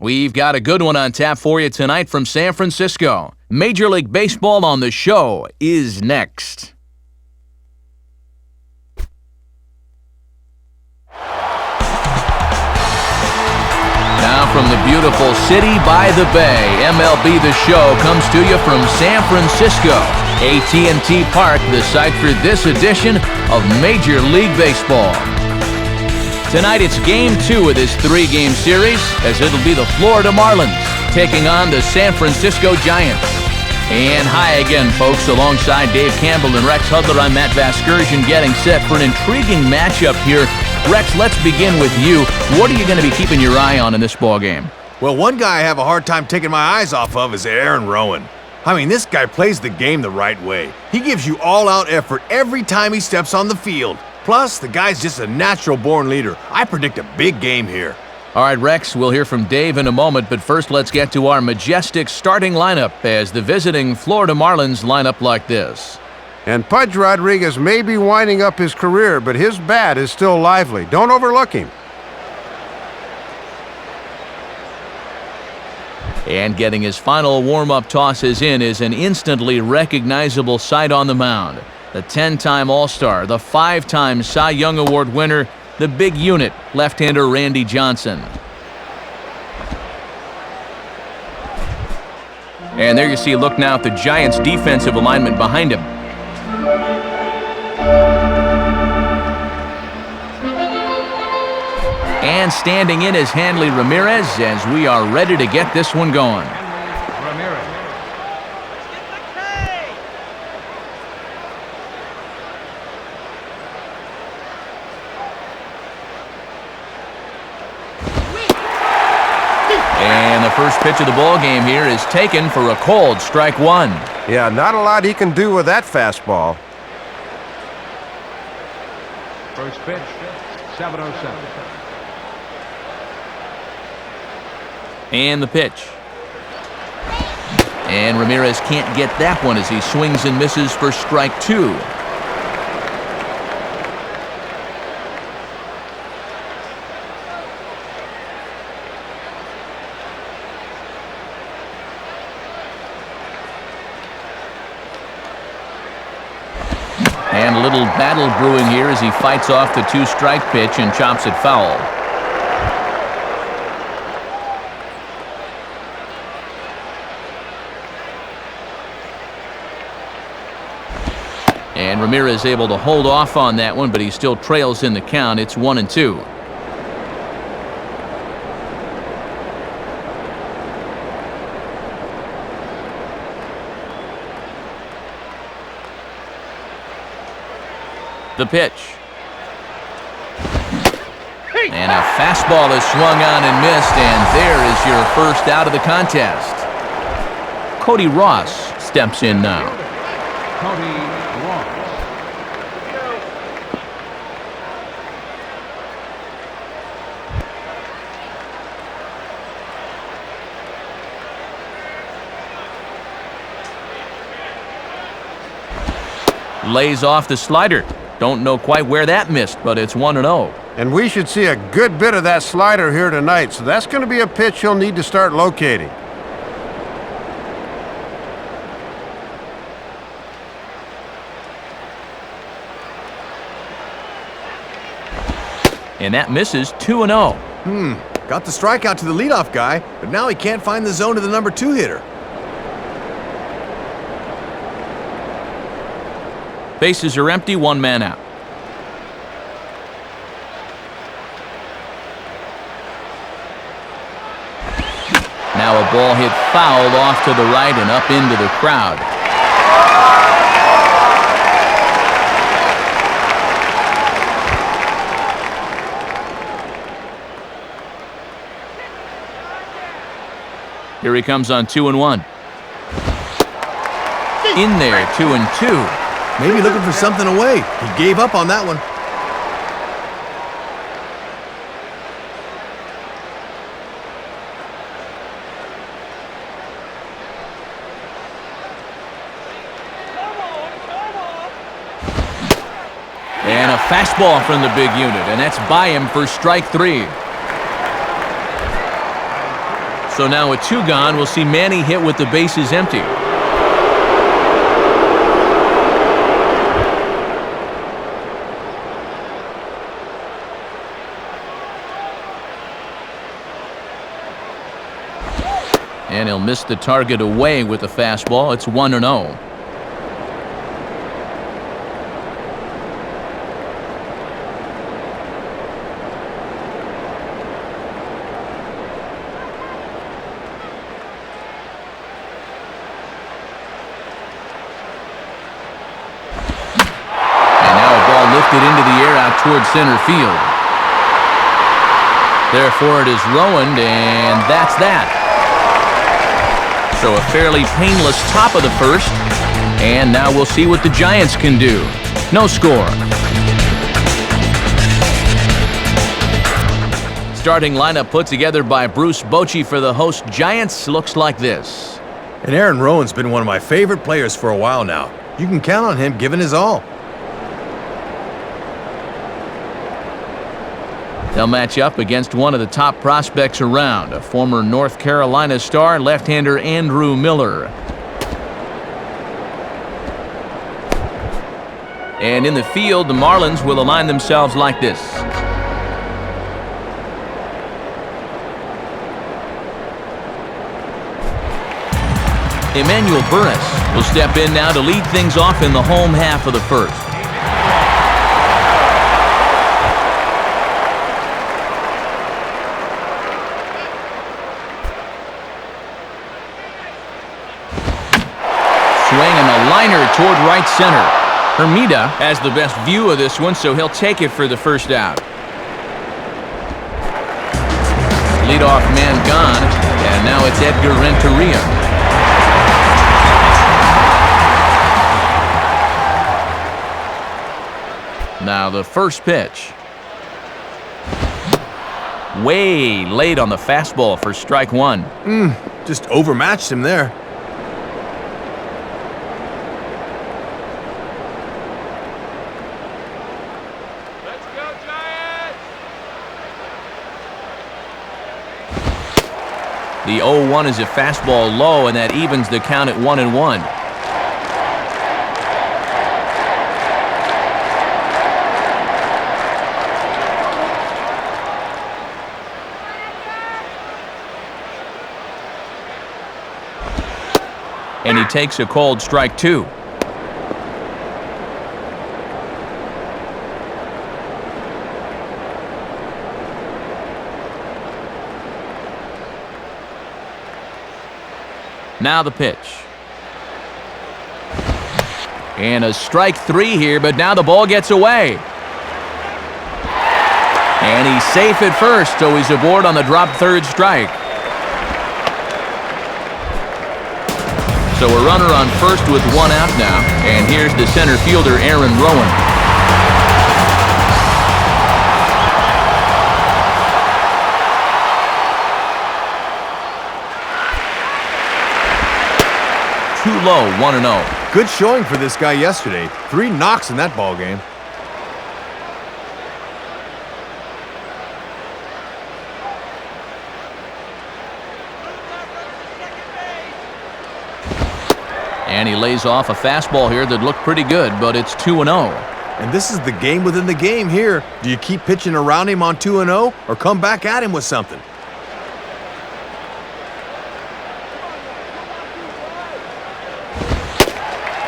We've got a good one on tap for you tonight from San Francisco. Major League Baseball on the show is next. Now from the beautiful city by the bay, MLB The Show comes to you from San Francisco. AT&T Park, the site for this edition of Major League Baseball. Tonight it's Game 2 of this 3-game series, as it'll be the Florida Marlins taking on the San Francisco Giants. And hi again, folks. Alongside Dave Campbell and Rex Hudler, I'm Matt Vasgersian, getting set for an intriguing matchup here. Rex, let's begin with you. What are you going to be keeping your eye on in this ballgame? Well, one guy I have a hard time taking my eyes off of is Aaron Rowan. I mean, this guy plays the game the right way. He gives you all-out effort every time he steps on the field. Plus, the guy's just a natural-born leader. I predict a big game here. All right, Rex, we'll hear from Dave in a moment, but first let's get to our majestic starting lineup as the visiting Florida Marlins line up like this. And Pudge Rodriguez may be winding up his career, but his bat is still lively. Don't overlook him. And getting his final warm-up tosses in is an instantly recognizable sight on the mound. The 10-time All-Star, the 5-time Cy Young Award winner, the big unit, left-hander Randy Johnson. And there you see, look now at the Giants' defensive alignment behind him. And standing in is Hanley Ramirez as we are ready to get this one going. And the first pitch of the ball game here is taken for a cold strike one. Yeah, not a lot he can do with that fastball. First pitch, 7:07. And the pitch. And Ramirez can't get that one as he swings and misses for strike two. And a little battle brewing here as he fights off the two-strike pitch and chops it foul. And Ramirez able to hold off on that one, but he still trails in the count. It's 1-2. The pitch. And a fastball is swung on and missed, and there is your first out of the contest. Cody Ross steps in now. Cody Ross. Lays off the slider. Don't know quite where that missed, but it's 1-0. And we should see a good bit of that slider here tonight, so that's going to be a pitch he'll need to start locating. And that misses 2-0. Got the strikeout to the leadoff guy, but now he can't find the zone to the number 2 hitter. Bases are empty, one man out. Now a ball hit foul off to the right and up into the crowd. Here he comes on 2-1. In there, 2-2. Maybe looking for something away. He gave up on that one. And a fastball from the big unit, and that's by him for strike three. So now with 2 gone, we'll see Manny hit with the bases empty. And he'll miss the target away with the fastball. It's 1-0. Lifted into the air out towards center field. Therefore, it is Rowan, and that's that. So a fairly painless top of the first, and now we'll see what the Giants can do. No score. Starting lineup put together by Bruce Bochy for the host Giants looks like this. And Aaron Rowan's been one of my favorite players for a while now. You can count on him giving his all. They'll match up against one of the top prospects around, a former North Carolina star, left-hander Andrew Miller. And in the field, the Marlins will align themselves like this. Emmanuel Burris will step in now to lead things off in the home half of the first. Swinging a liner toward right center. Hermida has the best view of this one, so he'll take it for the first out. Leadoff man gone, and now it's Edgar Renteria. Now the first pitch. Way late on the fastball for strike 1. Just overmatched him there. The 0-1 is a fastball low, and that evens the count at 1-1. And he takes a called strike 2. Now the pitch. And a strike 3 here, but now the ball gets away. And he's safe at first, so he's aboard on the drop third strike. So a runner on first with 1 out now, and here's the center fielder, Aaron Rowan. Too low, 1-0. Good showing for this guy yesterday. 3 knocks in that ball game. And he lays off a fastball here that looked pretty good, but it's 2-0. And this is the game within the game here. Do you keep pitching around him on 2-0 or come back at him with something?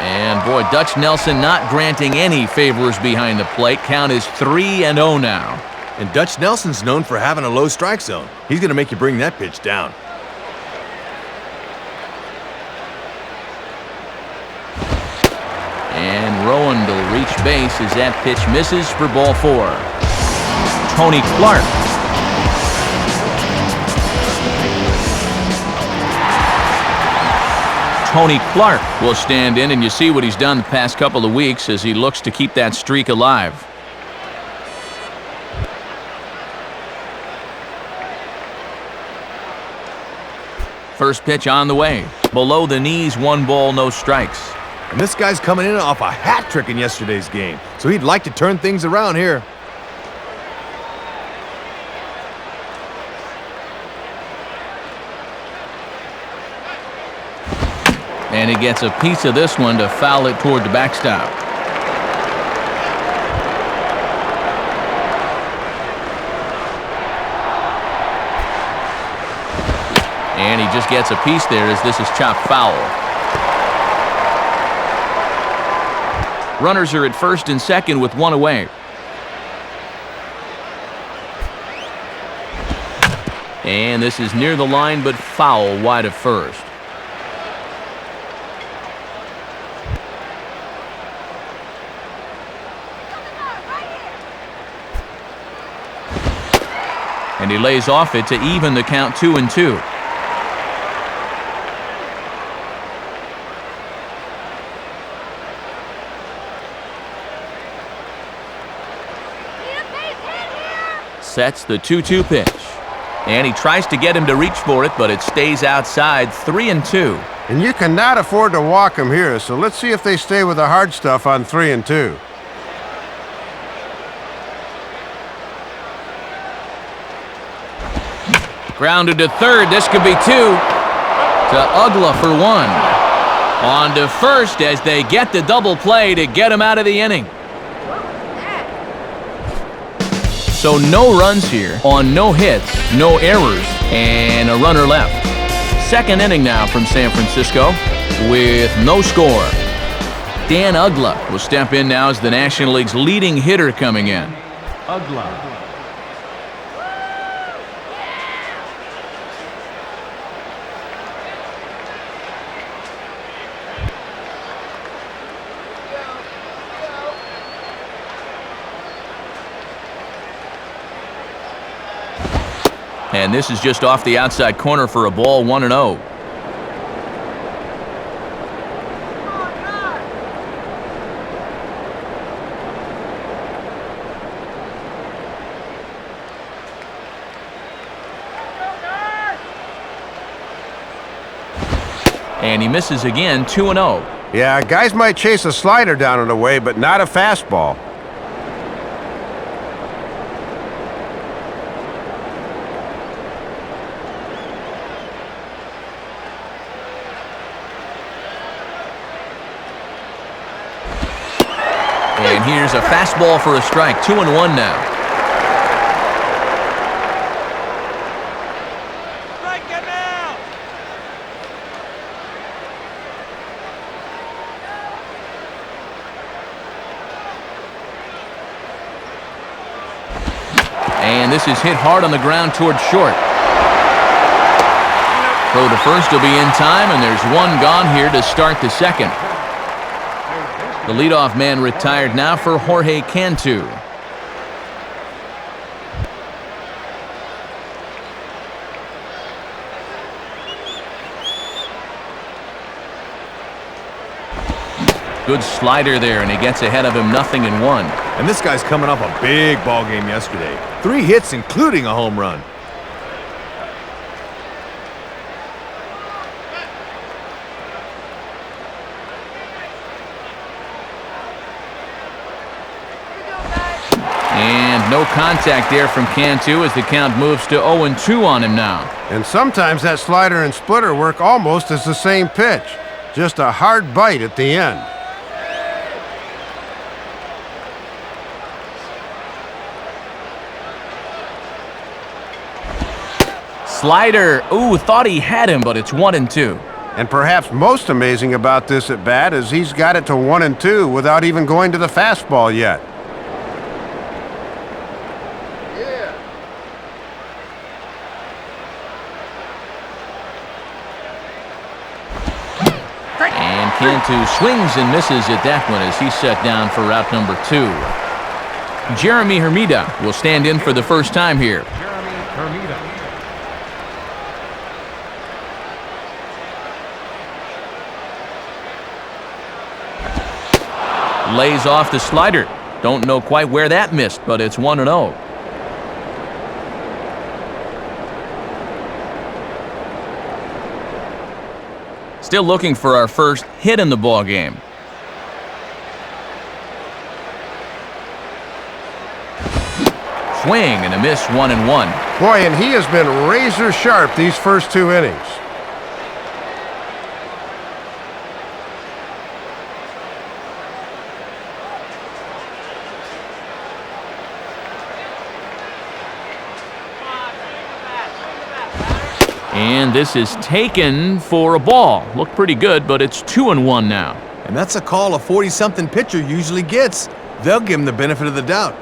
And boy, Dutch Nelson not granting any favors behind the plate. Count is 3-0 now. And Dutch Nelson's known for having a low strike zone. He's going to make you bring that pitch down. And Rowan will reach base as that pitch misses for ball 4. Tony Clark. Tony Clark will stand in, and you see what he's done the past couple of weeks as he looks to keep that streak alive. First pitch on the way. Below the knees, 1 ball, no strikes. And this guy's coming in off a hat trick in yesterday's game, so he'd like to turn things around here. And he gets a piece of this one to foul it toward the backstop. And he just gets a piece there as this is chopped foul. Runners are at first and second with one away. And this is near the line, but foul wide of first. And he lays off it to even the count 2-2. Sets the 2-2 pitch. And he tries to get him to reach for it, but it stays outside. 3-2. And you cannot afford to walk him here, so let's see if they stay with the hard stuff on 3-2. Grounded to third. This could be two. To Ugla for one. On to first as they get the double play to get him out of the inning. So no runs here on no hits, no errors, and a runner left. Second inning now from San Francisco with no score. Dan Ugla will step in now as the National League's leading hitter coming in. Ugla. And this is just off the outside corner for a ball, 1-0. And he misses again, 2-0. Yeah, guys might chase a slider down and away, but not a fastball. And here's a fastball for a strike. 2-1 now. Strike him out! And this is hit hard on the ground toward short. Throw to first will be in time, and there's one gone here to start the second. The leadoff man retired now for Jorge Cantu. Good slider there, and he gets ahead of him, 0-1. And this guy's coming off a big ball game yesterday. 3 hits, including a home run. And no contact there from Cantu as the count moves to 0-2 on him now. And sometimes that slider and splitter work almost as the same pitch. Just a hard bite at the end. Slider, ooh, thought he had him, but it's 1-2. And perhaps most amazing about this at bat is he's got it to 1-2 without even going to the fastball yet. And Cantu swings and misses at that one as he's set down for route number 2. Jeremy Hermida will stand in for the first time here. Jeremy Hermida. Lays off the slider. Don't know quite where that missed, but it's 1-0. Still looking for our first hit in the ball game. Swing and a miss, 1-1. Boy, and he has been razor sharp these first 2 innings. And this is taken for a ball. Looked pretty good, but it's 2-1 now. And that's a call a 40-something pitcher usually gets. They'll give him the benefit of the doubt.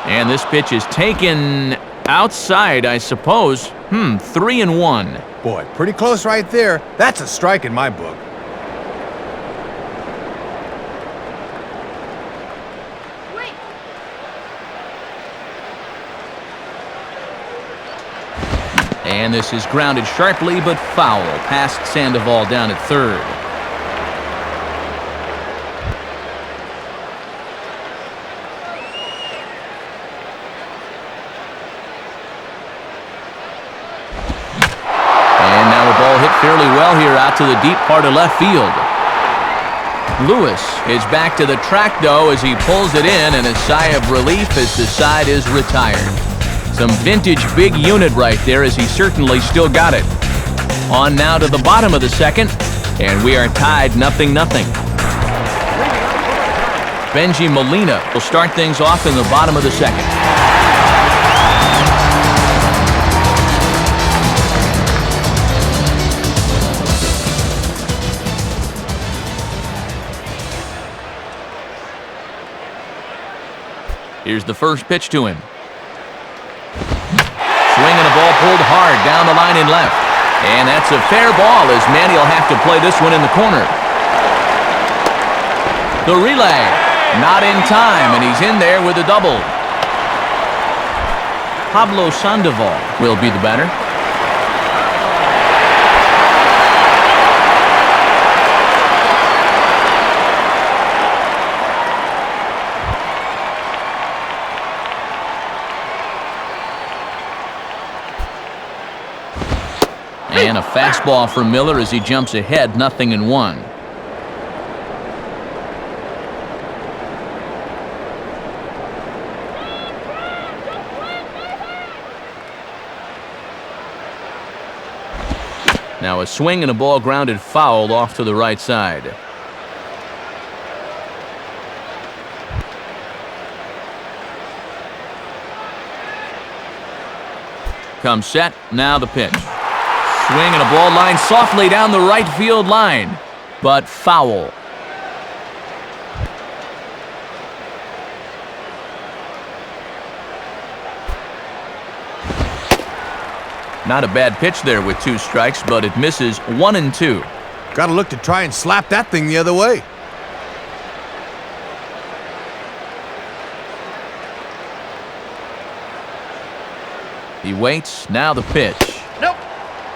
And this pitch is taken outside, I suppose. 3-1. Boy, pretty close right there. That's a strike in my book. And this is grounded sharply, but foul past Sandoval down at third. And now a ball hit fairly well here out to the deep part of left field. Lewis is back to the track, though, as he pulls it in, and a sigh of relief as the side is retired. Some vintage big unit right there, as he certainly still got it. On now to the bottom of the second, and we are tied 0-0. Benji Molina will start things off in the bottom of the second. Here's the first pitch to him. Swing and a ball pulled hard down the line in left. And that's a fair ball as Manny will have to play this one in the corner. The relay, not in time, and he's in there with a double. Pablo Sandoval will be the batter. And a fastball for Miller as he jumps ahead, 0-1. Now a swing and a ball grounded foul off to the right side. Comes set, now the pitch. Swing and a ball line softly down the right field line, but foul. Not a bad pitch there with 2 strikes, but it misses 1-2. Got to look to try and slap that thing the other way. He waits, now the pitch. Nope.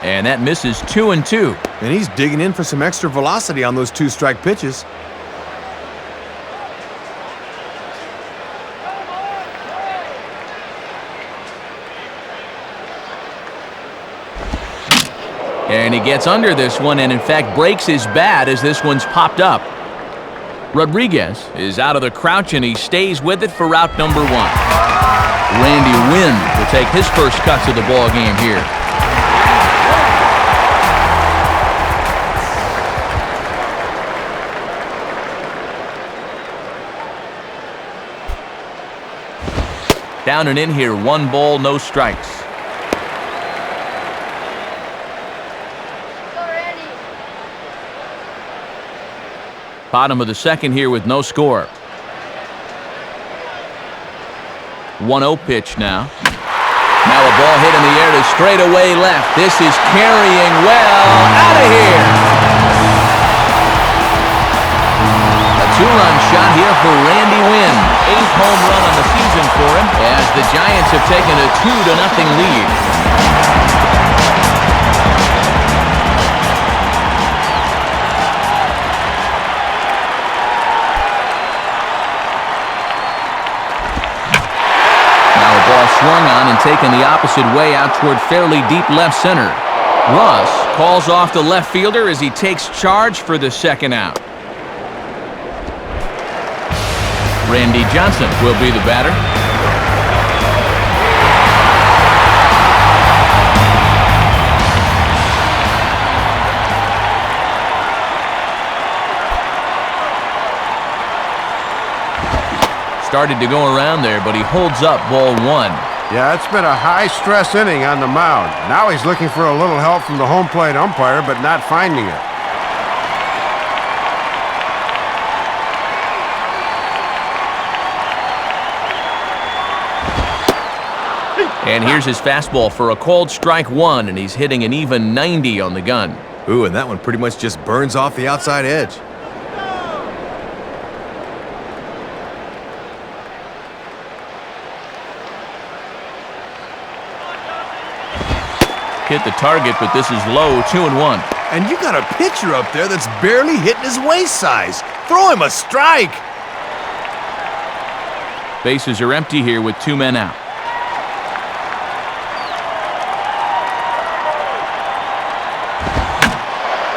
And that misses 2-2. And he's digging in for some extra velocity on those 2-strike pitches. And he gets under this one and, in fact, breaks his bat as this one's popped up. Rodriguez is out of the crouch and he stays with it for route number 1. Randy Wynn will take his first cuts of the ball game here. Down and in here, 1 ball, no strikes. Bottom of the second here with no score. 1-0 pitch now. Now a ball hit in the air to straightaway left. This is carrying well out of here. A 2-run shot here for Randy Wynn. 8th home run on the season for him as the Giants have taken a 2-0 lead. Swung on and taken the opposite way out toward fairly deep left center. Russ calls off the left fielder as he takes charge for the second out. Randy Johnson will be the batter. Started to go around there, but he holds up ball one. Yeah, it's been a high-stress inning on the mound. Now he's looking for a little help from the home plate umpire, but not finding it. And here's his fastball for a called strike one, and he's hitting an even 90 on the gun. Ooh, and that one pretty much just burns off the outside edge. Hit the target, but this is low, 2-1. And you got a pitcher up there that's barely hitting his waist size. Throw him a strike. Bases are empty here with 2 men out.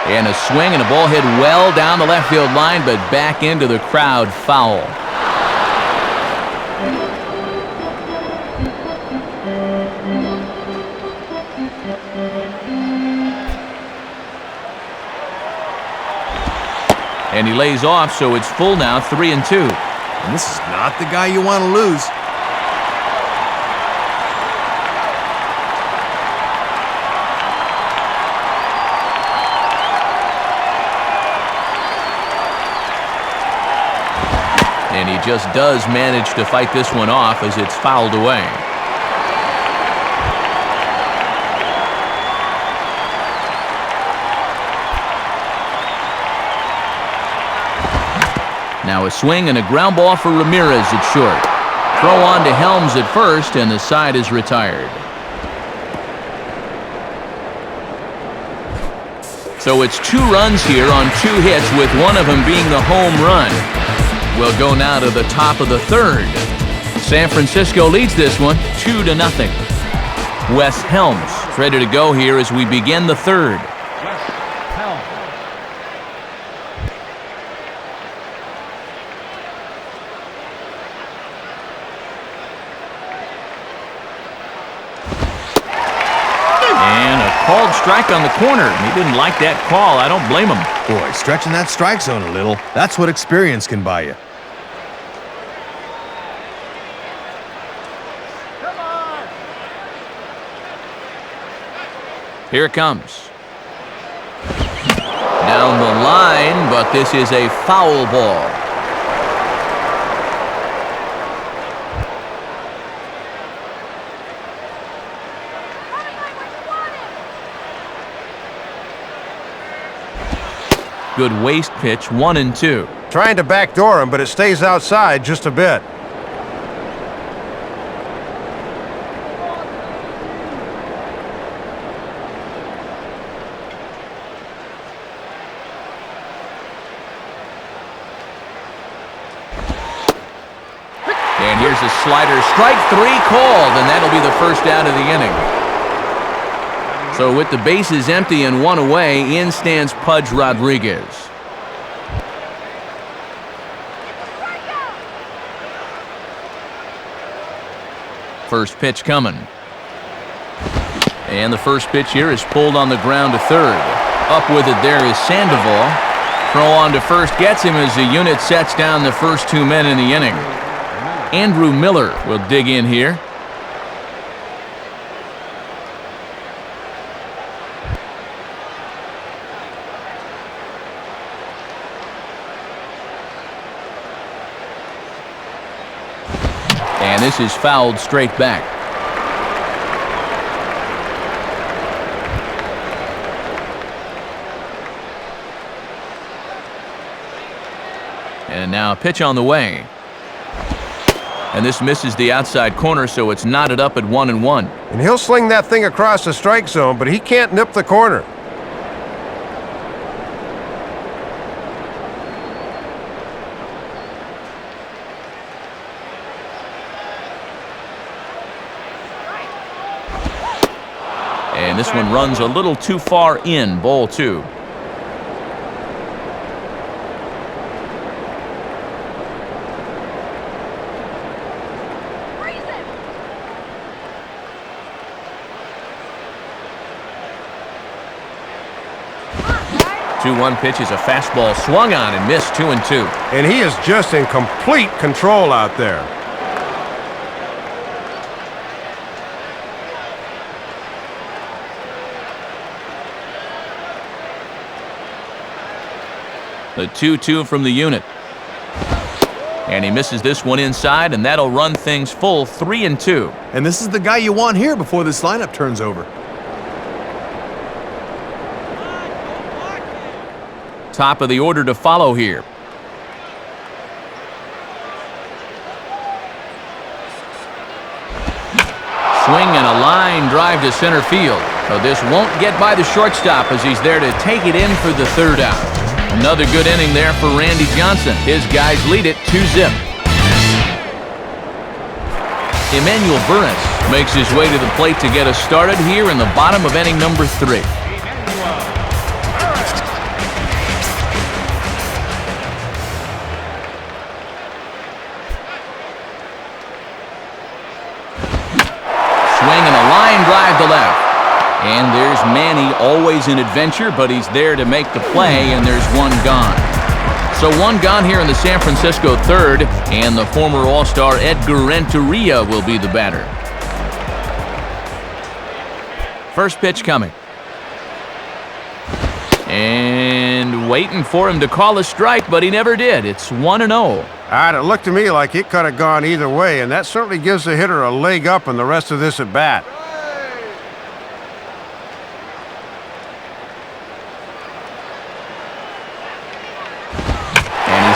And a swing and a ball hit well down the left field line, but back into the crowd, foul. And he lays off, so it's full now, 3-2. And this is not the guy you want to lose. And he just does manage to fight this one off as it's fouled away. Now a swing and a ground ball for Ramirez at short. Throw on to Helms at first, and the side is retired. So it's 2 runs here on 2 hits, with one of them being the home run. We'll go now to the top of the 3rd. San Francisco leads this one 2-0. Wes Helms is ready to go here as we begin the 3rd. Called strike on the corner. He didn't like that call. I don't blame him. Boy, stretching that strike zone a little, that's what experience can buy you. Here it comes. Down the line, but this is a foul ball. Good waist pitch, 1-2. Trying to backdoor him, but it stays outside just a bit. And here's a slider, strike 3 called, and that'll be the first out of the inning. So with the bases empty and 1 away, in stands Pudge Rodriguez. First pitch coming. And the first pitch here is pulled on the ground to 3rd. Up with it there is Sandoval. Throw on to first gets him as the unit sets down the first 2 men in the inning. Andrew Miller will dig in here. And this is fouled straight back. And now a pitch on the way. And this misses the outside corner, so it's knotted up at 1-1. And he'll sling that thing across the strike zone, but he can't nip the corner. And this one runs a little too far in, ball 2. 2-1 pitch is a fastball swung on and missed 2-2. And he is just in complete control out there. The 2-2 from the unit. And he misses this one inside, and that'll run things full 3-2. And this is the guy you want here before this lineup turns over. Top of the order to follow here. Swing and a line drive to center field. So this won't get by the shortstop as he's there to take it in for the third out. Another good inning there for Randy Johnson. His guys lead it 2-0. Emmanuel Burris makes his way to the plate to get us started here in the bottom of inning number 3. Swing and a line drive to left. And there's Manny, always an adventure, but he's there to make the play, and there's one gone. So one gone here in the San Francisco third, and the former All-Star Edgar Renteria will be the batter. First pitch coming. And waiting for him to call a strike, but he never did. It's 1-0. It looked to me like it could have gone either way, and that certainly gives the hitter a leg up in the rest of this at-bat.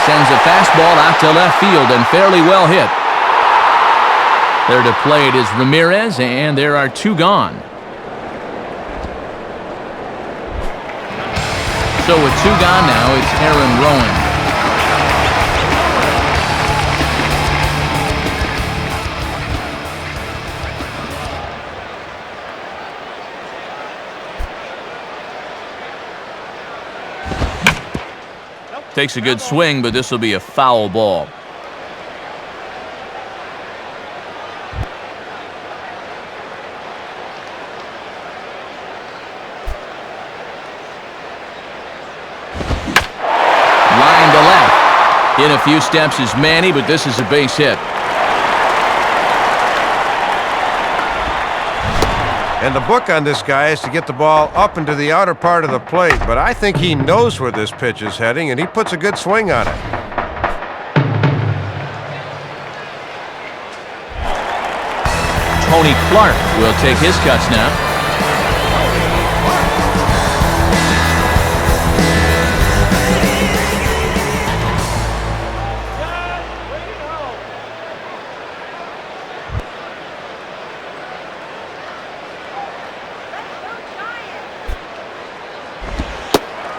Sends a fastball out to left field and fairly well hit. There to play it is Ramirez, and there are 2 gone. So with 2 gone now, it's Aaron Rowan. Takes a good swing, but this will be a foul ball. Line to left. In a few steps is Manny, but this is a base hit. And the book on this guy is to get the ball up into the outer part of the plate, but I think he knows where this pitch is heading, and he puts a good swing on it. Tony Clark will take his cuts now.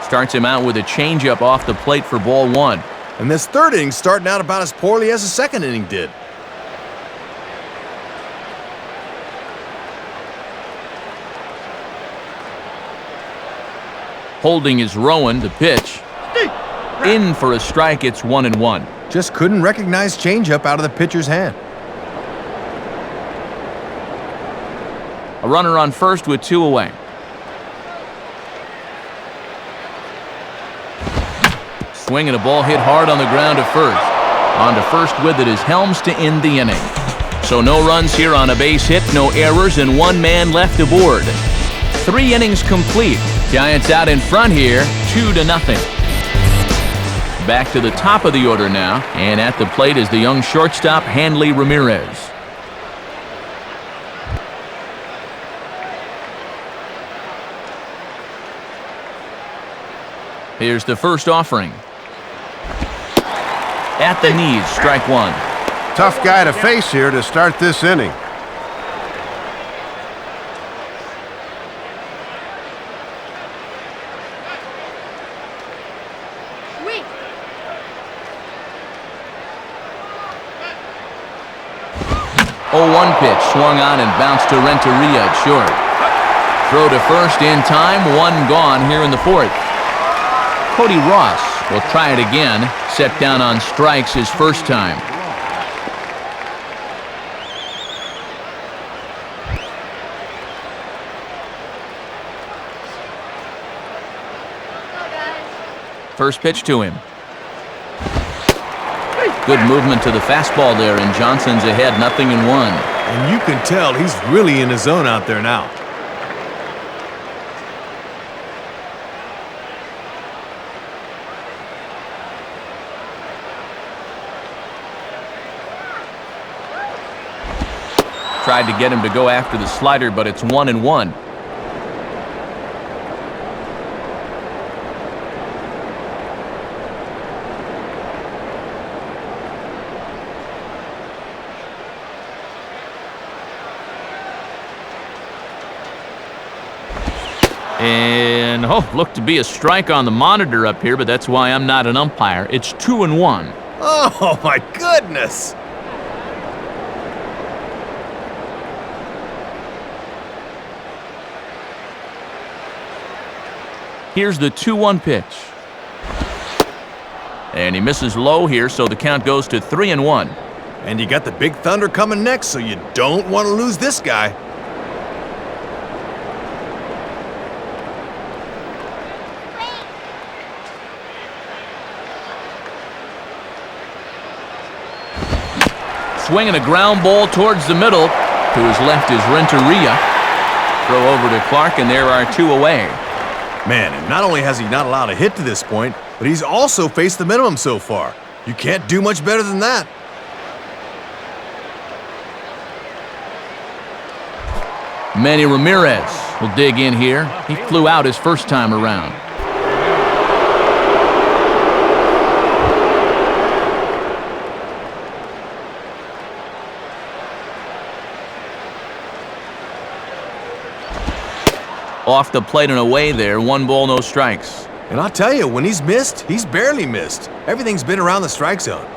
Starts him out with a changeup off the plate for ball 1. And this third inning starting out about as poorly as the second inning did. Holding is Rowan, the pitch. In for a strike, it's 1-1. Just couldn't recognize changeup out of the pitcher's hand. A runner on first with 2 away. Swing and a ball hit hard on the ground to first. On to first with it is Helms to end the inning. So no runs here on a base hit, no errors, and 1 man left aboard. 3 innings complete. Giants out in front here, 2-0. Back to the top of the order now, and at the plate is the young shortstop, Hanley Ramirez. Here's the first offering. At the knees, strike 1. Tough guy to face here to start this inning. Wait. 0-1 pitch, swung on and bounced to Renteria at short. Throw to first in time, 1 gone here in the 4th. Cody Ross will try it again, set down on strikes his first time. First pitch to him. Good movement to the fastball there, and Johnson's ahead, 0-1. And you can tell he's really in his zone out there now. Tried to get him to go after the slider, but it's 1-1. And, looked to be a strike on the monitor up here, but that's why I'm not an umpire. It's 2-1. Oh, my goodness! Here's the 2-1 pitch. And he misses low here, so the count goes to 3-1. And you got the big thunder coming next, so you don't want to lose this guy. Swinging a ground ball towards the middle. To his left is Renteria. Throw over to Clark, and there are 2 away. Man, and not only has he not allowed a hit to this point, but he's also faced the minimum so far. You can't do much better than that. Manny Ramirez will dig in here. He flew out his first time around. Off the plate and away there, 1 ball, no strikes. And I'll tell you, when he's missed, he's barely missed. Everything's been around the strike zone.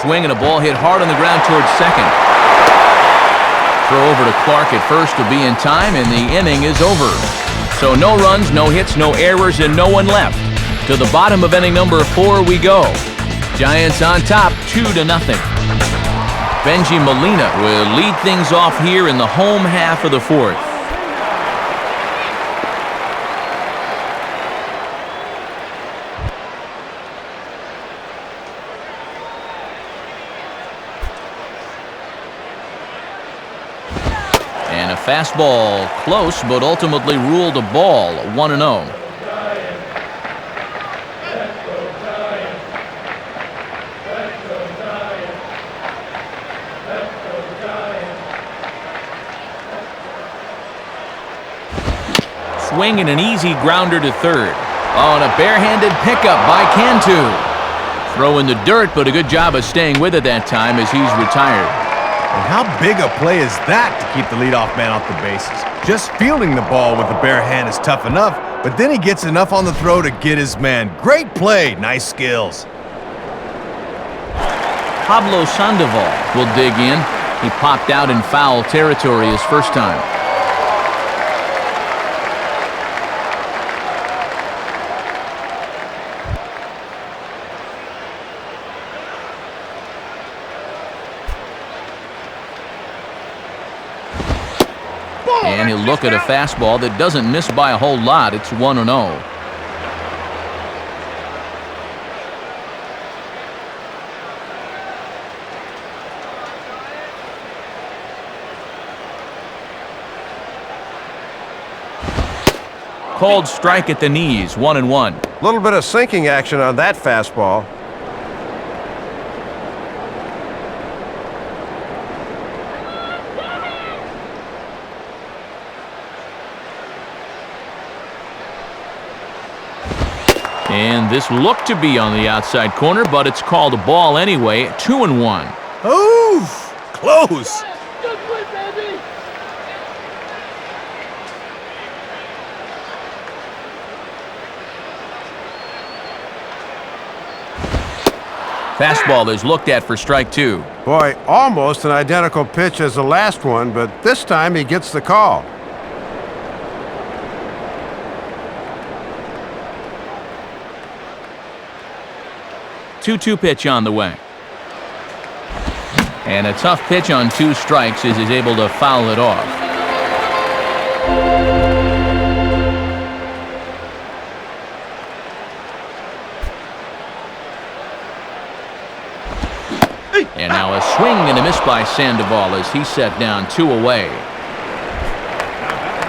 Swing and a ball hit hard on the ground towards second. Throw over to Clark at first to be in time, and the inning is over. So no runs, no hits, no errors, and no one left. To the bottom of inning number 4 we go. Giants on top, 2-0. Benji Molina will lead things off here in the home half of the 4th. And a fastball close, but ultimately ruled a ball, 1-0. Swing and an easy grounder to third. On a barehanded pickup by Cantu. Throw in the dirt, but a good job of staying with it that time as he's retired. And how big a play is that to keep the leadoff man off the bases? Just fielding the ball with the bare hand is tough enough, but then he gets enough on the throw to get his man. Great play, nice skills. Pablo Sandoval will dig in. He popped out in foul territory his first time. And he'll look at a fastball that doesn't miss by a whole lot. It's 1-0. Called strike at the knees, 1-1. A little bit of sinking action on that fastball. And this looked to be on the outside corner, but it's called a ball anyway, 2-1. Oof! Close! Fastball is looked at for strike 2. Boy, almost an identical pitch as the last one, but this time he gets the call. 2-2 pitch on the way. And a tough pitch on 2 strikes as he's able to foul it off. And now a swing and a miss by Sandoval as he set down 2 away.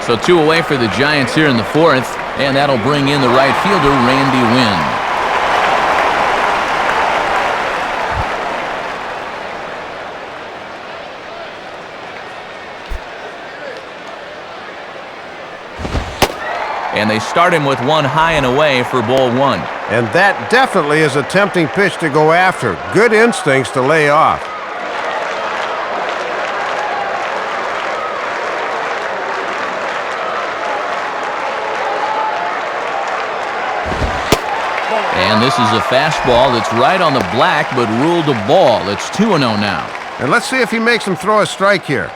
So 2 away for the Giants here in the 4th, and that'll bring in the right fielder, Randy Winn. And they start him with 1 high and away for ball 1. And that definitely is a tempting pitch to go after. Good instincts to lay off. And this is a fastball that's right on the black, but ruled a ball. It's 2-0 now. And let's see if he makes him throw a strike here.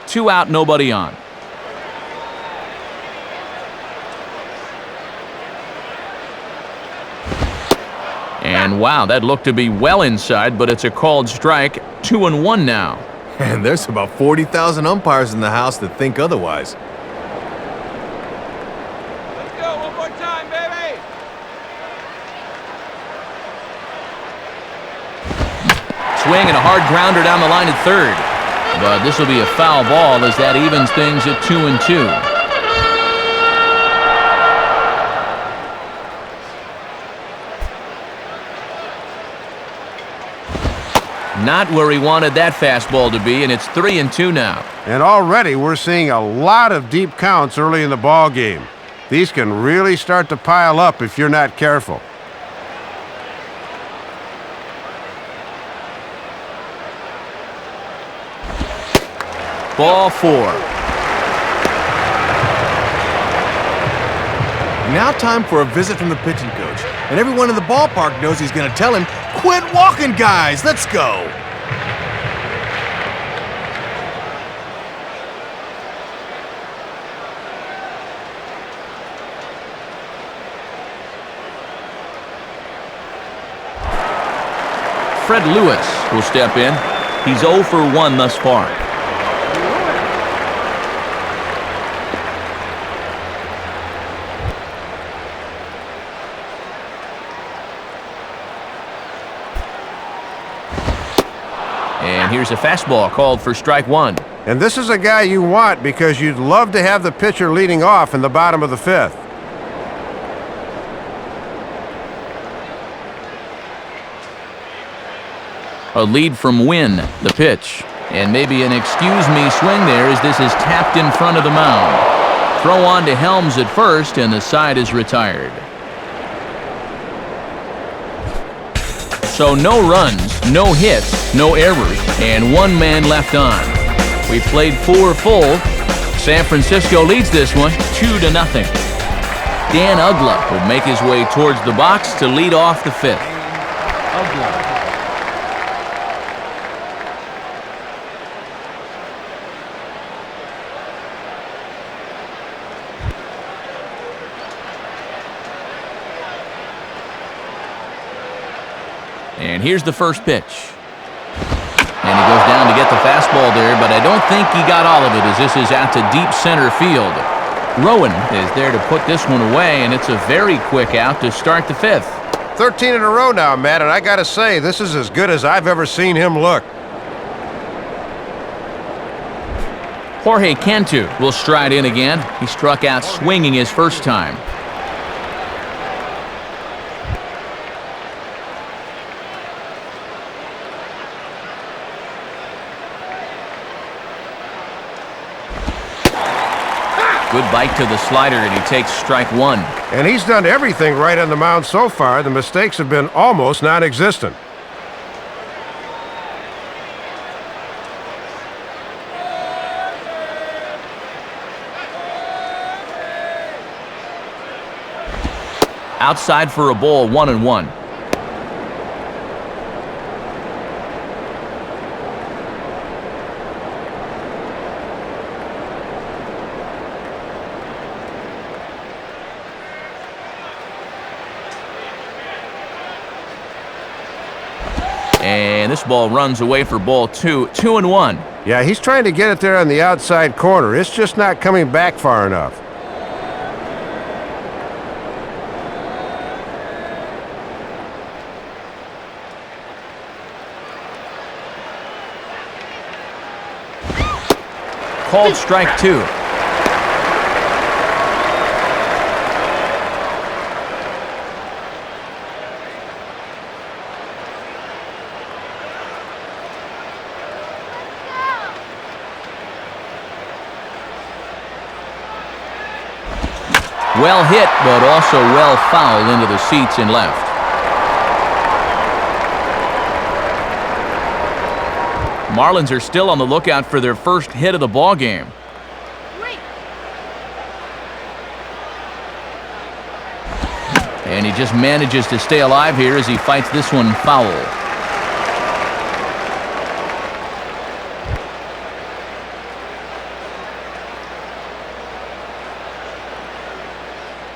2 out, nobody on. And wow, that looked to be well inside, but it's a called strike. 2-1 now. And there's about 40,000 umpires in the house that think otherwise. Let's go one more time, baby. Swing and a hard grounder down the line at third. But this will be a foul ball as that evens things at 2-2. Not where he wanted that fastball to be, and it's 3-2 now. And already we're seeing a lot of deep counts early in the ball game. These can really start to pile up if you're not careful. Ball 4. Now time for a visit from the pitching coach. And everyone in the ballpark knows he's going to tell him, "Quit walking, guys! Let's go!" Fred Lewis will step in. He's 0 for 1 thus far. And here's a fastball called for strike 1. And this is a guy you want because you'd love to have the pitcher leading off in the bottom of the 5th. A lead from Wynn, the pitch. And maybe an excuse me swing there as this is tapped in front of the mound. Throw on to Helms at first, and the side is retired. So no runs, no hits, no errors, and 1 man left on. We played 4 full. San Francisco leads this one 2-0. Dan Ugla will make his way towards the box to lead off the 5th. Ugla. And here's the first pitch. And he goes down to get the fastball there, but I don't think he got all of it as this is out to deep center field. Rowan is there to put this one away, and it's a very quick out to start the 5th. 13 in a row now, Matt, and I gotta say, this is as good as I've ever seen him look. Jorge Cantu will stride in again. He struck out swinging his first time. Good bite to the slider, and he takes strike 1. And he's done everything right on the mound so far. The mistakes have been almost non-existent. Outside for a ball, 1-1. And this ball runs away for ball 2, 2-1. Yeah, he's trying to get it there on the outside corner. It's just not coming back far enough. Called strike 2. Well hit, but also well fouled into the seats and left. Marlins are still on the lookout for their first hit of the ball game. And he just manages to stay alive here as he fights this one foul.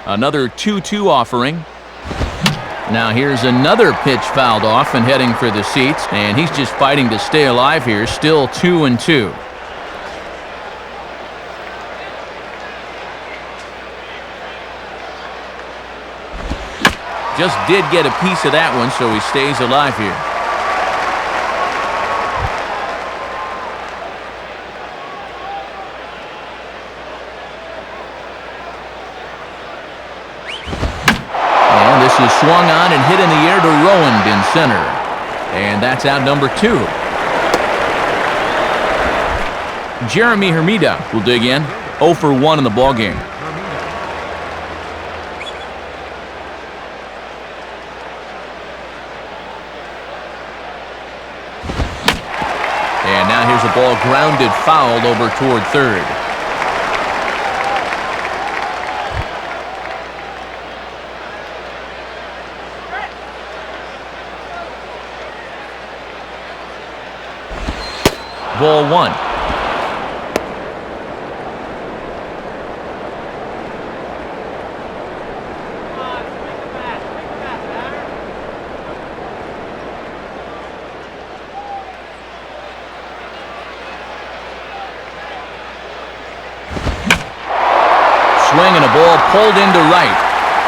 Another 2-2 offering. Now here's another pitch fouled off and heading for the seats, and he's just fighting to stay alive here, still 2-2. Just did get a piece of that one, so he stays alive here. This is swung on and hit in the air to Rowand in center. And that's out number 2. Jeremy Hermida will dig in. 0 for 1 in the ballgame. And now here's a ball grounded fouled over toward third. Ball 1. Swing and a ball pulled into right.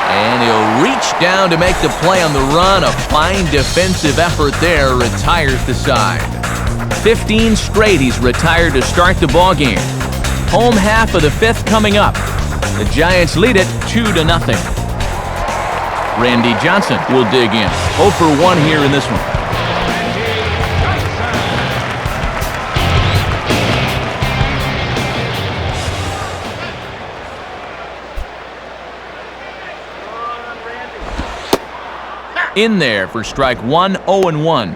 And he'll reach down to make the play on the run. A fine defensive effort there retires the side. 15 straight he's retired to start the ballgame. Home half of the 5th coming up. The Giants lead it 2-0. Randy Johnson will dig in. 0 for 1 here in this one. In there for strike 1, 0-1.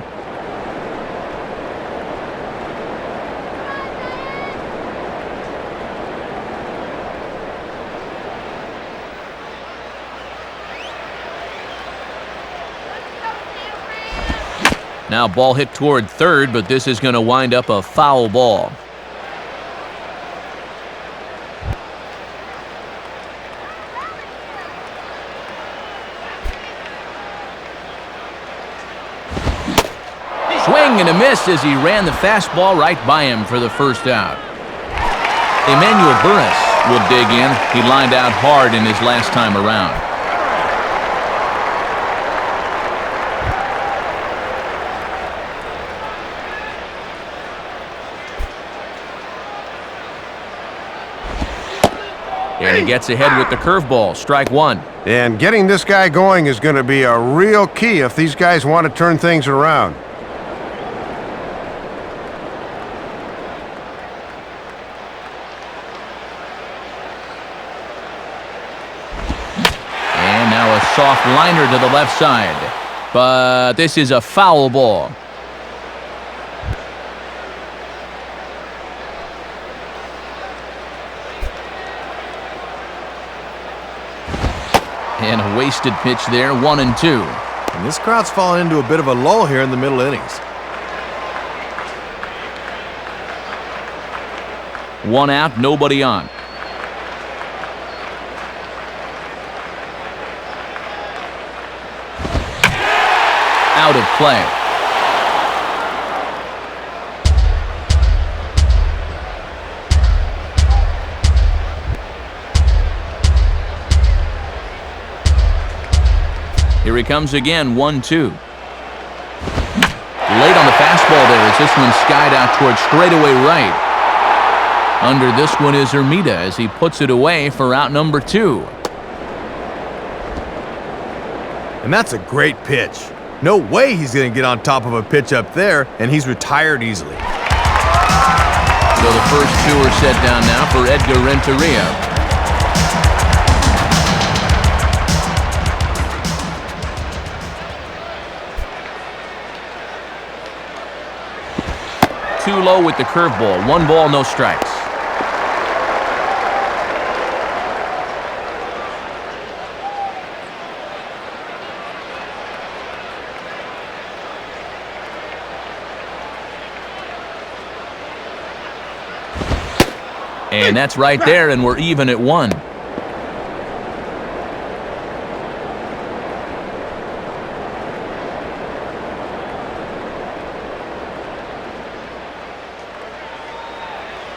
Now ball hit toward third, but this is going to wind up a foul ball. Swing and a miss as he ran the fastball right by him for the first out. Emmanuel Burris will dig in. He lined out hard in his last time around. And he gets ahead with the curveball, strike 1. And getting this guy going is going to be a real key if these guys want to turn things around. And now a soft liner to the left side. But this is a foul ball. And a wasted pitch there, 1-2. And this crowd's fallen into a bit of a lull here in the middle innings. 1 out, nobody on. Out of play. Here he comes again, 1-2. Late on the fastball there as this one skied out towards straightaway right. Under this one is Ermita as he puts it away for out number 2. And that's a great pitch. No way he's going to get on top of a pitch up there, and he's retired easily. So the first 2 are set down now for Edgar Renteria. Too low with the curveball. 1 ball, no strikes. And that's right there, and we're even at 1.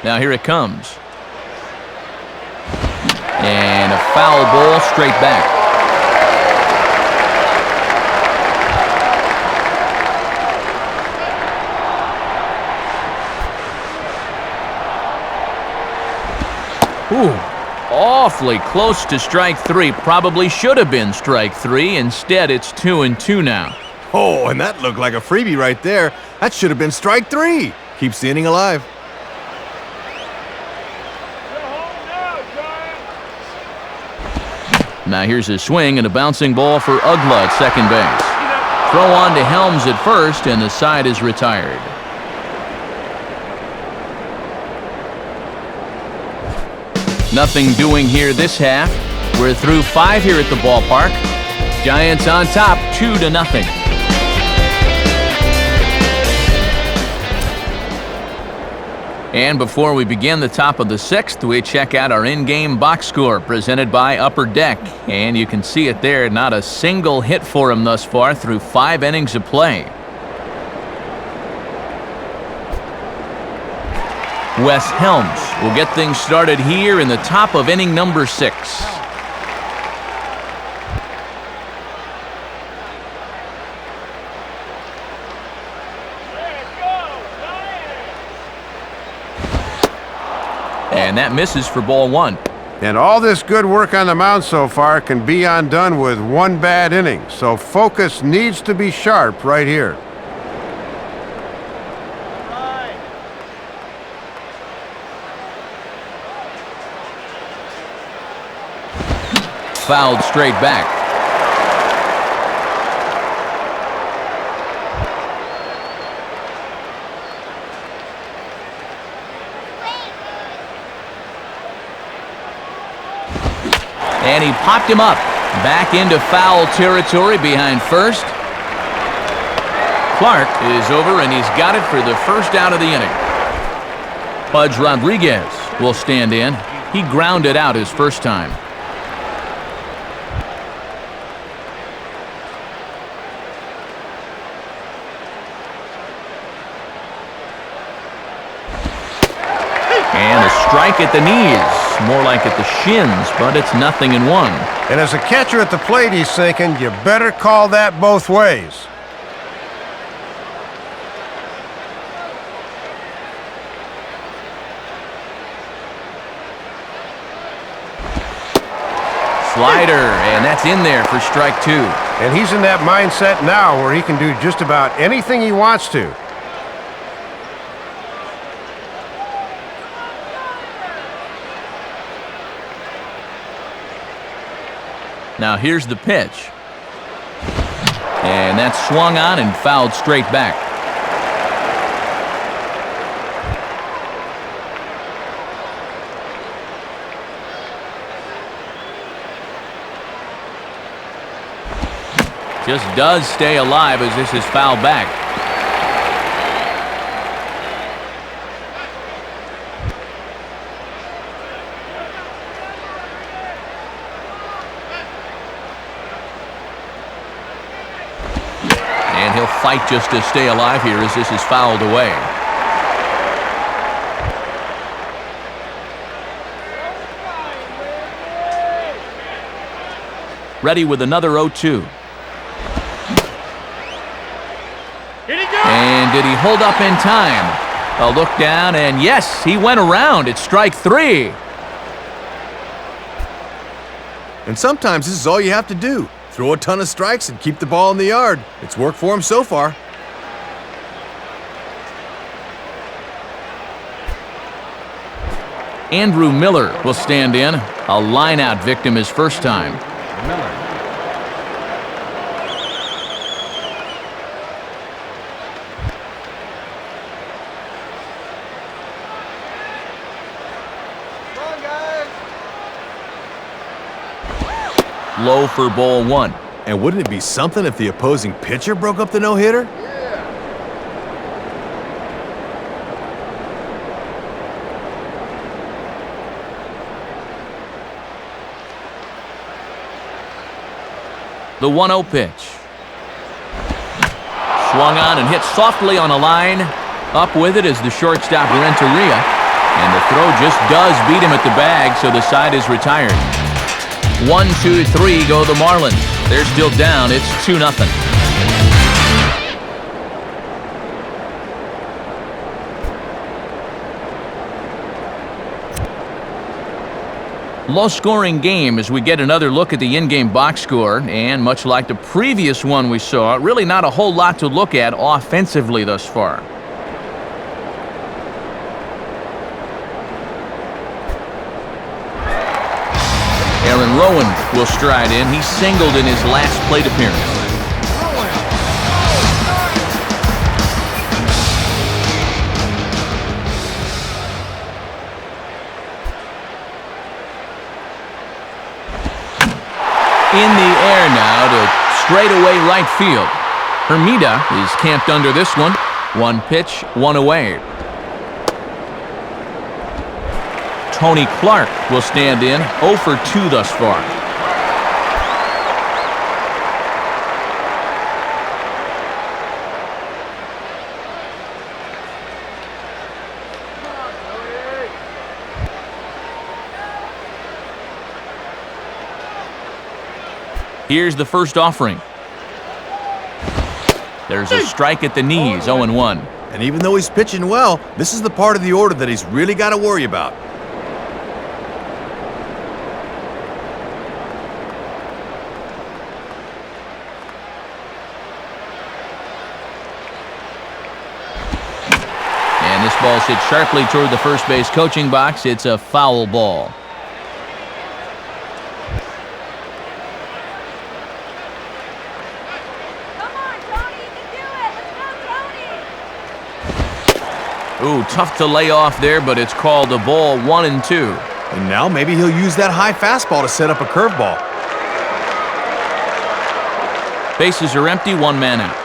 Now here it comes. And a foul ball straight back. Ooh, awfully close to strike 3. Probably should have been strike 3. Instead, it's 2-2 now. Oh, and that looked like a freebie right there. That should have been strike 3. Keeps the inning alive. Now here's a swing and a bouncing ball for Ugla at second base. Throw on to Helms at first, and the side is retired. Nothing doing here this half. We're through 5 here at the ballpark. Giants on top, 2-0. And before we begin the top of the 6th, we check out our in-game box score presented by Upper Deck. And you can see it there, not a single hit for him thus far through 5 innings of play. Wes Helms will get things started here in the top of inning number 6. And that misses for ball 1. And all this good work on the mound so far can be undone with 1 bad inning. So focus needs to be sharp right here. Fouled straight back. And he popped him up. Back into foul territory behind first. Clark is over, and he's got it for the first out of the inning. Pudge Rodriguez will stand in. He grounded out his first time. And a strike at the knees. More like at the shins, but it's 0-1. And as a catcher at the plate, he's thinking, you better call that both ways. Slider, and that's in there for strike 2. And he's in that mindset now where he can do just about anything he wants to. Now here's the pitch. And that's swung on and fouled straight back. Just does stay alive as this is fouled back. And he'll fight just to stay alive here as this is fouled away. Ready with another 0-2. And did he hold up in time? A look down, and yes, he went around. It's strike 3. And sometimes this is all you have to do. Throw a ton of strikes and keep the ball in the yard. It's worked for him so far. Andrew Miller will stand in. A line-out victim his first time. Miller. Low for ball 1. And wouldn't it be something if the opposing pitcher broke up the no-hitter? The 1-0 pitch. Swung on and hit softly on a line. Up with it is the shortstop Renteria. And the throw just does beat him at the bag, so the side is retired. 1, 2, 3 go the Marlins. They're still down. It's 2-0. Low-scoring game as we get another look at the in-game box score. And much like the previous one we saw, really not a whole lot to look at offensively thus far. Aaron Rowan will stride in. He singled in his last plate appearance. In the air now to straightaway right field. Hermida is camped under this one. 1 pitch, 1 away. Tony Clark will stand in. 0 for 2 thus far. Here's the first offering. There's a strike at the knees, 0-1. And even though he's pitching well, this is the part of the order that he's really got to worry about. And this ball hits sharply toward the first base coaching box. It's a foul ball. Ooh, tough to lay off there, but it's called a ball 1-2. And now maybe he'll use that high fastball to set up a curveball. Bases are empty, 1 man out.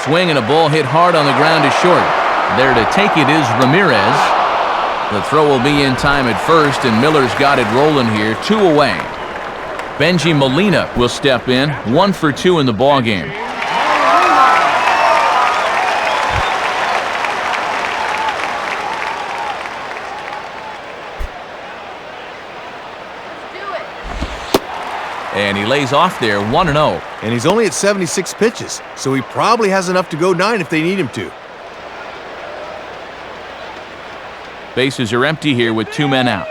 Swing and a ball hit hard on the ground to short. There to take it is Ramirez. The throw will be in time at first, and Miller's got it rolling here, 2 away. Benji Molina will step in, 1 for 2 in the ball game. And he lays off there, 1-0. And he's only at 76 pitches, so he probably has enough to go 9 if they need him to. Bases are empty here with 2 men out.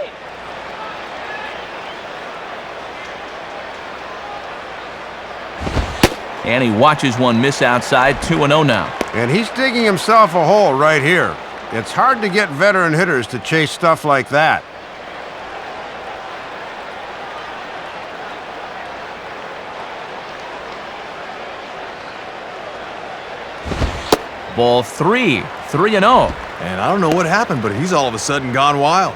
And he watches one miss outside, 2-0 now. And he's digging himself a hole right here. It's hard to get veteran hitters to chase stuff like that. Ball 3, 3-0. And I don't know what happened, but he's all of a sudden gone wild.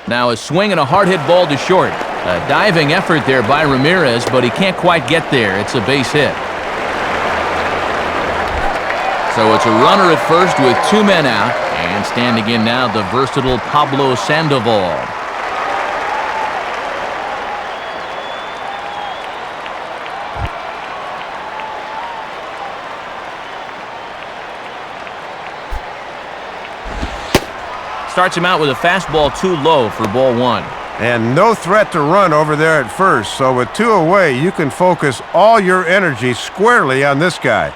Now a swing and a hard hit ball to short. A diving effort there by Ramirez, but he can't quite get there. It's a base hit. So it's a runner at first with 2 men out, and standing in now the versatile Pablo Sandoval. Starts him out with a fastball too low for ball one. And no threat to run over there at first, so with 2 away, you can focus all your energy squarely on this guy.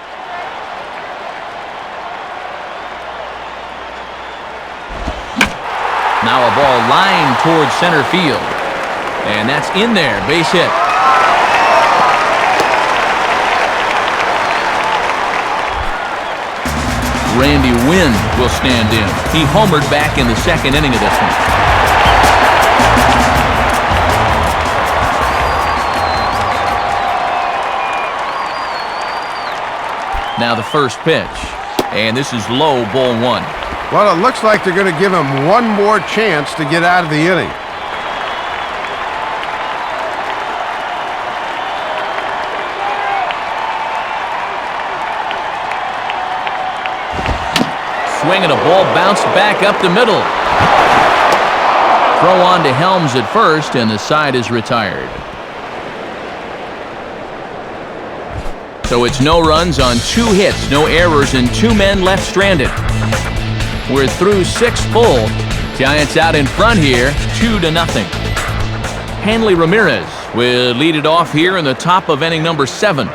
Now a ball lined towards center field. And that's in there, base hit. Randy Wynn will stand in. He homered back in the second inning of this one. Now the first pitch. And this is low, ball one. Well, it looks like they're going to give him one more chance to get out of the inning. Swing and a ball bounced back up the middle. Throw on to Helms at first, and the side is retired. So it's no runs on 2 hits, no errors, and 2 men left stranded. We're through 6 full. Giants out in front here, 2-0. Hanley Ramirez will lead it off here in the top of inning number 7.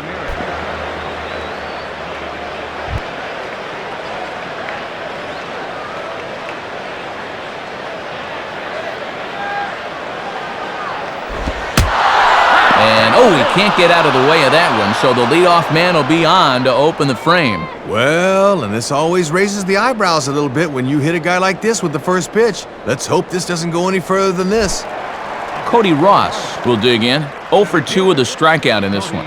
Oh, he can't get out of the way of that one, so the leadoff man will be on to open the frame. Well, and this always raises the eyebrows a little bit when you hit a guy like this with the first pitch. Let's hope this doesn't go any further than this. Cody Ross will dig in. 0 for 2 with a strikeout in this one.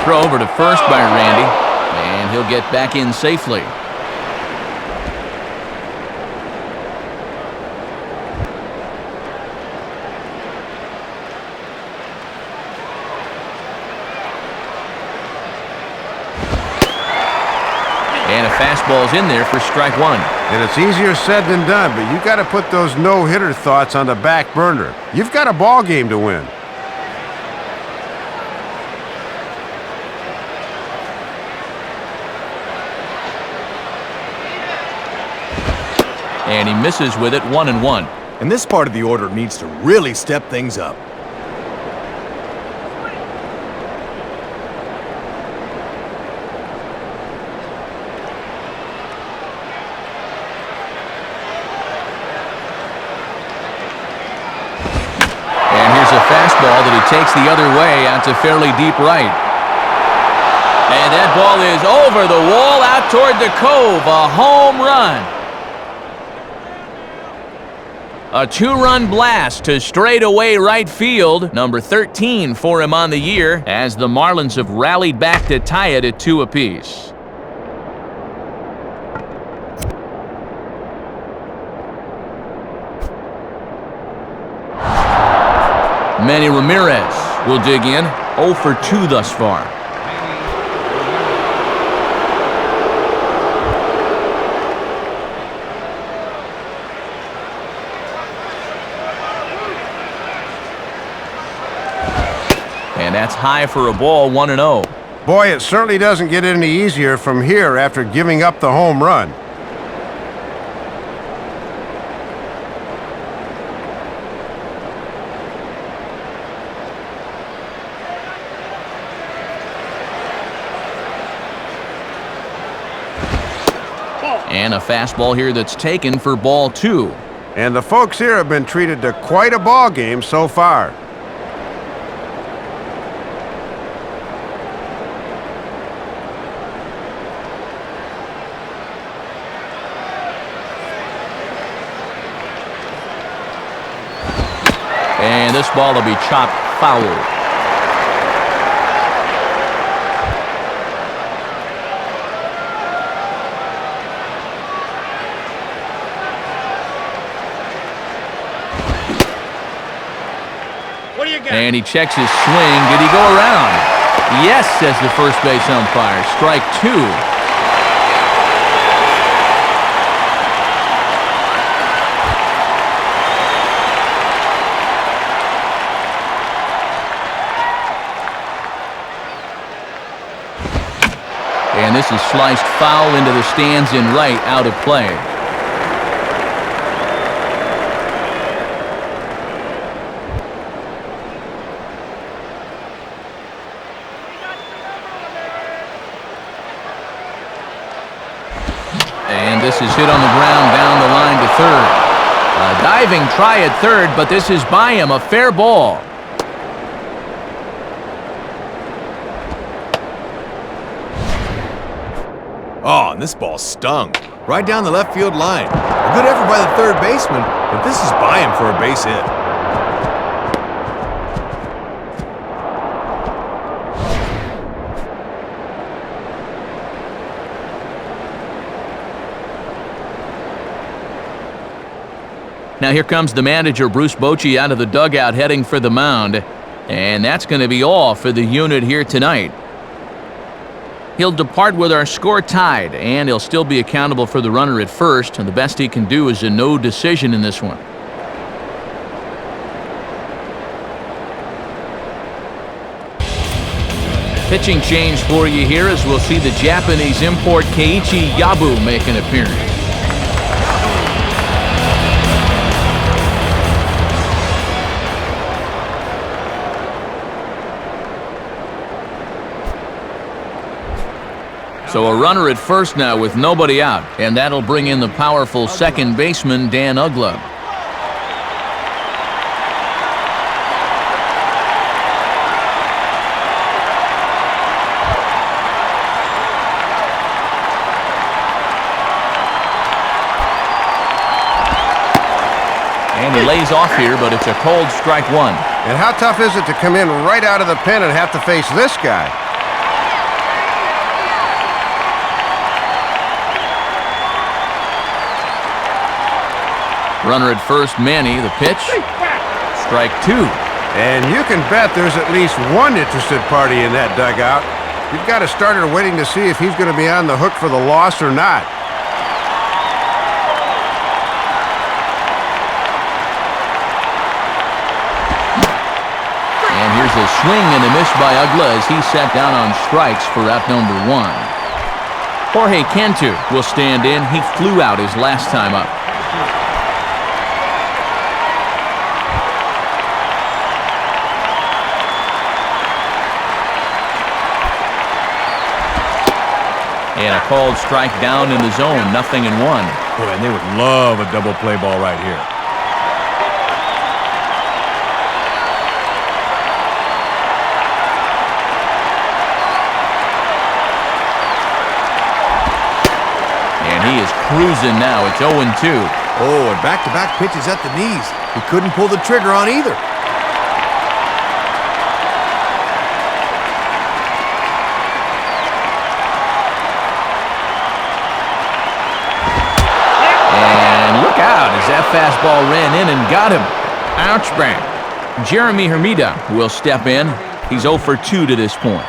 Throw over to first by Randy, and he'll get back in safely. And a fastball's in there for strike 1. And it's easier said than done, but you got to put those no-hitter thoughts on the back burner. You've got a ball game to win. And he misses with it, 1-1. And this part of the order needs to really step things up. And here's a fastball that he takes the other way out to fairly deep right. And that ball is over the wall out toward the cove, a home run. A 2-run blast to straightaway right field, number 13 for him on the year, as the Marlins have rallied back to tie it at 2 apiece. Manny Ramirez will dig in, 0 for 2 thus far. And that's high for a ball, 1-0. Boy, it certainly doesn't get any easier from here after giving up the home run. And a fastball here that's taken for ball 2. And the folks here have been treated to quite a ball game so far. And this ball will be chopped foul. And he checks his swing. Did he go around? Yes, says the first base umpire. Strike 2. This is sliced foul into the stands in right, out of play. And this is hit on the ground down the line to third. A diving try at third, but this is by him, a fair ball. Oh, and this ball stung. Right down the left field line. A good effort by the third baseman, but this is by him for a base hit. Now here comes the manager, Bruce Bochy, out of the dugout heading for the mound. And that's going to be all for the unit here tonight. He'll depart with our score tied, and he'll still be accountable for the runner at first, and the best he can do is a no decision in this one. Pitching change for you here as we'll see the Japanese import Keiichi Yabu make an appearance. So a runner at first now with nobody out, and that'll bring in the powerful second baseman, Dan Uggla. And he lays off here, but it's a cold strike one. And how tough is it to come in right out of the pen and have to face this guy? Runner at first, Manny, the pitch. Strike two. And you can bet there's at least one interested party in that dugout. You've got a starter waiting to see if he's going to be on the hook for the loss or not. And here's a swing and a miss by Uggla as he sat down on strikes for out number one. Jorge Cantu will stand in. He flew out his last time up. And a called strike down in the zone, 0-1. Boy, and they would love a double play ball right here. And he is cruising now. It's 0-2. Oh, and back-to-back pitches at the knees. He couldn't pull the trigger on either. As that fastball ran in and got him. Ouch bang. Jeremy Hermida will step in. He's 0 for 2 to this point.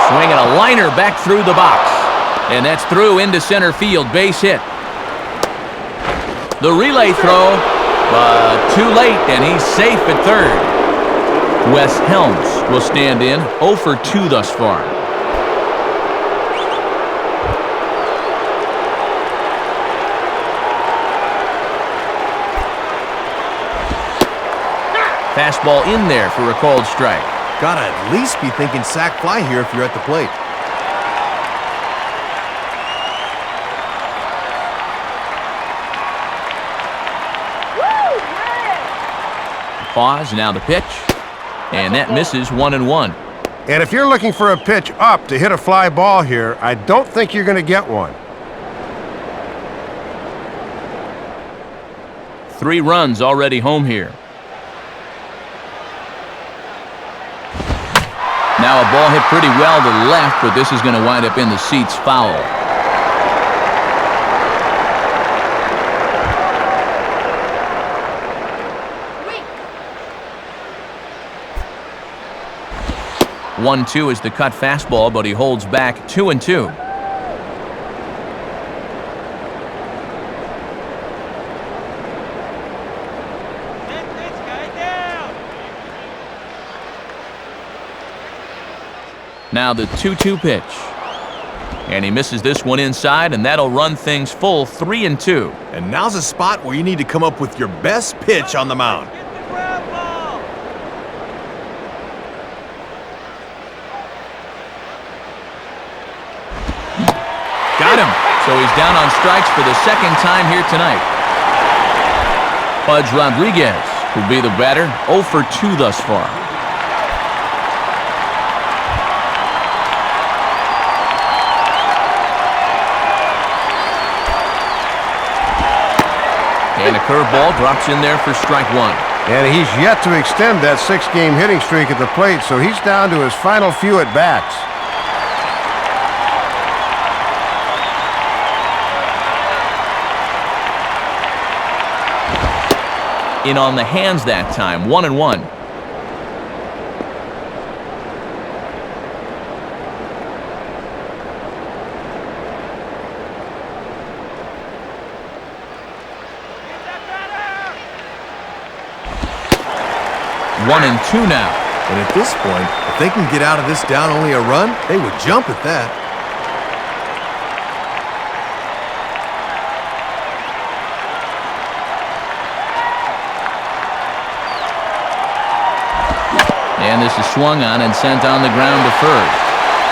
Swinging a liner back through the box. And that's through into center field. Base hit. The relay throw, but too late, and he's safe at third. Wes Helms will stand in. 0 for 2 thus far. Fastball in there for a called strike. Gotta at least be thinking sac fly here if you're at the plate. Pause, now the pitch. And that misses 1-1. And if you're looking for a pitch up to hit a fly ball here, I don't think you're going to get one. 3 runs already home here. Now a ball hit pretty well to the left, but this is going to wind up in the seats foul. Wait. 1-2 is the cut fastball, but he holds back 2-2. Now the 2-2 pitch. And he misses this one inside, and that'll run things full 3-2. And now's a spot where you need to come up with your best pitch on the mound. Get the ground ball. Got him. So he's down on strikes for the second time here tonight. Pudge Rodriguez will be the batter, 0 for 2 thus far. And a curveball drops in there for strike 1. And he's yet to extend that 6-game hitting streak at the plate, so he's down to his final few at-bats. In on the hands that time, 1-1. Get that batter. 1-2 now. And at this point, if they can get out of this down only a run, they would jump at that. And this is swung on and sent on the ground to first.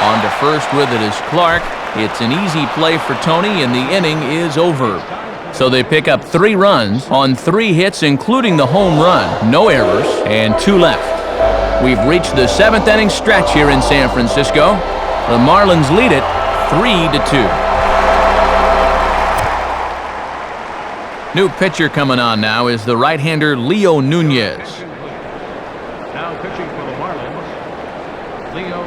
On to first with it is Clark. It's an easy play for Tony, and the inning is over. So they pick up 3 runs on 3 hits, including the home run. No errors, and 2 left. We've reached the 7th inning stretch here in San Francisco. The Marlins lead it 3-2. New pitcher coming on now is the right-hander Leo Nunez. Now pitching for the Marlins, Leo.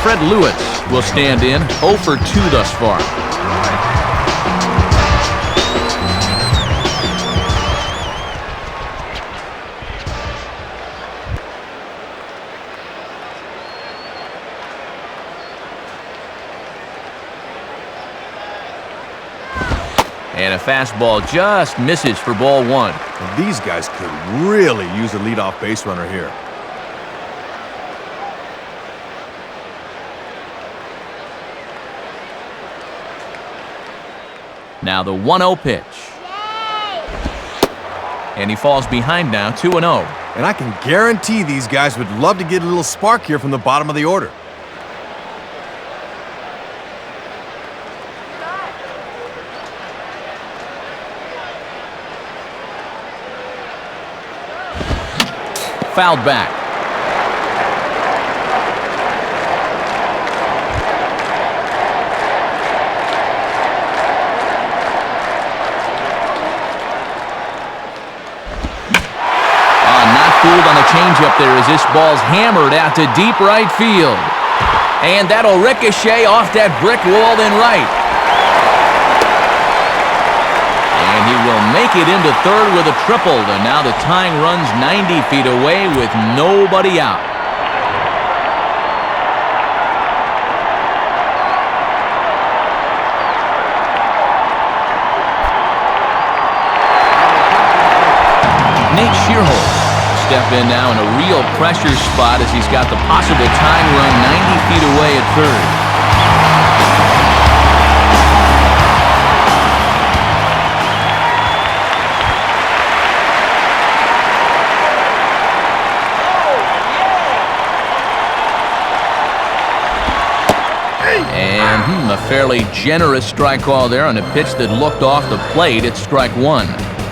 Fred Lewis will stand in, 0 for 2 thus far. And a fastball just misses for ball 1. And these guys could really use a leadoff base runner here. Now the 1-0 pitch. And he falls behind now, 2-0. And I can guarantee these guys would love to get a little spark here from the bottom of the order. Fouled back. Not fooled on the changeup there as this ball's hammered out to deep right field. And that'll ricochet off that brick wall in right. And he will make it into third with a triple, and now the tying run's 90 feet away with nobody out. Nate Shearholz step in now in a real pressure spot as he's got the possible tying run 90 feet away at third. And a fairly generous strike call there on a pitch that looked off the plate. It's strike 1.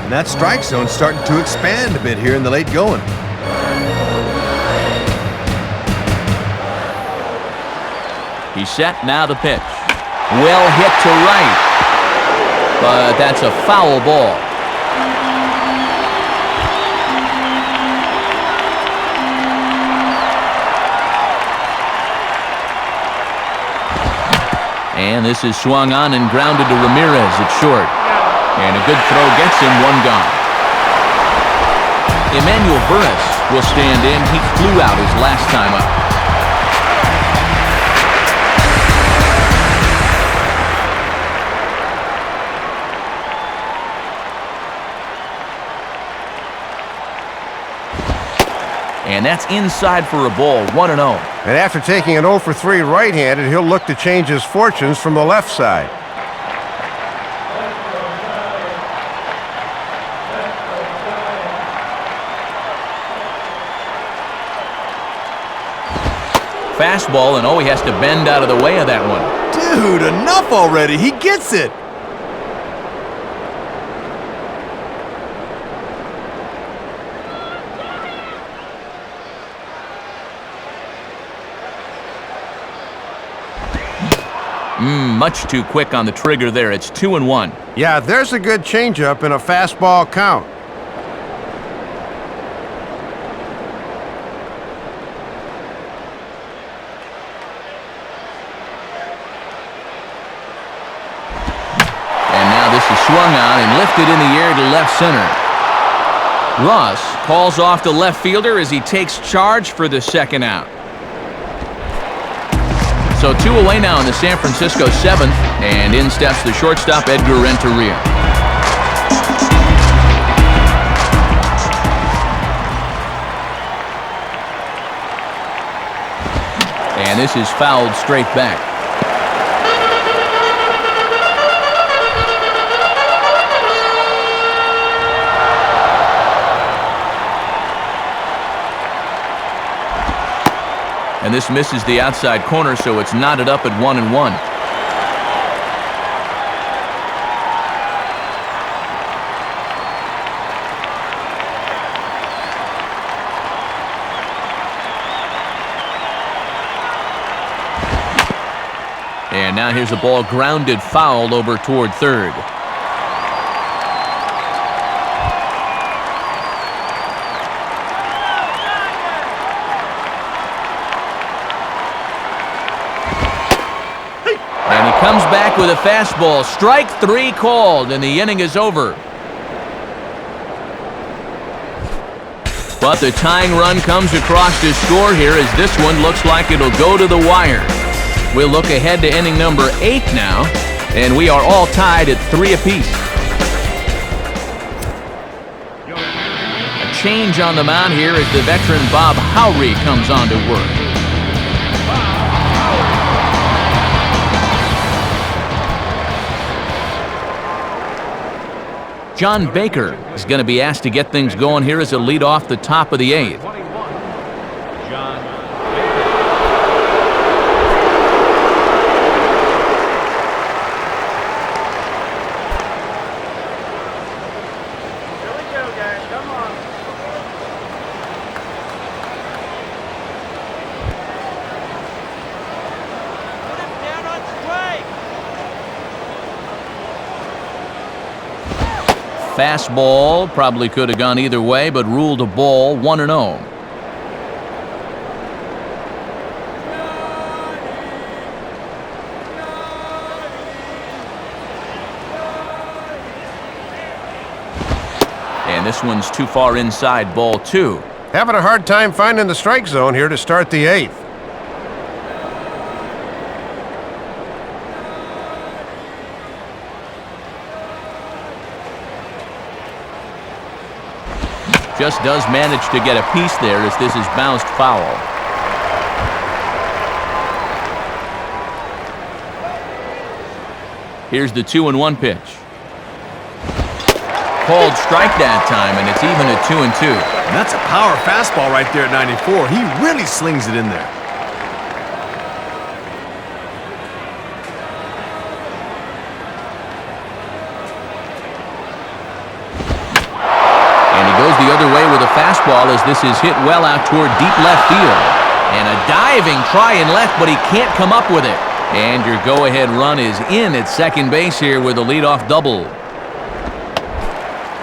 And that strike zone's starting to expand a bit here in the late going. He's set, now the pitch. Well hit to right. But that's a foul ball. And this is swung on and grounded to Ramirez at short. And a good throw gets him, 1 gone. Emmanuel Burris will stand in. He flew out his last time up. And that's inside for a ball, 1-0. And after taking an 0 for 3 right-handed, he'll look to change his fortunes from the left side. Fastball, and he has to bend out of the way of that one. Dude, enough already. He gets it. Much too quick on the trigger there. It's 2-1. Yeah, there's a good changeup in a fastball count. And now this is swung on and lifted in the air to left center. Ross calls off the left fielder as he takes charge for the second out. So 2 away now in the San Francisco 7th, and in steps the shortstop Edgar Renteria. And this is fouled straight back. And this misses the outside corner, so it's knotted up at 1-1. And now here's a ball grounded foul over toward third. Comes back with a fastball. Strike 3 called, and the inning is over. But the tying run comes across to score here as this one looks like it'll go to the wire. We'll look ahead to inning number 8 now, and we are all tied at 3 apiece. A change on the mound here as the veteran Bob Howry comes on to work. John Baker is going to be asked to get things going here as a lead off the top of the 8th. John. Here we go, guys. Come on. Put him down on strike. Fastball probably could have gone either way, but ruled a ball, 1-0. And this one's too far inside, ball 2. Having a hard time finding the strike zone here to start the 8th. Just does manage to get a piece there as this is bounced foul. Here's the 2-1 pitch. Called strike that time, and it's even at 2-2. And that's a power fastball right there at 94. He really slings it in there. The other way with a fastball as this is hit well out toward deep left field. And a diving try in left, but he can't come up with it. And your go-ahead run is in at second base here with a leadoff double.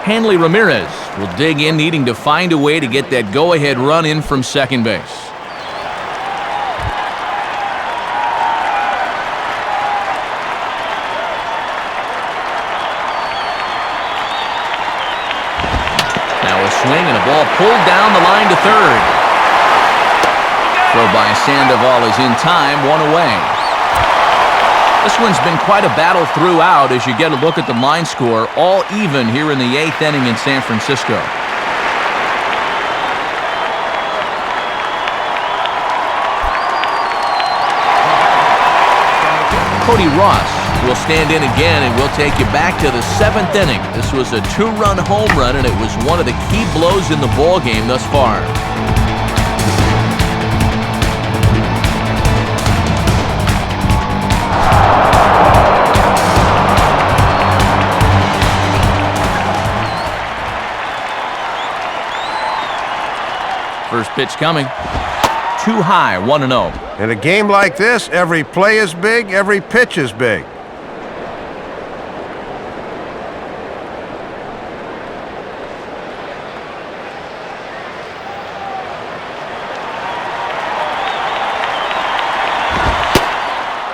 Hanley Ramirez will dig in, needing to find a way to get that go-ahead run in from second base. Swing and a ball pulled down the line to third. Throw by Sandoval is in time, 1 away. This one's been quite a battle throughout as you get a look at the line score, all even here in the 8th inning in San Francisco. Cody Ross will stand in again, and we'll take you back to the 7th inning. This was a 2-run home run, and it was one of the key blows in the ballgame thus far. First pitch coming. Too high, 1-0. In a game like this, every play is big, every pitch is big.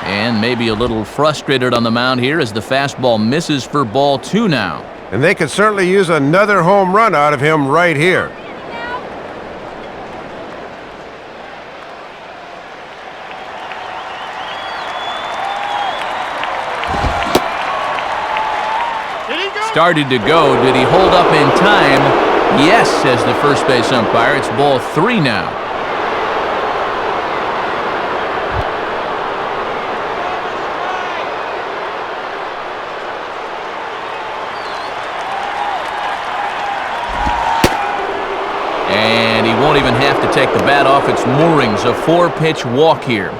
And maybe a little frustrated on the mound here as the fastball misses for ball 2 now. And they could certainly use another home run out of him right here. Started to go. Did he hold up in time? Yes, says the first base umpire. It's ball 3 now. And he won't even have to take the bat off its moorings. A 4-pitch walk here.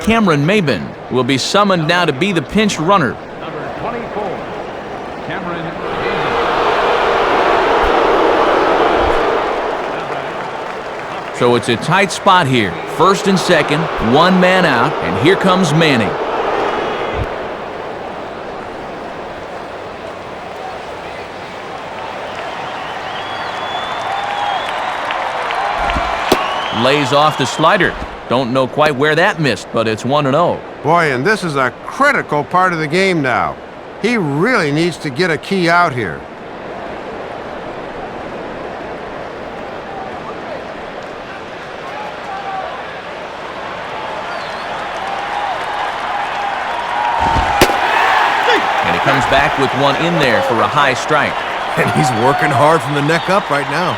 Cameron Maben will be summoned now to be the pinch runner. Number 24, Cameron Maben. So it's a tight spot here. First and second, 1 man out, and here comes Manning. Lays off the slider. Don't know quite where that missed, but it's 1-0. Boy, and this is a critical part of the game now. He really needs to get a key out here. And he comes back with one in there for a high strike. And he's working hard from the neck up right now.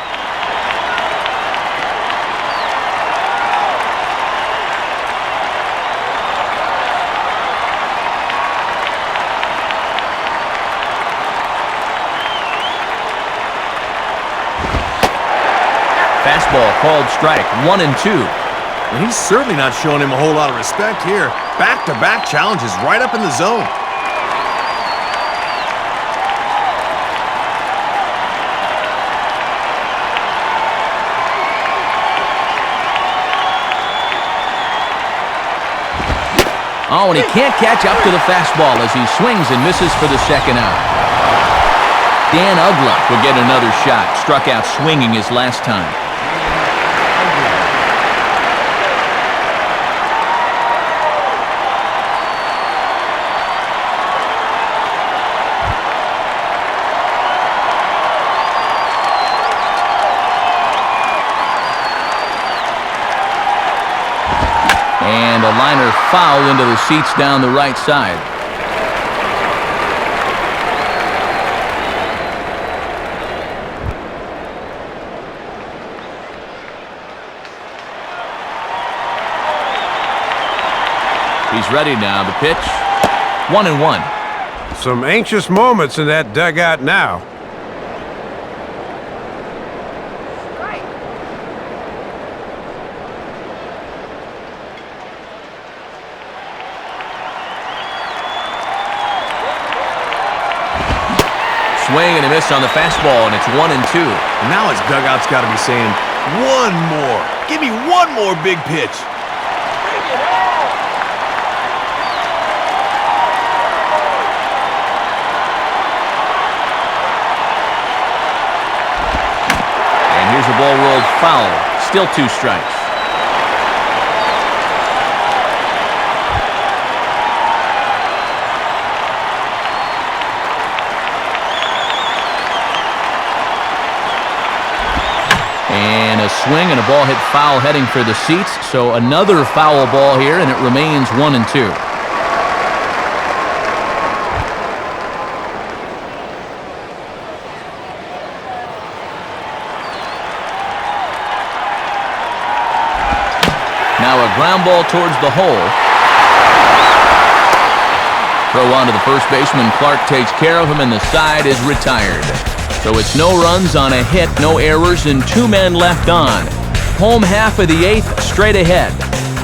Fastball called strike, 1-2. And he's certainly not showing him a whole lot of respect here. Back-to-back challenges right up in the zone. Oh, and he can't catch up to the fastball as he swings and misses for the second out. Dan Ugla will get another shot. Struck out swinging his last time. And a liner foul into the seats down the right side. He's ready now. The pitch, 1-1. Some anxious moments in that dugout now. Swing and a miss on the fastball, and it's 1-2. Now his dugout's got to be saying, one more. Give me one more big pitch. And here's a ball rolled foul. Still 2 strikes. And a swing and a ball hit foul heading for the seats. So another foul ball here, and it remains 1-2. ground ball towards the hole. Throw on to the first baseman. Clark takes care of him, and the side is retired. So it's no runs on a hit, no errors, and 2 men left on. Home half of the 8th, straight ahead.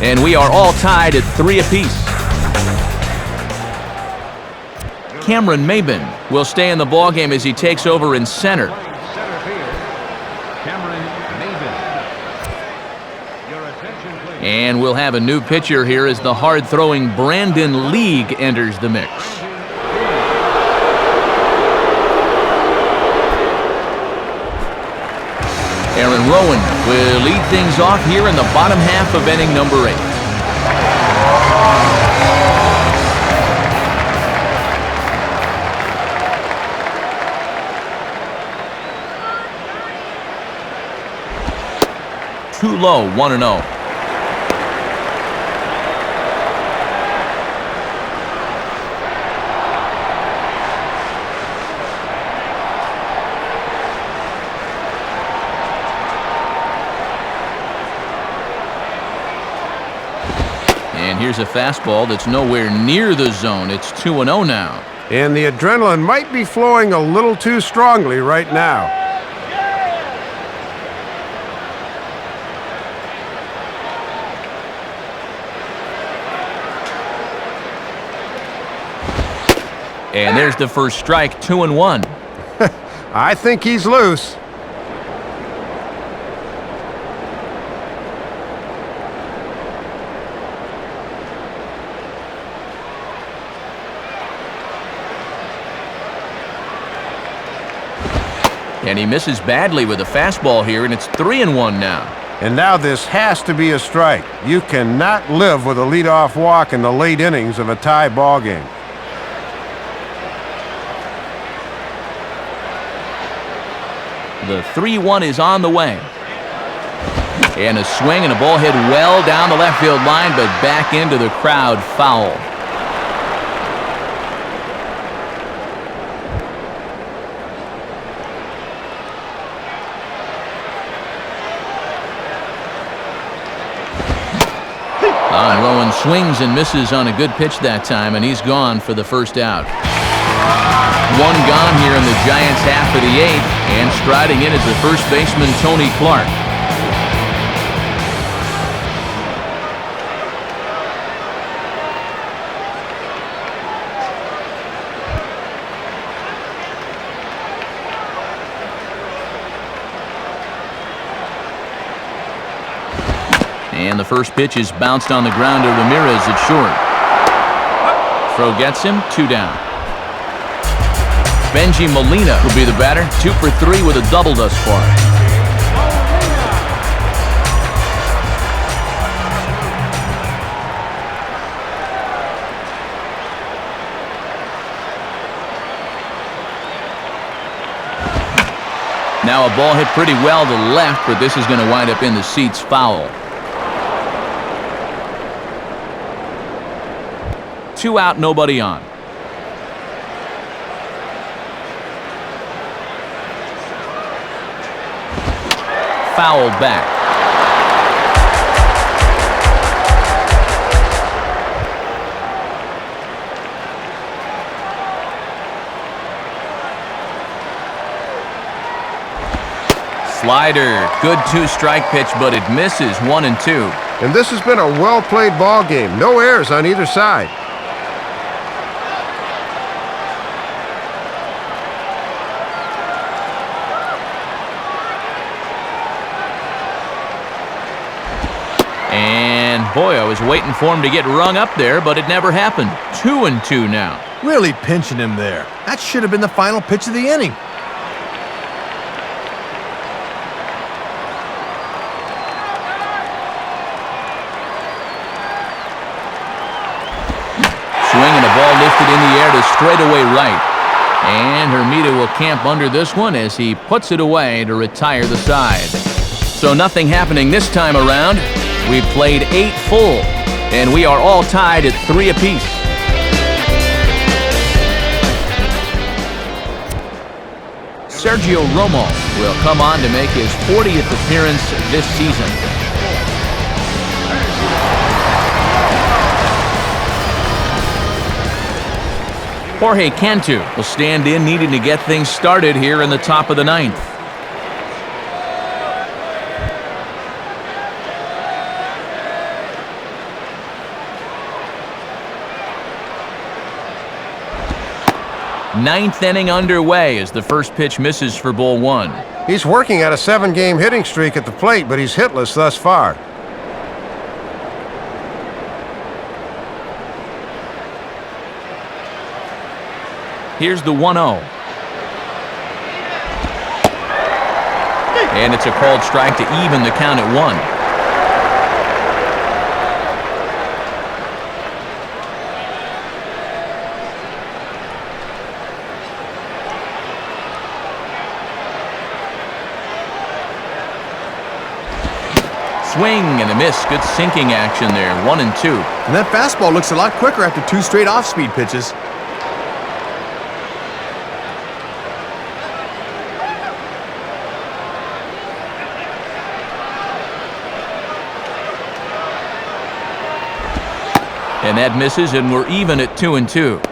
And we are all tied at 3 apiece. Cameron Maben will stay in the ballgame as he takes over in center. Center field, Cameron Maben. Your attention, please. And we'll have a new pitcher here as the hard-throwing Brandon League enters the mix. Aaron Rowan will lead things off here in the bottom half of inning number 8. Too low, 1-0. And here's a fastball that's nowhere near the zone. It's 2-0 now. And the adrenaline might be flowing a little too strongly right now. And there's the first strike, 2-1. I think he's loose. And he misses badly with a fastball here, and it's 3-1 now. And now this has to be a strike. You cannot live with a leadoff walk in the late innings of a tie ball game. The 3-1 is on the way. And a swing and a ball hit well down the left field line, but back into the crowd, foul. Rowan swings and misses on a good pitch that time, and he's gone for the first out. 1 gone here in the Giants' half of the 8th, and striding in is the first baseman, Tony Clark. And the first pitch is bounced on the ground to Ramirez at short. Throw gets him, 2 down. Benji Molina will be the batter, 2 for 3 with a double thus far. Now a ball hit pretty well to left, but this is going to wind up in the seats, foul. 2 out, nobody on. Fouled back. Slider, good 2-strike pitch, but it misses, 1-2. And this has been a well-played ball game. No errors on either side. And boy, I was waiting for him to get rung up there, but it never happened. 2-2 now. Really pinching him there. That should have been the final pitch of the inning. Swing and a ball lifted in the air to straightaway right. And Hermida will camp under this one as he puts it away to retire the side. So nothing happening this time around. We played 8 full, and we are all tied at 3 apiece. Sergio Romo will come on to make his 40th appearance this season. Jorge Cantu will stand in, needing to get things started here in the top of the ninth. Ninth inning underway as the first pitch misses for ball one. He's working at a 7-game hitting streak at the plate, but he's hitless thus far. Here's the 1-0. And it's a called strike to even the count at 1. Swing and a miss. Good sinking action there. 1-2. And that fastball looks a lot quicker after 2 straight off-speed pitches. And that misses, and we're even at 2-2.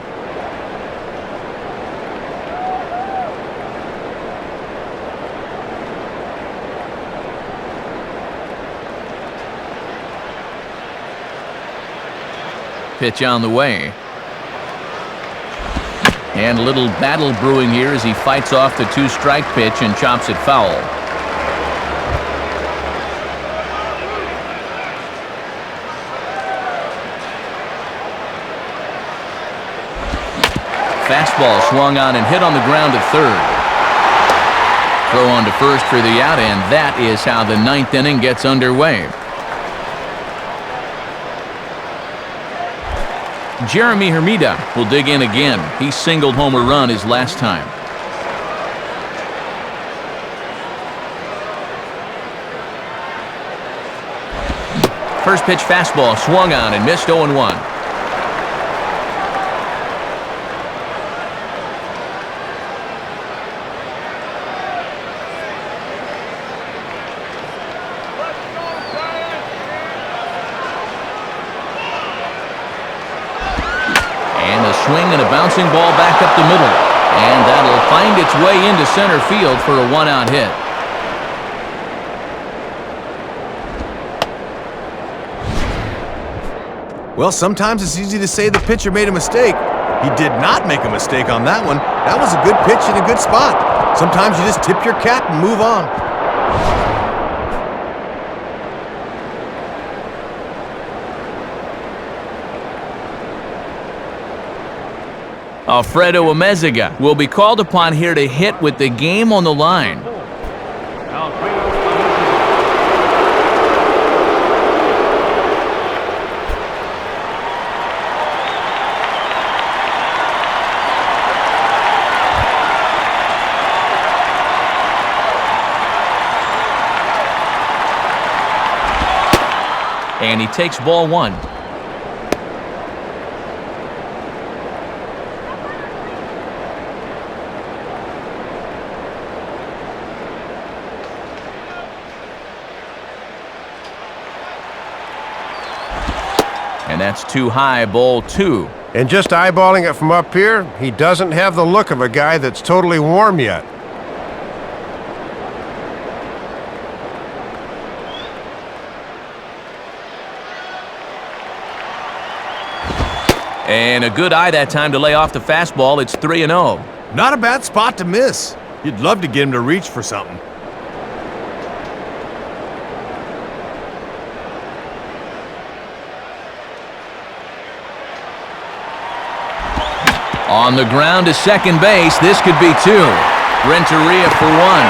Pitch on the way. And a little battle brewing here as he fights off the 2-strike pitch and chops it foul. Fastball swung on and hit on the ground at third. Throw on to first for the out, and that is how the ninth inning gets underway. Jeremy Hermida will dig in again. He singled home a run his last time. First pitch fastball swung on and missed 0-1. Swing and a bouncing ball back up the middle. And that'll find its way into center field for a 1-out hit. Well, sometimes it's easy to say the pitcher made a mistake. He did not make a mistake on that one. That was a good pitch in a good spot. Sometimes you just tip your cap and move on. Alfredo Amezaga will be called upon here to hit with the game on the line. And he takes ball one. And that's too high, ball two. And just eyeballing it from up here, he doesn't have the look of a guy that's totally warm yet. And a good eye that time to lay off the fastball. It's 3-0. Not a bad spot to miss. You'd love to get him to reach for something. On the ground to second base. This could be two. Renteria for one.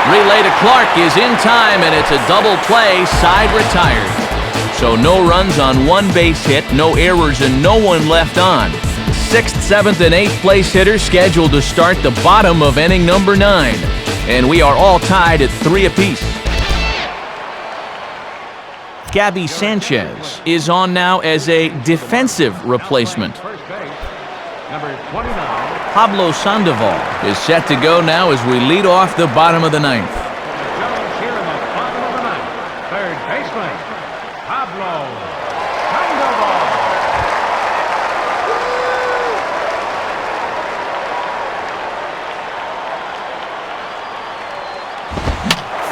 Relay to Clark is in time, and it's a double play. Side retired. So no runs on one base hit, no errors, and no one left on. 6th, 7th, and 8th place hitters scheduled to start the bottom of inning number 9. And we are all tied at 3 apiece. Gabby Sanchez is on now as a defensive replacement. Pablo Sandoval is set to go now as we lead off the bottom of the 9th. Third baseman, Pablo Sandoval.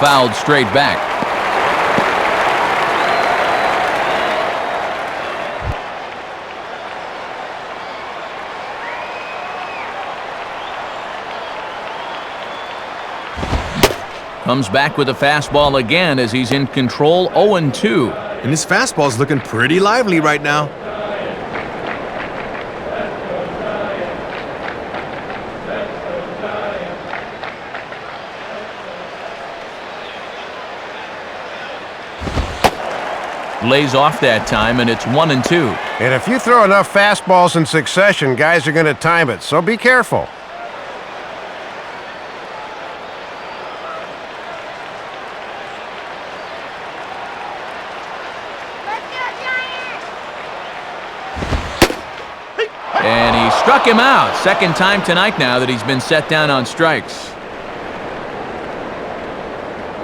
fouled straight back. Comes back with a fastball again as he's in control, 0-2. And his fastball's looking pretty lively right now. Lays off that time, and it's 1-2. And if you throw enough fastballs in succession, guys are going to time it, so be careful. And he struck him out. Second time tonight now that he's been set down on strikes.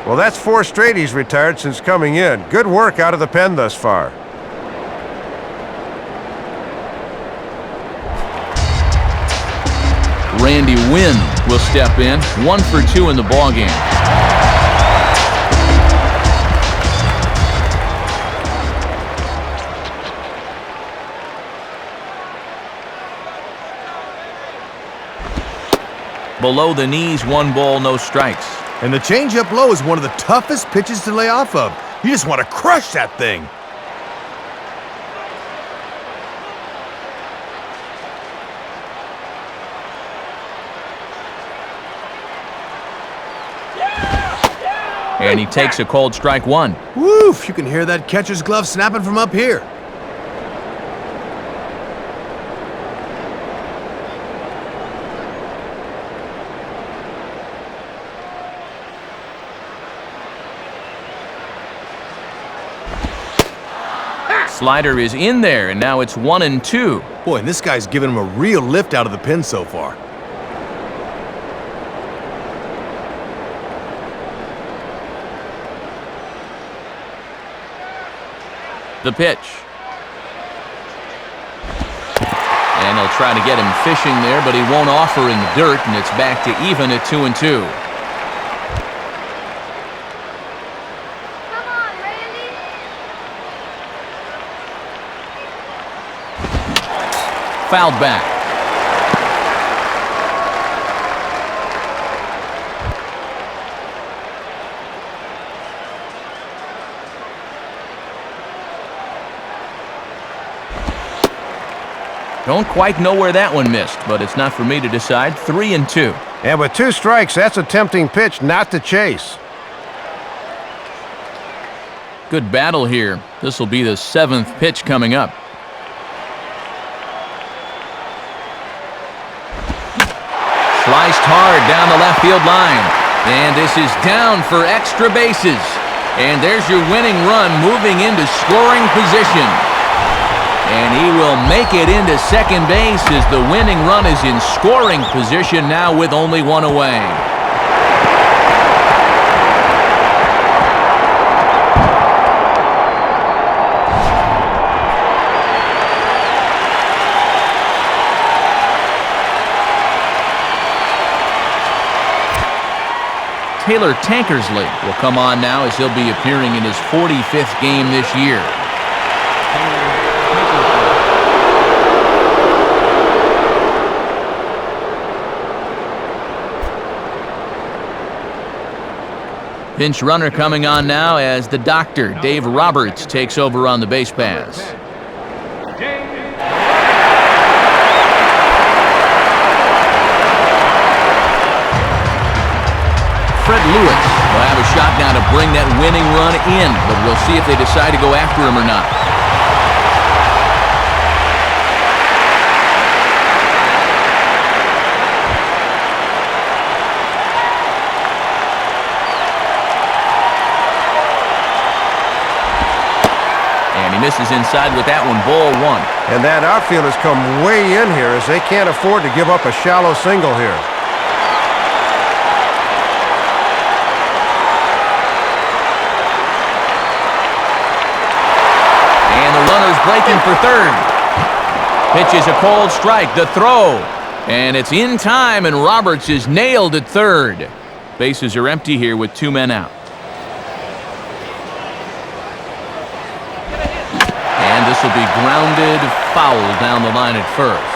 Well, that's 4 straight he's retired since coming in. Good work out of the pen thus far. Randy Wynn will step in, 1 for 2 in the ballgame. Below the knees, 1 ball, no strikes. And the changeup low is one of the toughest pitches to lay off of. You just want to crush that thing. And he takes a cold strike 1. Woof! You can hear that catcher's glove snapping from up here. Slider is in there, and now it's 1-2. Boy, and this guy's giving him a real lift out of the pen so far. The pitch. And he'll try to get him fishing there, but he won't offer in the dirt, and it's back to even at 2-2. Fouled back. Don't quite know where that one missed, but it's not for me to decide. 3-2. And with 2 strikes, that's a tempting pitch not to chase. Good battle here. This will be the 7th pitch coming up. Sliced hard down the left field line. And this is down for extra bases. And there's your winning run moving into scoring position. And he will make it into second base as the winning run is in scoring position now with only 1 away. Taylor Tankersley will come on now as he'll be appearing in his 45th game this year. Pinch runner coming on now as the doctor, Dave Roberts, takes over on the base pass. Fred Lewis will have a shot now to bring that winning run in, but we'll see if they decide to go after him or not. And he misses inside with that one, ball 1. And that outfield has come way in here as they can't afford to give up a shallow single here. Breaking for third. Pitch is a cold strike. The throw. And it's in time, and Roberts is nailed at third. Bases are empty here with 2 men out. this will be grounded foul down the line at first.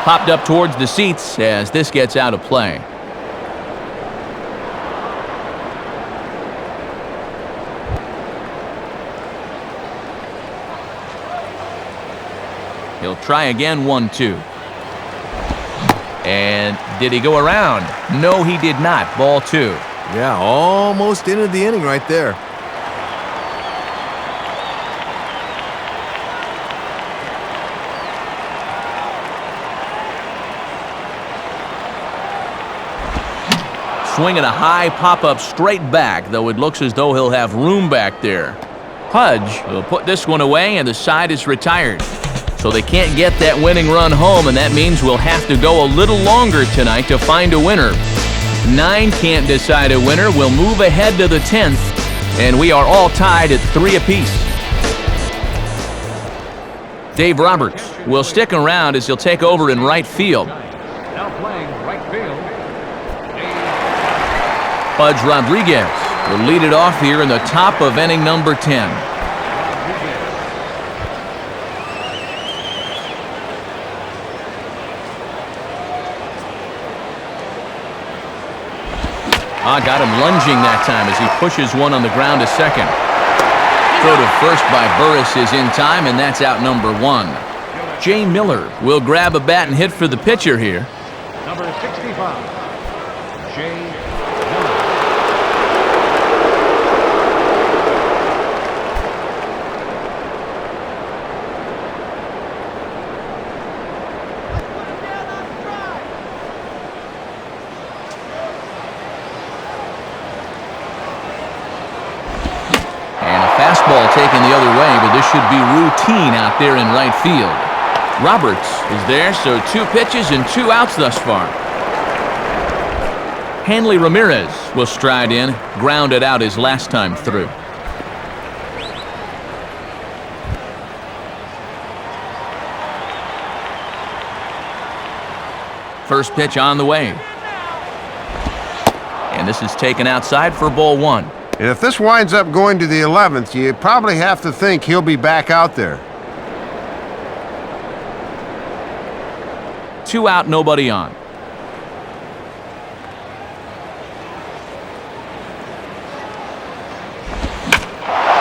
Popped up towards the seats as this gets out of play. He'll try again, 1-2. And did he go around? No, he did not. Ball 2. Yeah, almost ended the inning right there. Swinging a high pop-up straight back, though it looks as though he'll have room back there. Pudge will put this one away, and the side is retired. So they can't get that winning run home, and that means we'll have to go a little longer tonight to find a winner. 9 can't decide a winner. We'll move ahead to the 10th, and we are all tied at 3 apiece. Dave Roberts will stick around as he'll take over in right field. Now playing right field. Pudge Rodriguez will lead it off here in the top of inning number 10. Got him lunging that time as he pushes one on the ground to second. Throw to first by Burris is in time, and that's out number 1. Jay Miller will grab a bat and hit for the pitcher here. Number 65, Jay Miller. Fastball taken the other way, but this should be routine out there in right field. Roberts is there, so 2 pitches and 2 outs thus far. Hanley Ramirez will stride in, grounded out his last time through. First pitch on the way. And this is taken outside for ball 1. And if this winds up going to the 11th, you probably have to think he'll be back out there. 2 out, nobody on.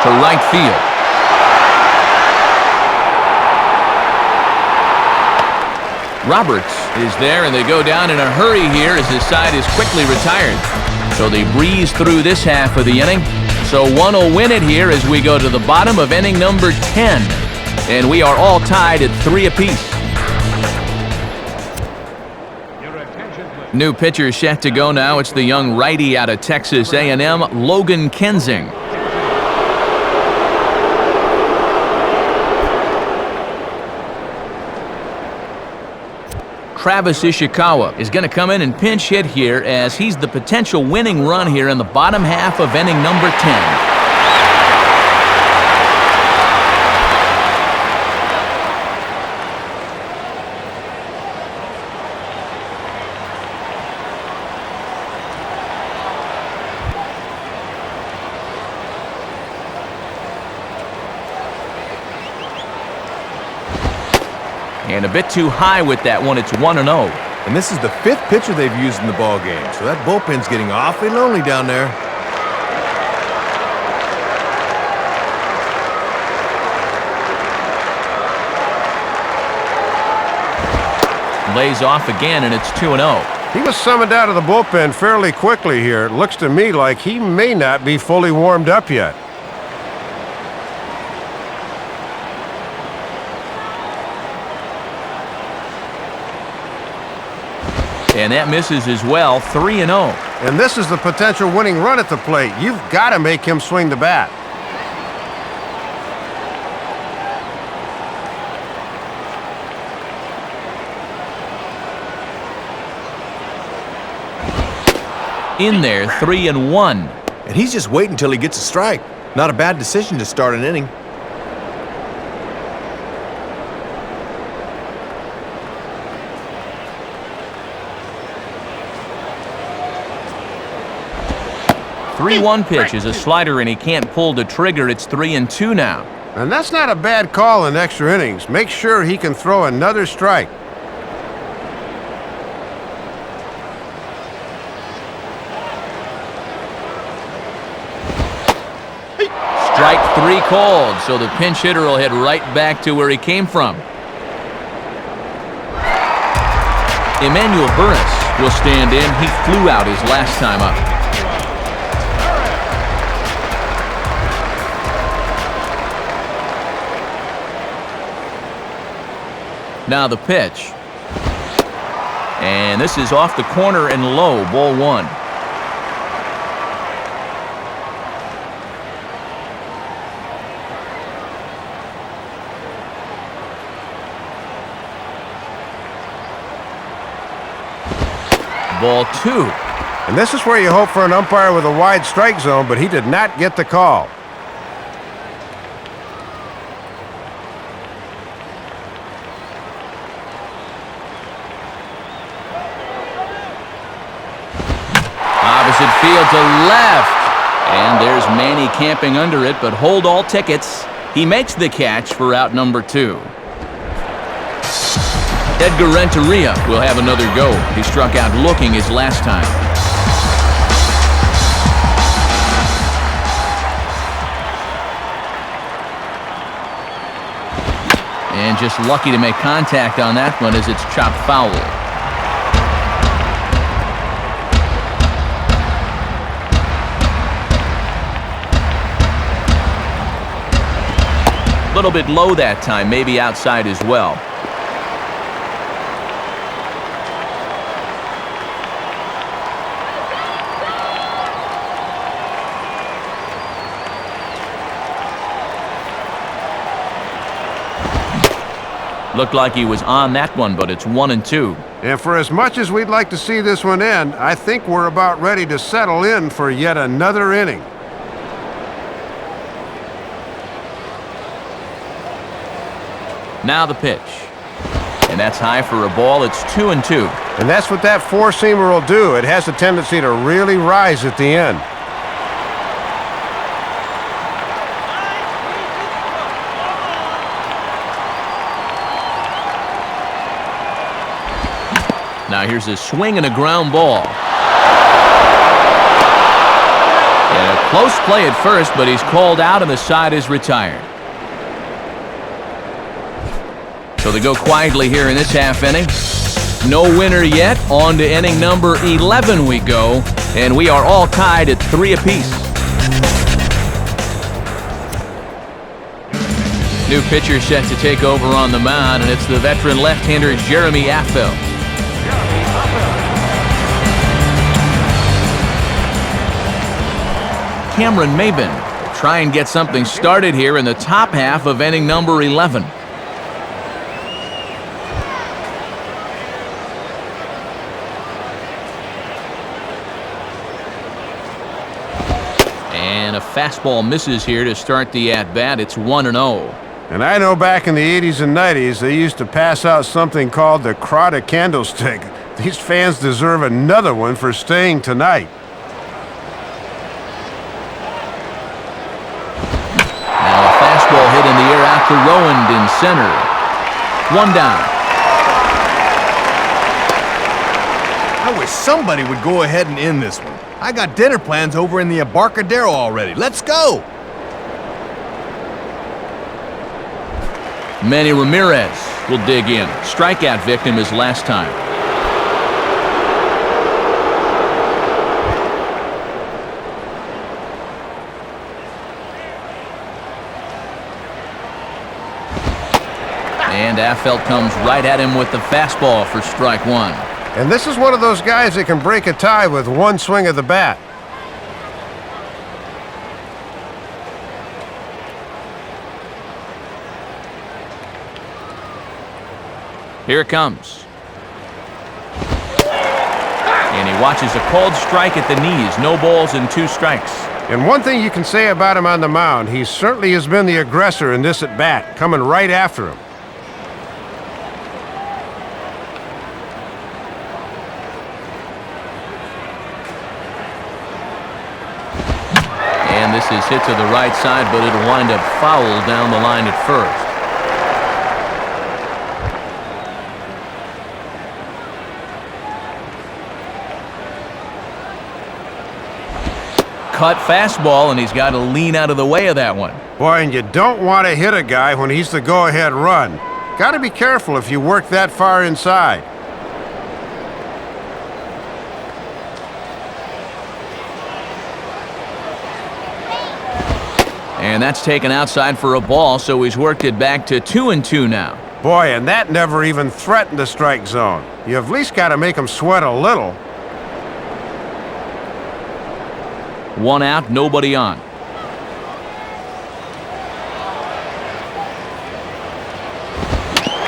To right field. Roberts is there, and they go down in a hurry here as his side is quickly retired. So they breeze through this half of the inning. So one will win it here as we go to the bottom of inning number 10. And we are all tied at 3 apiece. New pitcher set to go now. It's the young righty out of Texas A&M, Logan Kensing. Travis Ishikawa is going to come in and pinch hit here as he's the potential winning run here in the bottom half of inning number 10. And a bit too high with that one. It's 1-0. And this is the 5th pitcher they've used in the ball game, so that bullpen's getting awfully lonely down there. Lays off again, and it's 2-0. He was summoned out of the bullpen fairly quickly here. It looks to me like he may not be fully warmed up yet. And that misses as well, 3-0. And this is the potential winning run at the plate. You've got to make him swing the bat. In there, 3-1. And he's just waiting until he gets a strike. Not a bad decision to start an inning. 3-1 pitch is a slider, and he can't pull the trigger. It's 3-2 now. And that's not a bad call in extra innings. Make sure he can throw another strike. Strike 3 called, so the pinch hitter will head right back to where he came from. Emmanuel Burris will stand in. He flew out his last time up. Now the pitch. And this is off the corner and low, ball 1. Ball 2. And this is where you hope for an umpire with a wide strike zone, but he did not get the call. Opposite field to left. And there's Manny camping under it, but hold all tickets. He makes the catch for out number 2. Edgar Renteria will have another go. He struck out looking his last time. And just lucky to make contact on that one as it's chopped foul. A little bit low that time, maybe outside as well. Looked like he was on that one, but it's 1-2. And for as much as we'd like to see this one end, I think we're about ready to settle in for yet another inning. Now the pitch. And that's high for a ball. It's 2-2. And that's what that four-seamer will do. It has a tendency to really rise at the end. Now here's a swing and a ground ball. And a close play at first, but he's called out and the side is retired. So they go quietly here in this half inning. No winner yet. On to inning number 11 we go, and we are all tied at 3 apiece. New pitcher set to take over on the mound, and it's the veteran left-hander Jeremy Affeldt. Cameron Maben will try and get something started here in the top half of inning number 11. And a fastball misses here to start the at-bat. It's 1-0. And I know back in the 80s and 90s, they used to pass out something called the Crowder Candlestick. These fans deserve another one for staying tonight. Now a fastball hit in the air out to Rowand in center. 1 down. I wish somebody would go ahead and end this one. I got dinner plans over in the Embarcadero already. Let's go! Manny Ramirez will dig in. Strikeout victim his last time. And Affeldt comes right at him with the fastball for strike 1. And this is one of those guys that can break a tie with one swing of the bat. Here it comes. And he watches a called strike at the knees. No balls and 2 strikes. And one thing you can say about him on the mound, he certainly has been the aggressor in this at-bat, coming right after him. this is hit to the right side, but it'll wind up foul down the line at first. Cut fastball, and he's got to lean out of the way of that one. Boy, and you don't want to hit a guy when he's the go-ahead run. Got to be careful if you work that far inside. And that's taken outside for a ball, so he's worked it back to 2-2 now. Boy, and that never even threatened the strike zone. You have at least got to make him sweat a little. 1 out, nobody on.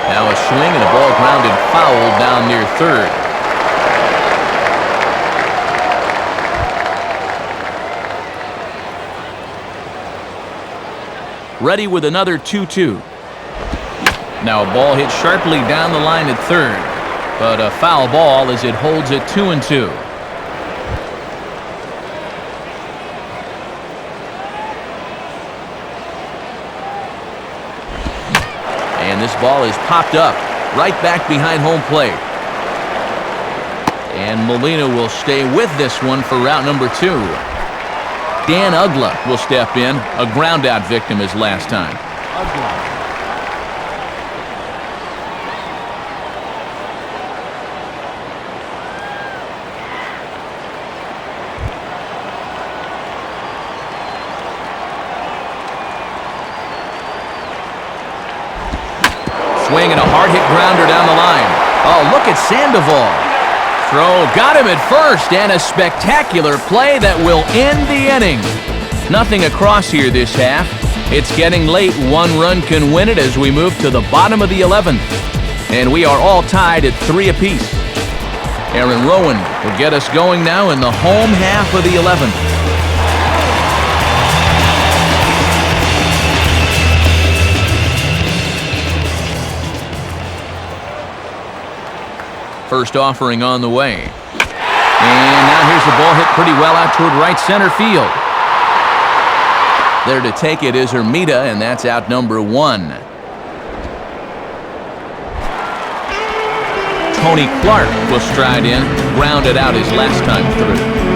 Now a swing and a ball grounded foul down near third. Ready with another 2-2. Now a ball hit sharply down the line at third, but a foul ball as it holds it 2-2. And this ball is popped up right back behind home plate. And Molina will stay with this one for route number 2. Dan Ugla will step in, a ground-out victim his last time. Swing and a hard-hit grounder down the line. Oh, look at Sandoval. Throw got him at first, and a spectacular play that will end the inning. Nothing across here this half. It's getting late. 1 run can win it as we move to the bottom of the 11th. And we are all tied at 3 apiece. Aaron Rowan will get us going now in the home half of the 11th. First offering on the way. And now here's the ball hit pretty well out toward right center field. There to take it is Hermida, and that's out number 1. Tony Clark will stride in, grounded out his last time through.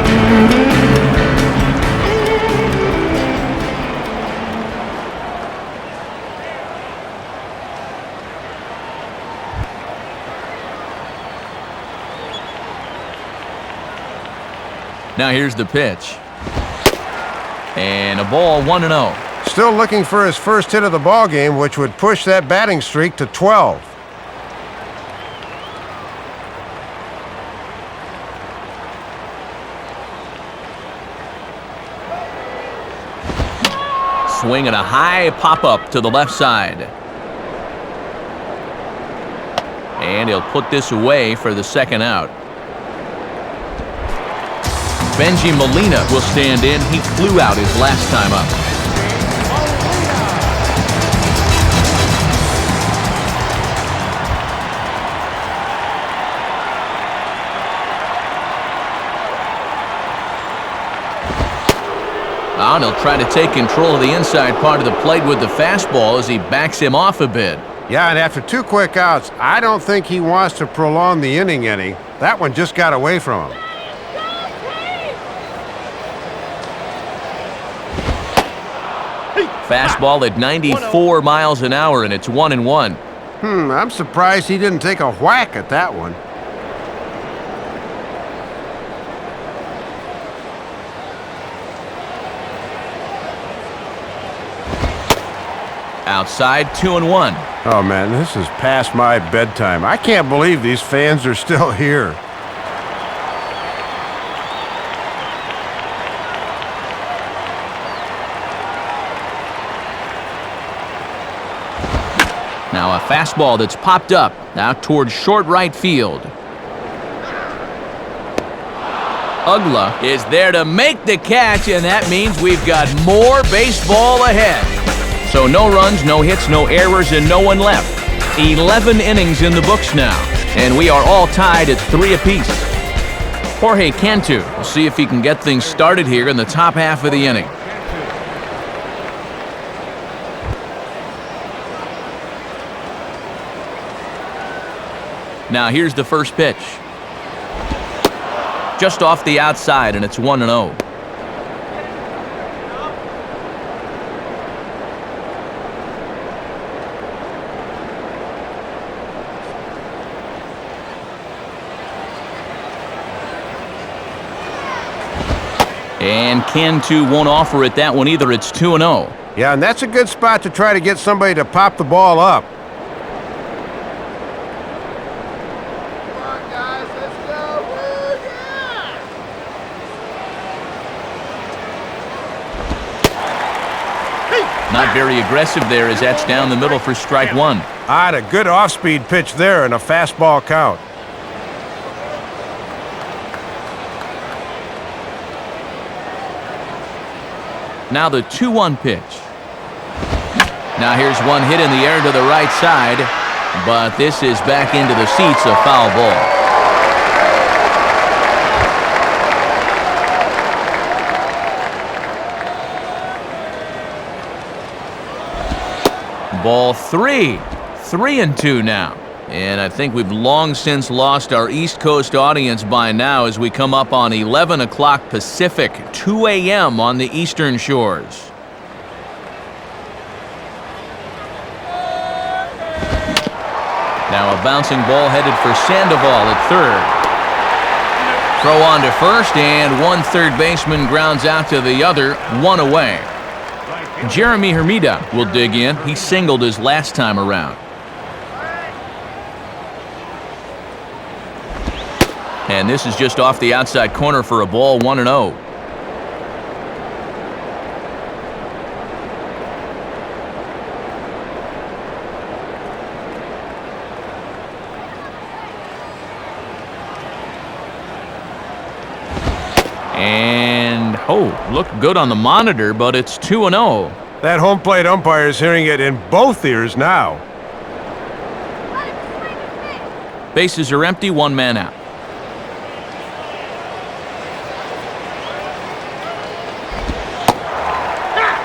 Now here's the pitch. And a ball 1-0. Still looking for his first hit of the ball game, which would push that batting streak to 12. Swing and a high pop-up to the left side. And he'll put this away for the second out. Benji Molina will stand in. He flew out his last time up. And he'll try to take control of the inside part of the plate with the fastball as he backs him off a bit. Yeah, and after 2 quick outs, I don't think he wants to prolong the inning any. That one just got away from him. Fastball at 94 miles an hour, and it's 1-1. I'm surprised he didn't take a whack at that one. Outside, 2-1. Oh, man, this is past my bedtime. I can't believe these fans are still here. Now a fastball that's popped up out towards short right field. Ugla is there to make the catch, and that means we've got more baseball ahead. So no runs, no hits, no errors, and no one left. 11 innings in the books now, and we are all tied at 3 apiece. Jorge Cantu will see if he can get things started here in the top half of the inning. Now here's the first pitch. Just off the outside, and it's 1-0. And Cantu won't offer it that one either. It's 2-0. Yeah, and that's a good spot to try to get somebody to pop the ball up. Come on, guys, let's go. Woo, yeah! Not very aggressive there as that's down the middle for strike one. A good off-speed pitch there and a fastball count. Now the 2-1 pitch. Now here's one hit in the air to the right side, but this is back into the seats, a foul ball. Ball 3. 3-2 now. And I think we've long since lost our East Coast audience by now as we come up on 11 o'clock Pacific, 2 a.m. on the eastern shores. Now a bouncing ball headed for Sandoval at third. Throw on to first, and one third baseman grounds out to the other, one away. Jeremy Hermida will dig in. He singled his last time around. And this is just off the outside corner for a ball, 1-0. And, looked good on the monitor, but it's 2-0. That home plate umpire is hearing it in both ears now. Bases are empty, one man out.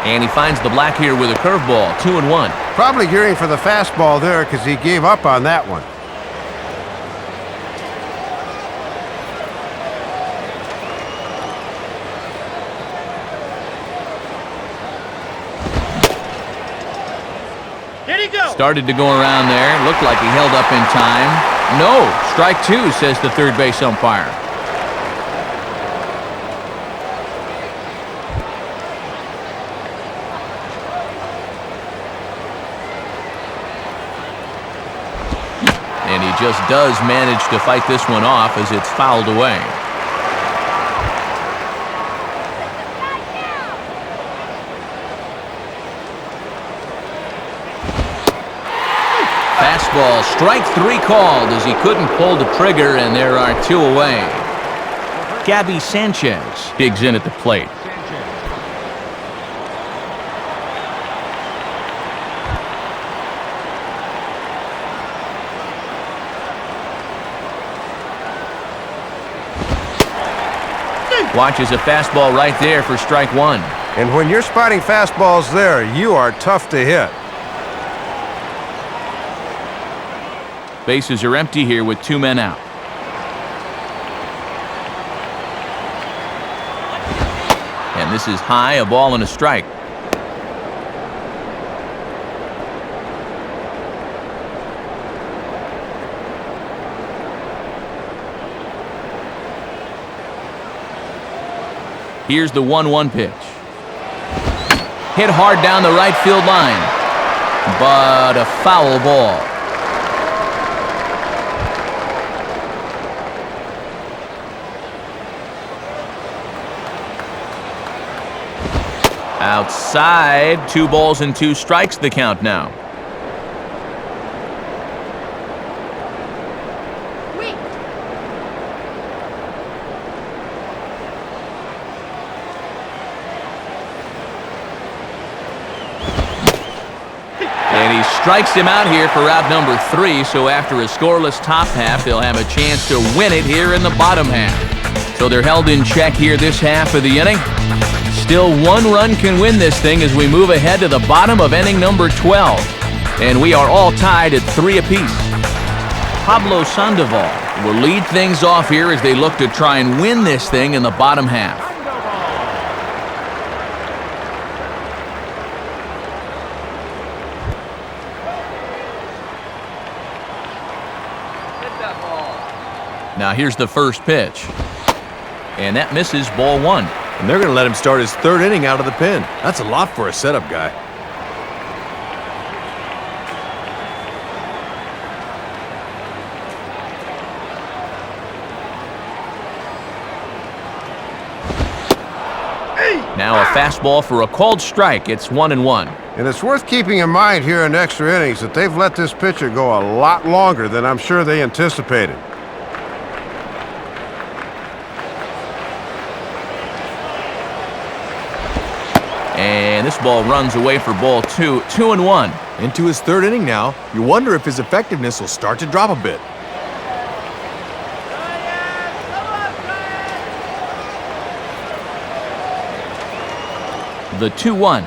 And he finds the black here with a curveball, 2-1. Probably gearing for the fastball there because he gave up on that one. Here he goes. Started to go around there. Looked like he held up in time. No, strike two, says the third base umpire. And he just does manage to fight this one off as it's fouled away. Fastball, strike three called as he couldn't pull the trigger, and there are two away. Gabby Sanchez digs in at the plate. Watches a fastball right there for strike one. And when you're spotting fastballs there, you are tough to hit. Bases are empty here with two men out. And this is high, a ball and a strike. Here's the 1-1 pitch. Hit hard down the right field line, but a foul ball. Outside, 2 balls and 2 strikes the count now. And he strikes him out here for out number 3, so after a scoreless top half, they'll have a chance to win it here in the bottom half. So they're held in check here this half of the inning. Still 1 run can win this thing as we move ahead to the bottom of inning number 12. And we are all tied at 3 apiece. Pablo Sandoval will lead things off here as they look to try and win this thing in the bottom half. Now here's the first pitch. And that misses, ball one. And they're going to let him start his third inning out of the pen. That's a lot for a setup guy. Now a fastball for a called strike. It's 1-1. And it's worth keeping in mind here in extra innings that they've let this pitcher go a lot longer than I'm sure they anticipated. And this ball runs away for ball two. 2-1. Into his third inning now. You wonder if his effectiveness will start to drop a bit. The 2-1.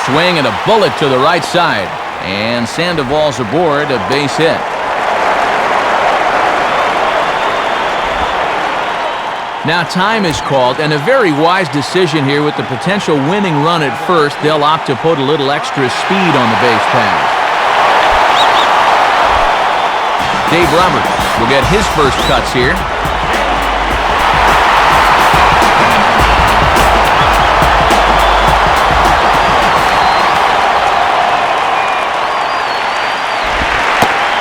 Swing and a bullet to the right side. And Sandoval's aboard, a base hit. Now time is called, and a very wise decision here with the potential winning run at first. They'll opt to put a little extra speed on the base pass. Dave Roberts will get his first cuts here.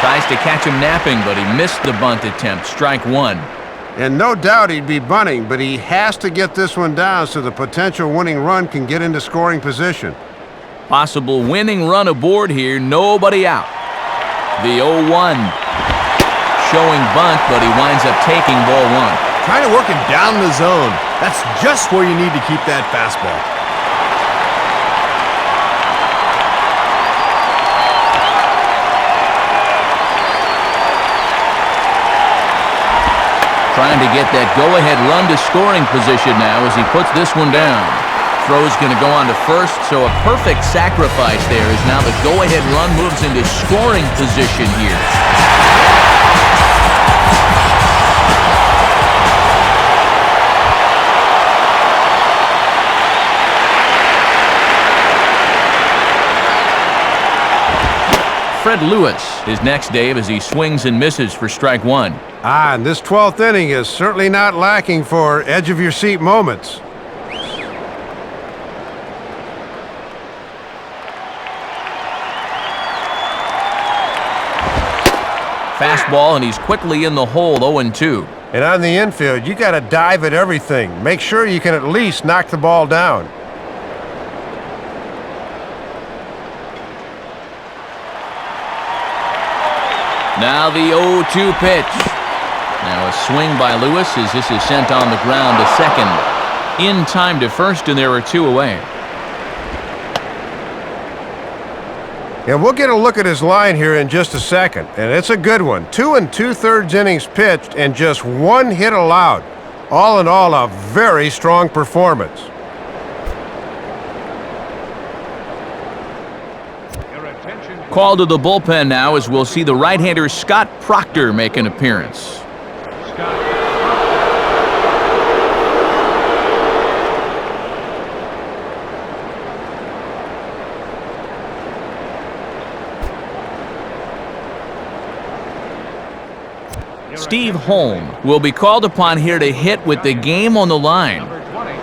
Tries to catch him napping, but he missed the bunt attempt. Strike one. And no doubt he'd be bunting, but he has to get this one down so the potential winning run can get into scoring position. Possible winning run aboard here, nobody out. The 0-1. Showing bunt, but he winds up taking ball one. Trying to work him down the zone. That's just where you need to keep that fastball. Trying to get that go-ahead run to scoring position now as he puts this one down. Throw's going to go on to first, so a perfect sacrifice there as now the go-ahead run moves into scoring position here. Fred Lewis is next, Dave, as he swings and misses for strike one. And this 12th inning is certainly not lacking for edge-of-your-seat moments. Fastball, and he's quickly in the hole, 0-2. And on the infield, you got to dive at everything. Make sure you can at least knock the ball down. Now the 0-2 pitch. Now a swing by Lewis as this is sent on the ground to second. In time to first, and there are two away. And we'll get a look at his line here in just a second. And it's a good one. 2 2/3 innings pitched and just one hit allowed. All in all, a very strong performance. Called to the bullpen now as we'll see the right-hander Scott Proctor make an appearance. Steve Holm will be called upon here to hit with the game on the line. Number 20,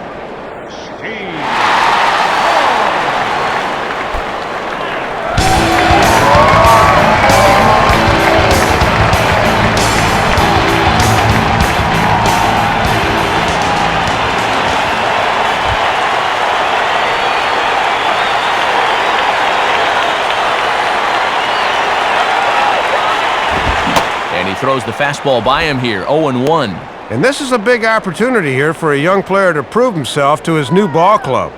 Steve. Throws the fastball by him here, 0-1. And this is a big opportunity here for a young player to prove himself to his new ball club.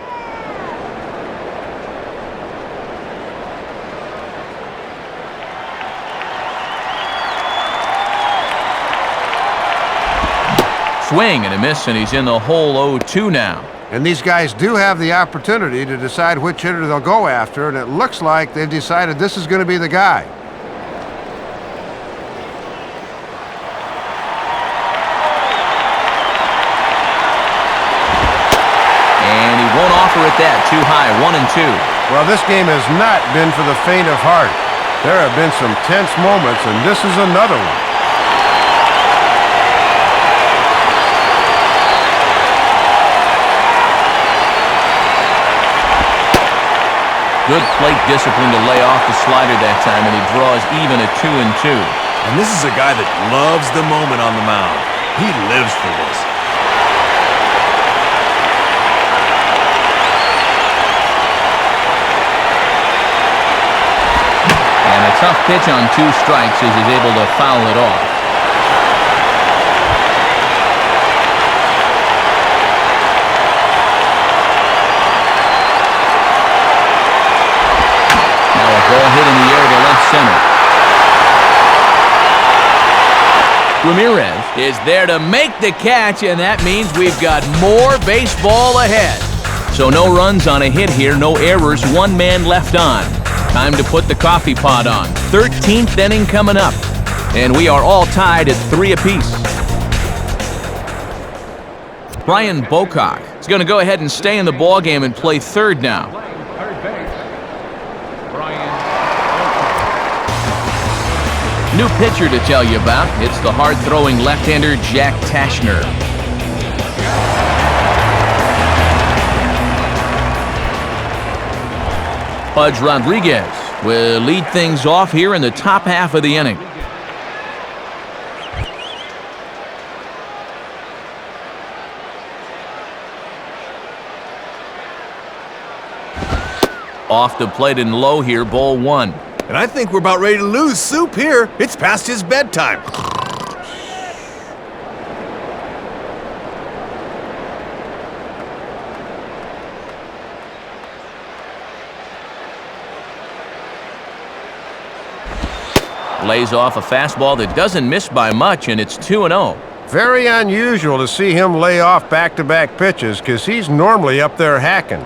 Swing and a miss, and he's in the hole, 0-2 now. And these guys do have the opportunity to decide which hitter they'll go after, and it looks like they've decided this is going to be the guy. offer at that. Too high, 1-2. Well, this game has not been for the faint of heart. There have been some tense moments, and this is another one. Good plate discipline to lay off the slider that time, and he draws even at 2-2. And this is a guy that loves the moment on the mound. He lives for this. And a tough pitch on 2 strikes as he's able to foul it off. Ball hit in the air to left center. Ramirez is there to make the catch, and that means we've got more baseball ahead. So no runs on a hit here, no errors, 1 man left on. Time to put the coffee pot on. 13th inning coming up, and we are all tied at 3 apiece. Brian Bocock is going to go ahead and stay in the ballgame and play third now. Third base. Brian. New pitcher to tell you about. It's the hard-throwing left-hander Jack Tashner. Pudge Rodriguez will lead things off here in the top half of the inning. Off the plate and low here, ball 1. And I think we're about ready to lose Soup here. It's past his bedtime. Lays off a fastball that doesn't miss by much, and it's 2-0. Very unusual to see him lay off back-to-back pitches because he's normally up there hacking.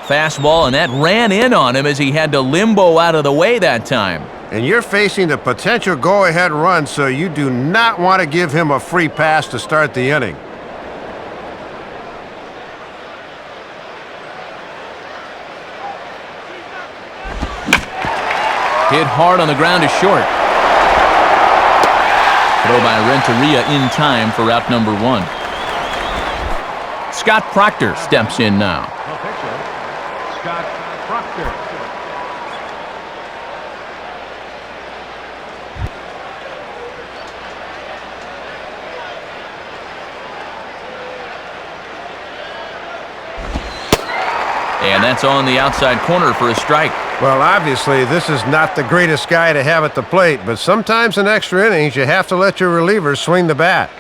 Fastball, and that ran in on him as he had to limbo out of the way that time. And you're facing the potential go-ahead run, so you do not want to give him a free pass to start the inning. Hit hard on the ground to short. Throw by Renteria in time for out number 1. Scott Proctor steps in now. The pitcher, Scott Proctor. And that's on the outside corner for a strike. Well, obviously, this is not the greatest guy to have at the plate, but sometimes in extra innings, you have to let your relievers swing the bat.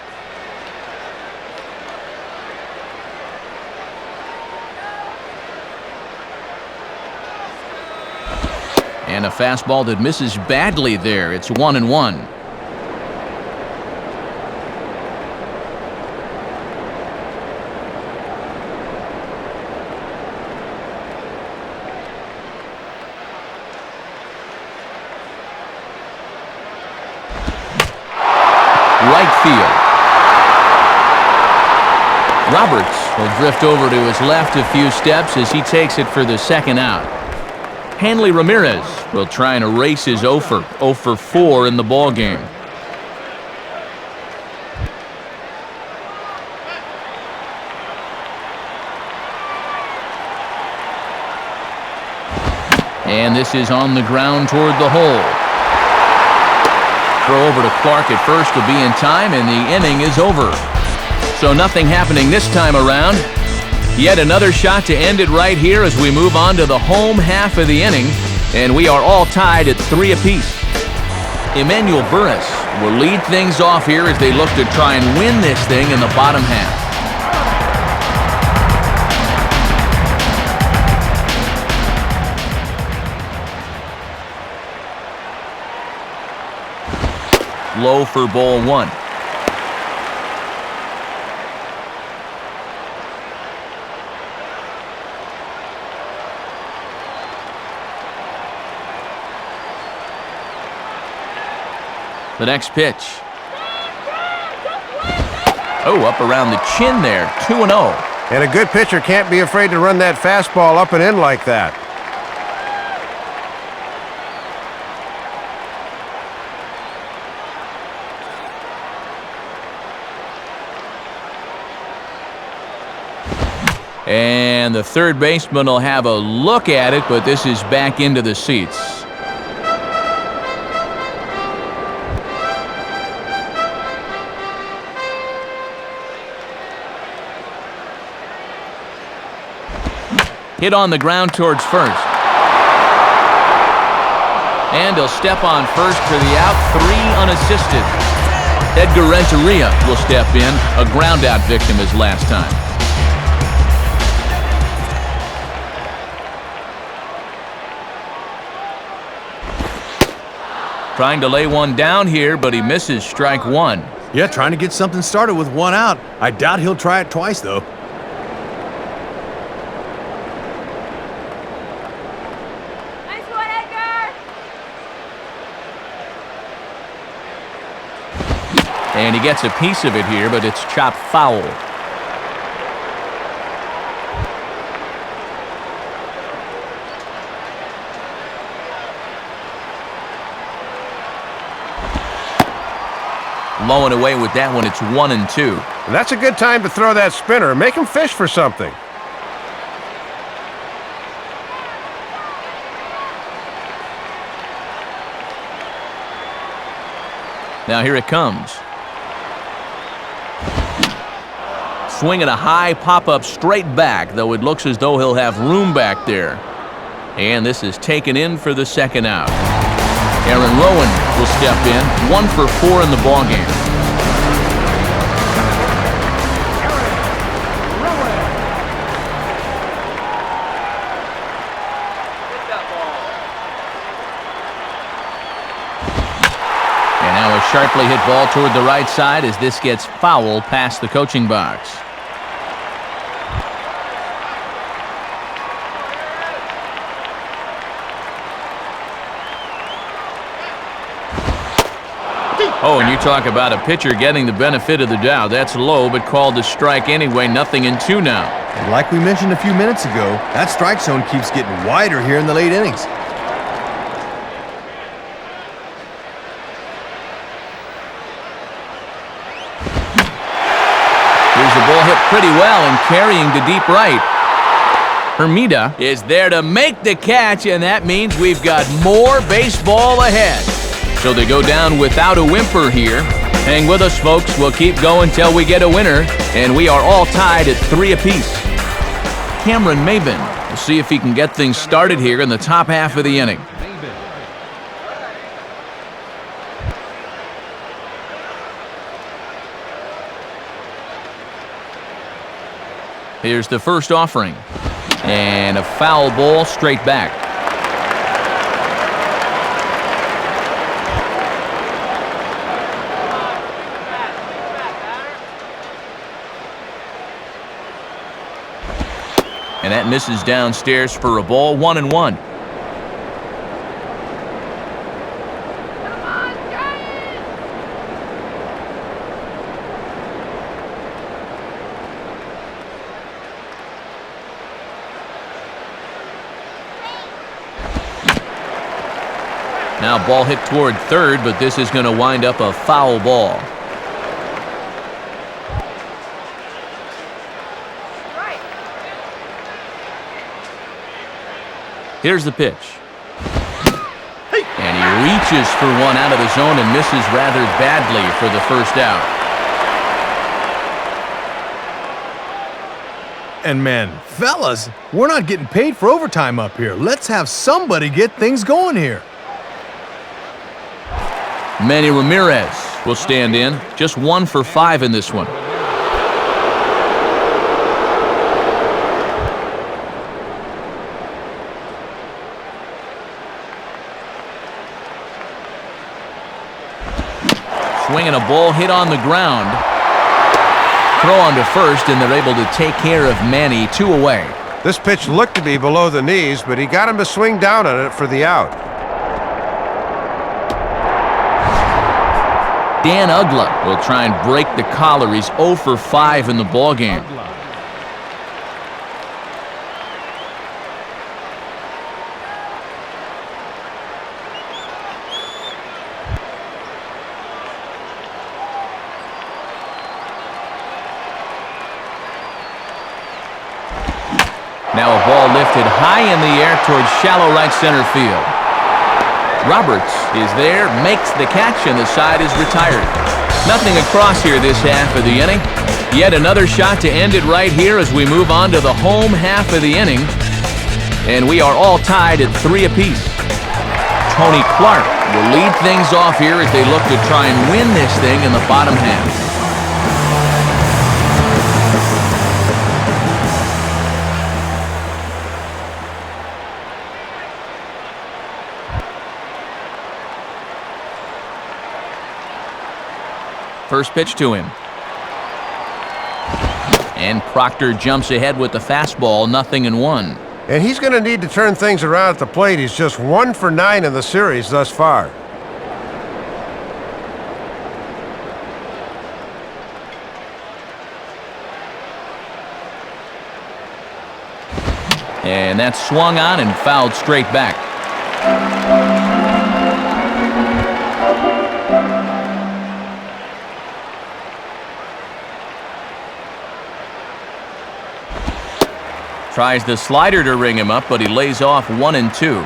And a fastball that misses badly there. It's 1-1. Right field. Roberts will drift over to his left a few steps as he takes it for the second out. Hanley Ramirez will try and erase his 0 for 4 in the ballgame. And this is on the ground toward the hole. Throw over to Clark at first will be in time, and the inning is over. So nothing happening this time around. Yet another shot to end it right here as we move on to the home half of the inning, and we are all tied at 3 apiece. Emmanuel Burris will lead things off here as they look to try and win this thing in the bottom half. Low for ball 1. The next pitch. Oh, up around the chin there, 2-0. And a good pitcher can't be afraid to run that fastball up and in like that. And the third baseman will have a look at it, but this is back into the seats. Hit on the ground towards first. And he'll step on first for the out, 3 unassisted. Edgar Renteria will step in, a ground out victim his last time. Trying to lay one down here, but he misses strike 1. Yeah, trying to get something started with 1 out. I doubt he'll try it twice, though. And he gets a piece of it here, but it's chopped foul. Low and away with that one. It's 1-2. And that's a good time to throw that spinner. Make him fish for something. Now here it comes. Swinging a high pop-up straight back, though it looks as though he'll have room back there. And this is taken in for the second out. Aaron Rowan will step in, 1 for 4 in the ballgame. And now a sharply hit ball toward the right side as this gets foul past the coaching box. Oh, and you talk about a pitcher getting the benefit of the doubt. That's low, but called a strike anyway. 0-2 now. And like we mentioned a few minutes ago, that strike zone keeps getting wider here in the late innings. Here's the ball hit pretty well and carrying to deep right. Hermida is there to make the catch, and that means we've got more baseball ahead. So they go down without a whimper here. Hang with us, folks. We'll keep going till we get a winner, and we are all tied at 3 apiece. Cameron Maben will see if he can get things started here in the top half of the inning. Here's the first offering. And a foul ball straight back. And that misses downstairs for a ball, 1-1. Now ball hit toward third, but this is going to wind up a foul ball. Here's the pitch. And he reaches for one out of the zone and misses rather badly for the first out. And man, fellas, we're not getting paid for overtime up here. Let's have somebody get things going here. Manny Ramirez will stand in. Just 1 for 5 in this one. Swinging a ball hit on the ground. Throw on to first, and they're able to take care of Manny. 2 away. This pitch looked to be below the knees, but he got him to swing down on it for the out. Dan Ugla will try and break the collar. He's 0 for 5 in the ballgame. Now a ball lifted high in the air towards shallow right center field. Roberts is there, makes the catch, and the side is retired. Nothing across here this half of the inning. Yet another shot to end it right here as we move on to the home half of the inning. And we are all tied at 3 apiece. Tony Clark will lead things off here as they look to try and win this thing in the bottom half. First pitch to him. And Proctor jumps ahead with the fastball, 0-1. And he's going to need to turn things around at the plate. He's just 1 for 9 in the series thus far. And that's swung on and fouled straight back. Tries the slider to ring him up, but he lays off 1-2.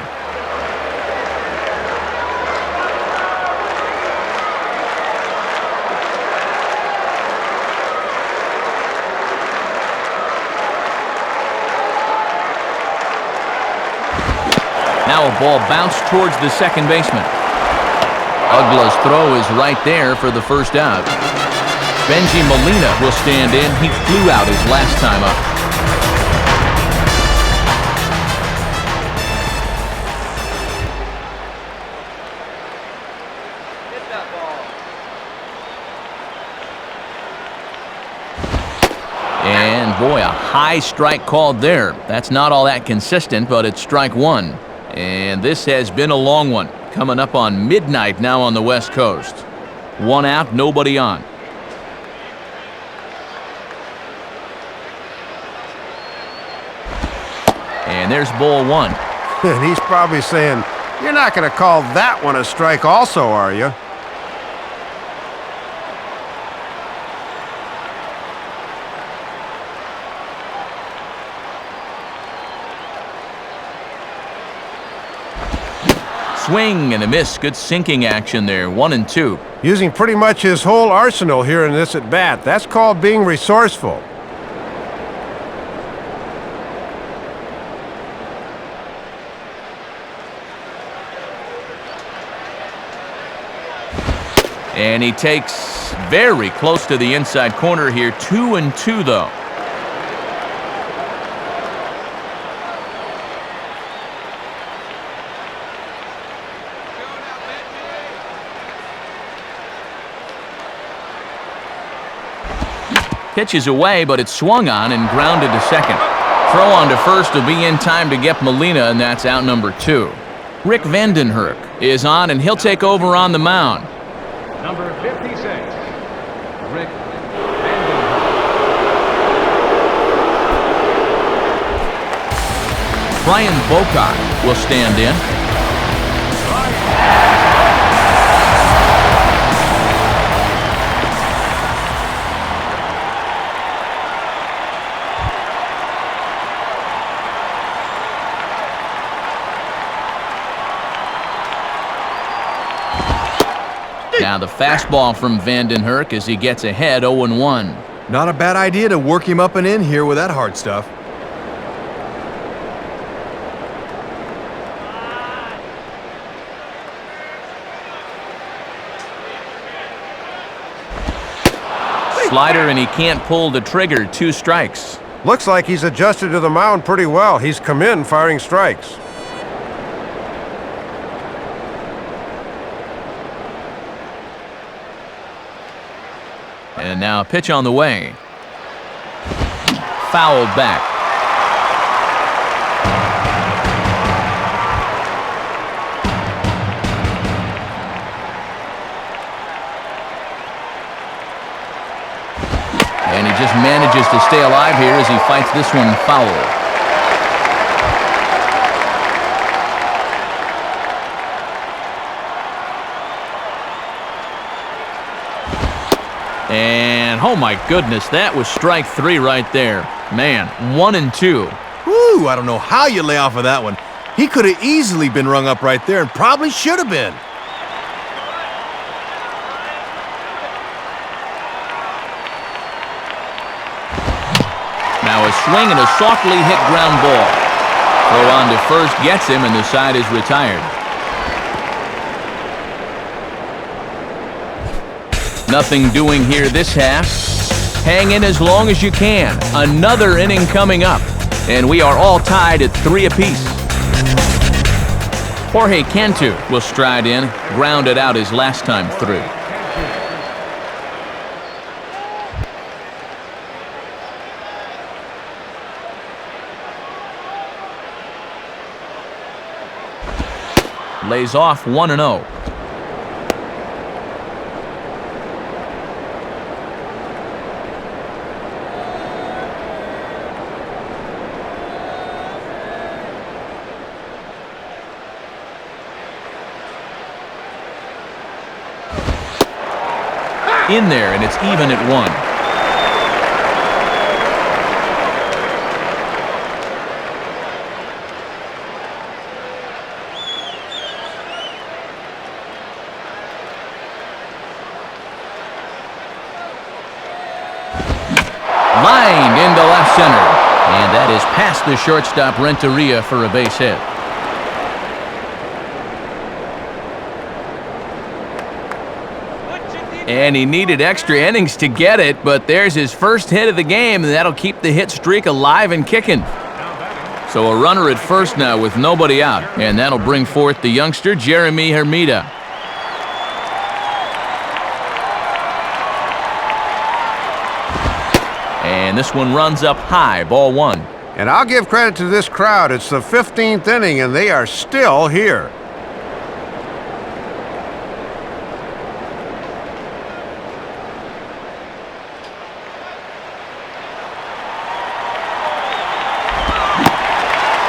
Now a ball bounced towards the second baseman. Ugla's throw is right there for the first out. Benji Molina will stand in. He flew out his last time up. And boy, a high strike called there. That's not all that consistent, but it's strike 1. And this has been a long one, coming up on midnight now on the West Coast. 1 out, nobody on. And there's ball 1. And he's probably saying, "You're not going to call that one a strike also, are you?" Swing and a miss. Good sinking action there. 1-2. Using pretty much his whole arsenal here in this at-bat. That's called being resourceful. And he takes very close to the inside corner here. 2-2 though. Pitch is away, but it's swung on and grounded to second. Throw on to first will be in time to get Molina, and that's out number 2. Rick Vandenherk is on, and he'll take over on the mound. Number 56, Rick Brian Bocock will stand in. Now the fastball from Vandenherk as he gets ahead 0-1. Not a bad idea to work him up and in here with that hard stuff. Slider, and he can't pull the trigger. 2 strikes. Looks like he's adjusted to the mound pretty well. He's come in firing strikes. And now a pitch on the way. Fouled back. to stay alive here as he fights this one foul. And, oh my goodness, that was strike 3 right there. Man, 1 and 2. Whew, I don't know how you lay off of that one. He could have easily been rung up right there and probably should have been. Now a swing and a softly hit ground ball. Throw on to first gets him, and the side is retired. Nothing doing here this half. Hang in as long as you can. Another inning coming up, and we are all tied at 3 apiece. Jorge Cantu will stride in, grounded out his last time through. Lays off 1-0. In there, and it's even at 1. Lined into left center, and that is past the shortstop Renteria for a base hit. And he needed extra innings to get it, but there's his first hit of the game, and that'll keep the hit streak alive and kicking. So a runner at first now with nobody out, and that'll bring forth the youngster Jeremy Hermida. And this one runs up high, ball 1. And I'll give credit to this crowd. It's the 15th inning, and they are still here.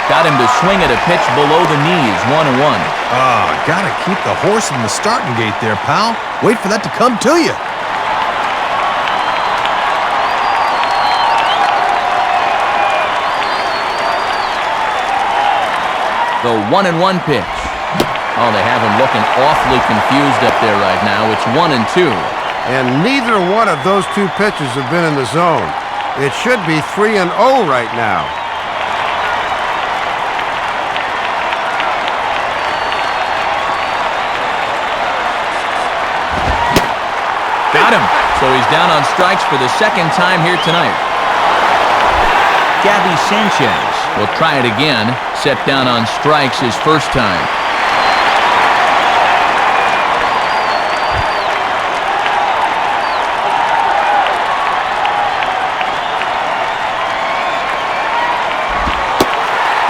Got him to swing at a pitch below the knees, 1-1. Gotta keep the horse in the starting gate there, pal. Wait for that to come to you. The 1-1 pitch. Oh, they have him looking awfully confused up there right now. It's 1-2. And neither one of those two pitches have been in the zone. It should be 3-0 right now. Got him. So he's down on strikes for the second time here tonight. Gabby Sanchez will try it again. Set down on strikes his first time.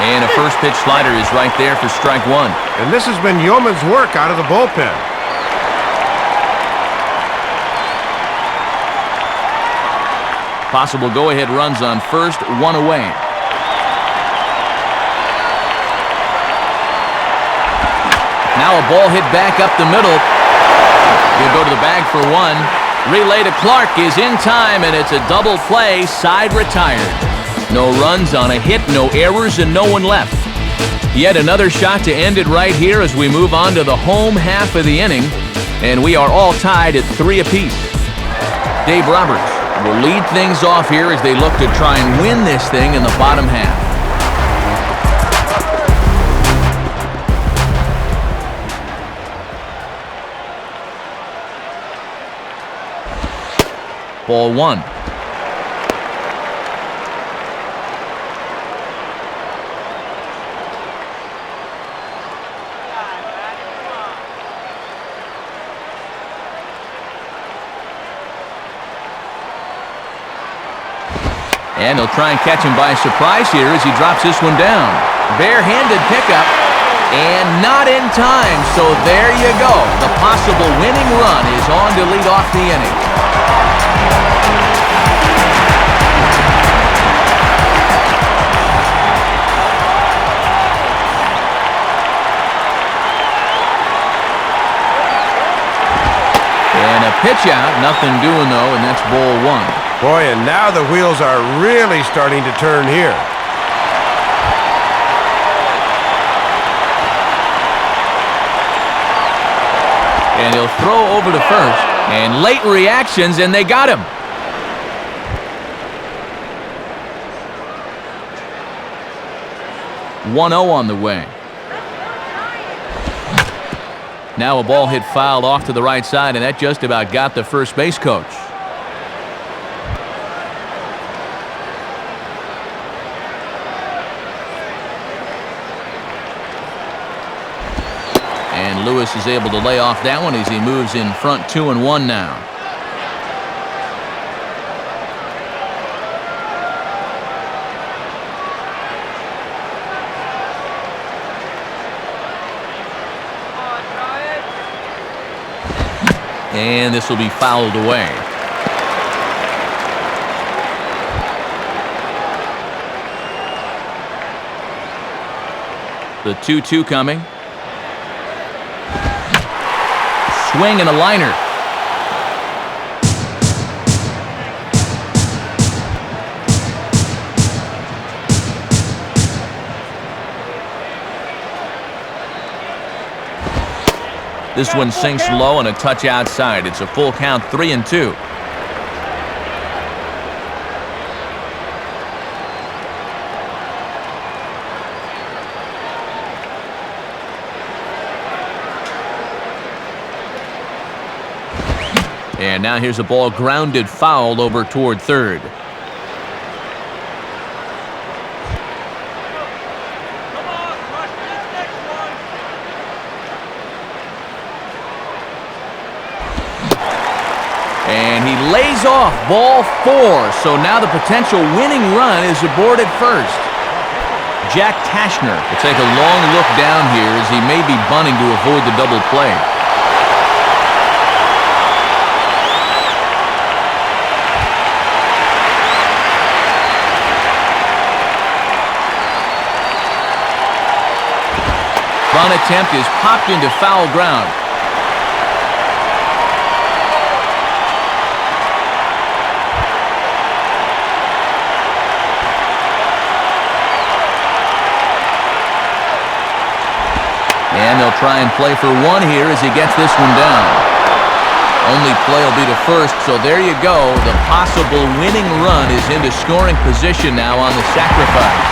And a first pitch slider is right there for strike 1. And this has been yeoman's work out of the bullpen. Possible go-ahead runs on first, 1 away. Now a ball hit back up the middle. He'll go to the bag for 1. Relay to Clark is in time, and it's a double play, side retired. No runs on a hit, no errors, and no one left. Yet another shot to end it right here as we move on to the home half of the inning, and we are all tied at 3 apiece. Dave Roberts will lead things off here as they look to try and win this thing in the bottom half. Ball 1. And they'll try and catch him by surprise here as he drops this one down. Bare-handed pickup, and not in time. So there you go. The possible winning run is on to lead off the inning. pitch out. Nothing doing, though, and that's ball one. Boy, and now the wheels are really starting to turn here. And he'll throw over to first. And late reactions, and they got him. (1-0) on the way. Now a ball hit fouled off to the right side, and that just about got the first base coach. And Lewis is able to lay off that one as he moves in front 2-1 now. And this will be fouled away. The 2-2 coming. Swing and a liner. This one sinks low and a touch outside. It's a full count, 3-2. And now here's a ball grounded foul over toward third. And he lays off ball 4. So now the potential winning run is aboard at first. Jack Tashner will take a long look down here as he may be bunting to avoid the double play. Bunt attempt is popped into foul ground. And they'll try and play for one here as he gets this one down. Only play will be to first, so there you go. The possible winning run is into scoring position now on the sacrifice.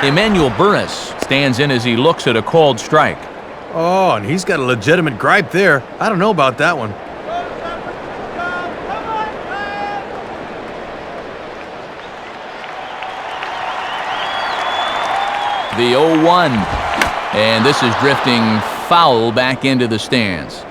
Emmanuel Burris stands in as he looks at a called strike. Oh, and he's got a legitimate gripe there. I don't know about that one. The 0-1. And this is drifting foul back into the stands.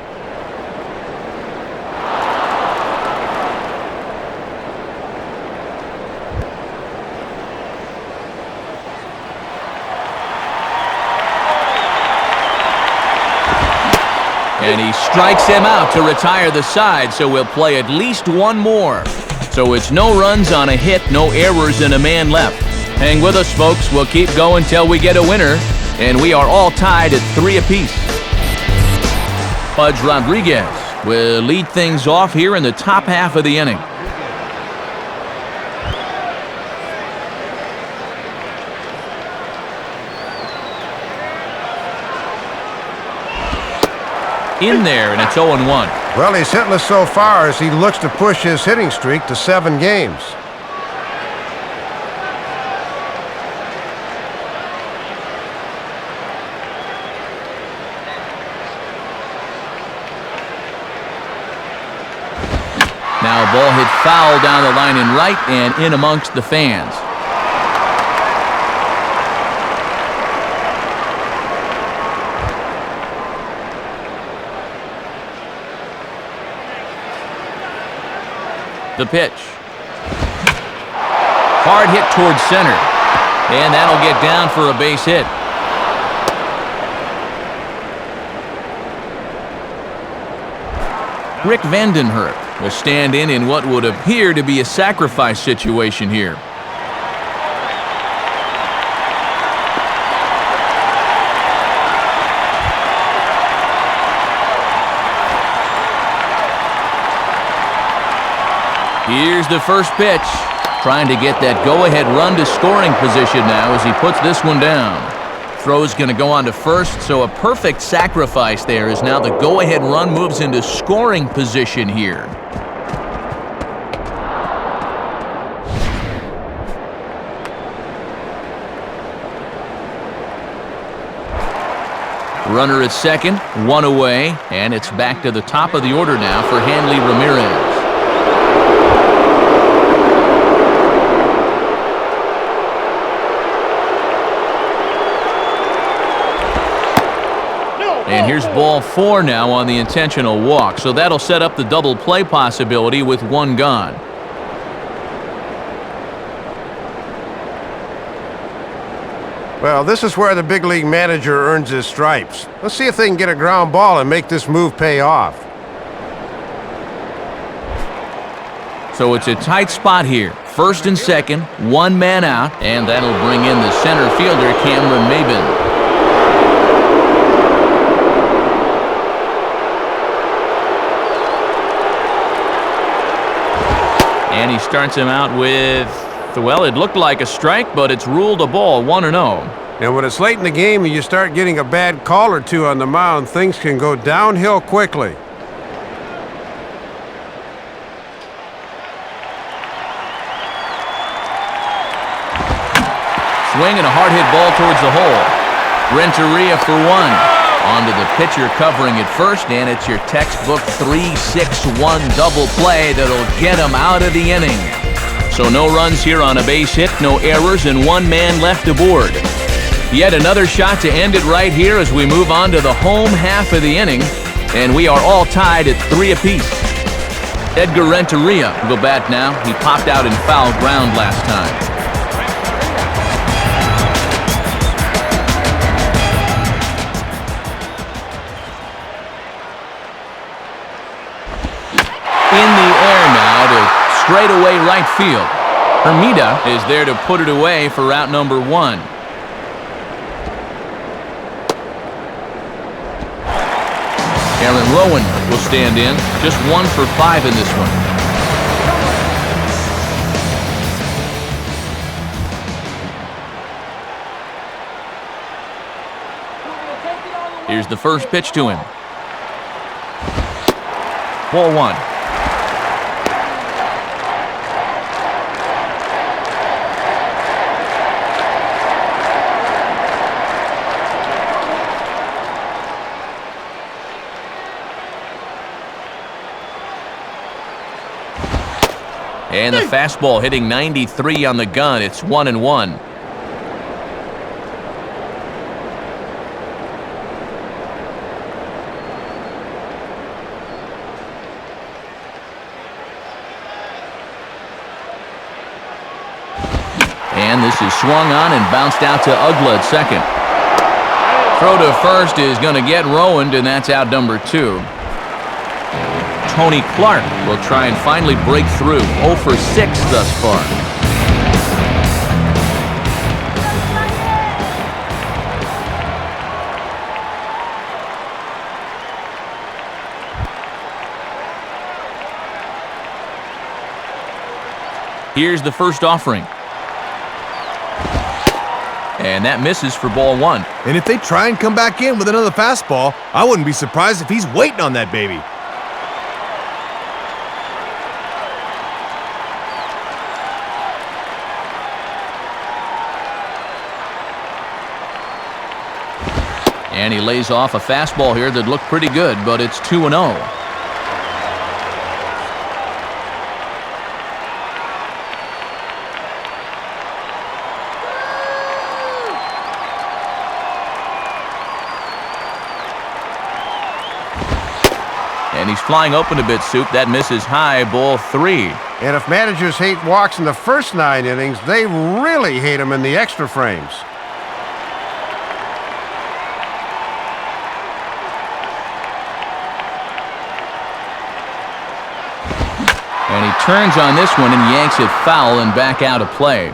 And he strikes him out to retire the side, so we'll play at least one more. So it's no runs on a hit, no errors, and a man left. Hang with us, folks. We'll keep going till we get a winner, and we are all tied at 3 apiece. Pudge Rodriguez will lead things off here in the top half of the inning. In there, and it's 0-1. Well, he's hitless so far as he looks to push his hitting streak to 7 games. Now a ball hit foul down the line in right and in amongst the fans. The pitch. Hard hit towards center. And that'll get down for a base hit. Rick Vandenhurst will stand in what would appear to be a sacrifice situation here. Here's the first pitch. Trying to get that go-ahead run to scoring position now as he puts this one down. Throw's going to go on to first, so a perfect sacrifice there as now the go-ahead run moves into scoring position here. Runner at second, one away, and it's back to the top of the order now for Hanley Ramirez. And here's ball 4 now on the intentional walk, so that'll set up the double play possibility with one gone. Well, this is where the big league manager earns his stripes. Let's see if they can get a ground ball and make this move pay off. So it's a tight spot here. First and second, one man out, and that'll bring in the center fielder, Cameron Maybin. And he starts him out with, well, it looked like a strike, but it's ruled a ball, 1-0. And when it's late in the game and you start getting a bad call or two on the mound, things can go downhill quickly. Swing and a hard hit ball towards the hole. Renteria for one. Onto the pitcher covering at first, and it's your textbook 3-6-1 double play that'll get him out of the inning. So no runs here on a base hit, no errors, and one man left aboard. Yet another shot to end it right here as we move on to the home half of the inning, and we are all tied at 3 apiece. Edgar Renteria will bat now. He popped out in foul ground last time. In the air now to straightaway right field. Hermida is there to put it away for route number 1. Aaron Rowan will stand in, just 1 for 5 in this one. Here's the first pitch to him. Ball 1. And the fastball hitting 93 on the gun. It's 1-1. And this is swung on and bounced out to Ugla at second. Throw to first is going to get Rowan, and that's out number 2. Tony Clark will try and finally break through. 0 for 6 thus far. Here's the first offering. And that misses for ball 1. And if they try and come back in with another fastball, I wouldn't be surprised if he's waiting on that baby. And he lays off a fastball here that looked pretty good, but it's 2-0. And he's flying open a bit, Soup. That misses high, ball 3. And if managers hate walks in the first 9 innings, they really hate them in the extra frames. And he turns on this one and yanks it foul and back out of play.